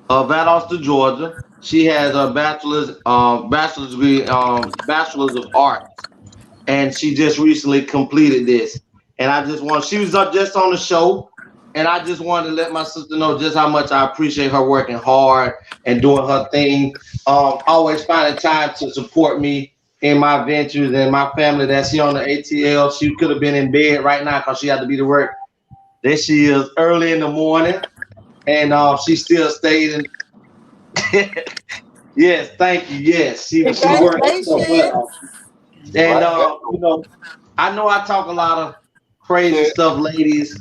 of Valdosta, Georgia. She has a bachelor's degree, bachelor's of arts, and she just recently completed this. And she was just on the show, and I just wanted to let my sister know just how much I appreciate her working hard and doing her thing. Always finding time to support me in my ventures and my family that's here on the A.T.L. She could have been in bed right now because she had to be to work. There she is early in the morning, and she still stayed in. Yes, thank you. Yes, she worked so well. And I know I talk a lot of crazy stuff, ladies.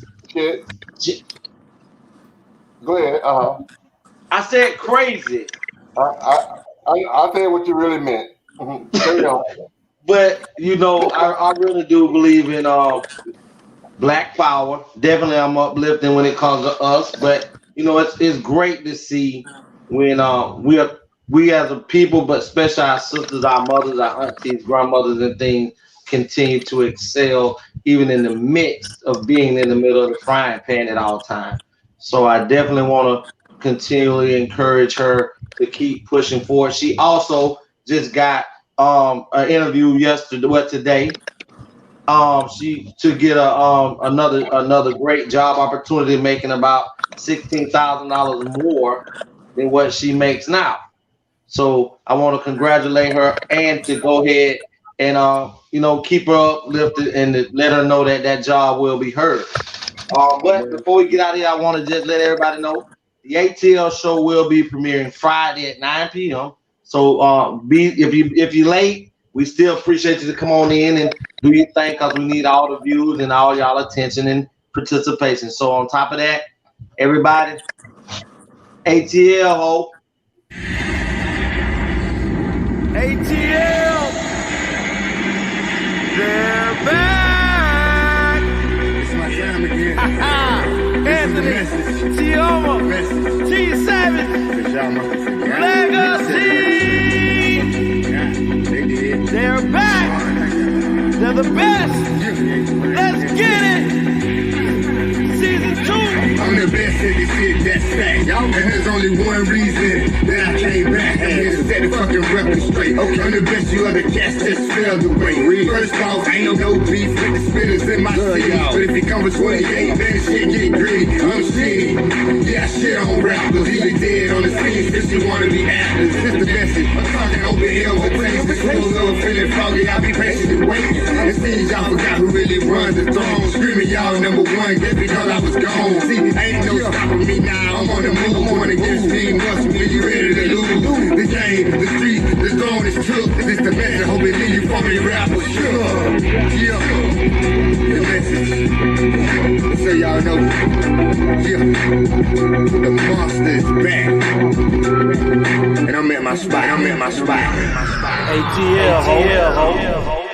Go ahead. I said crazy. I said what you really meant. Carry on. But I really do believe in Black power. Definitely, I'm uplifting when it comes to us. But it's great to see when we as a people, but especially our sisters, our mothers, our aunties, grandmothers, and things, continue to excel even in the midst of being in the middle of the frying pan at all times. So I definitely want to continually encourage her to keep pushing forward. She also just got an interview today. She to get another great job opportunity, making about $16,000 more than what she makes now. So I want to congratulate her and to go ahead and keep her uplifted and to let her know that job will be hers. But before we get out of here, I want to just let everybody know the A.T.L show will be premiering Friday at 9 p.m. So if you're late, we still appreciate you to come on in and do your thing because we need all the views and all y'all attention and participation. So on top of that, everybody, A.T.L. ho. A.T.L. They're back. It's my time again. Anthony, TeAma, T7, Legacy. They're back. They're the best. Let's get it. Season 2. I'm the best in this shit, that's fact. And there's only one reason that I came back. I'm here to set the fucking record straight. Okay, I'm the best you ever cast, just spell the way. First off, ain't no beef with the spitters in my city. But if it comes to 28, then shit get gritty. I'm shitty. Yeah, I shit on rappers. He be dead on the scene since you wanna be actors. This the message. I'm talking open hell with things. The school's over feeling foggy. I be patiently waiting. It seems y'all forgot who really runs the throne. Screaming y'all number one just because I was gone. See, ain't no stopping me now. I'm on the move. I'm on against me. 18 months when you ready to lose. The game, the street, the zone is took. This the message, hope it leave you from the rapper. Sure. Yeah. The message. So y'all know. Yeah. The monster is back. And I'm at my spot. A.T.L.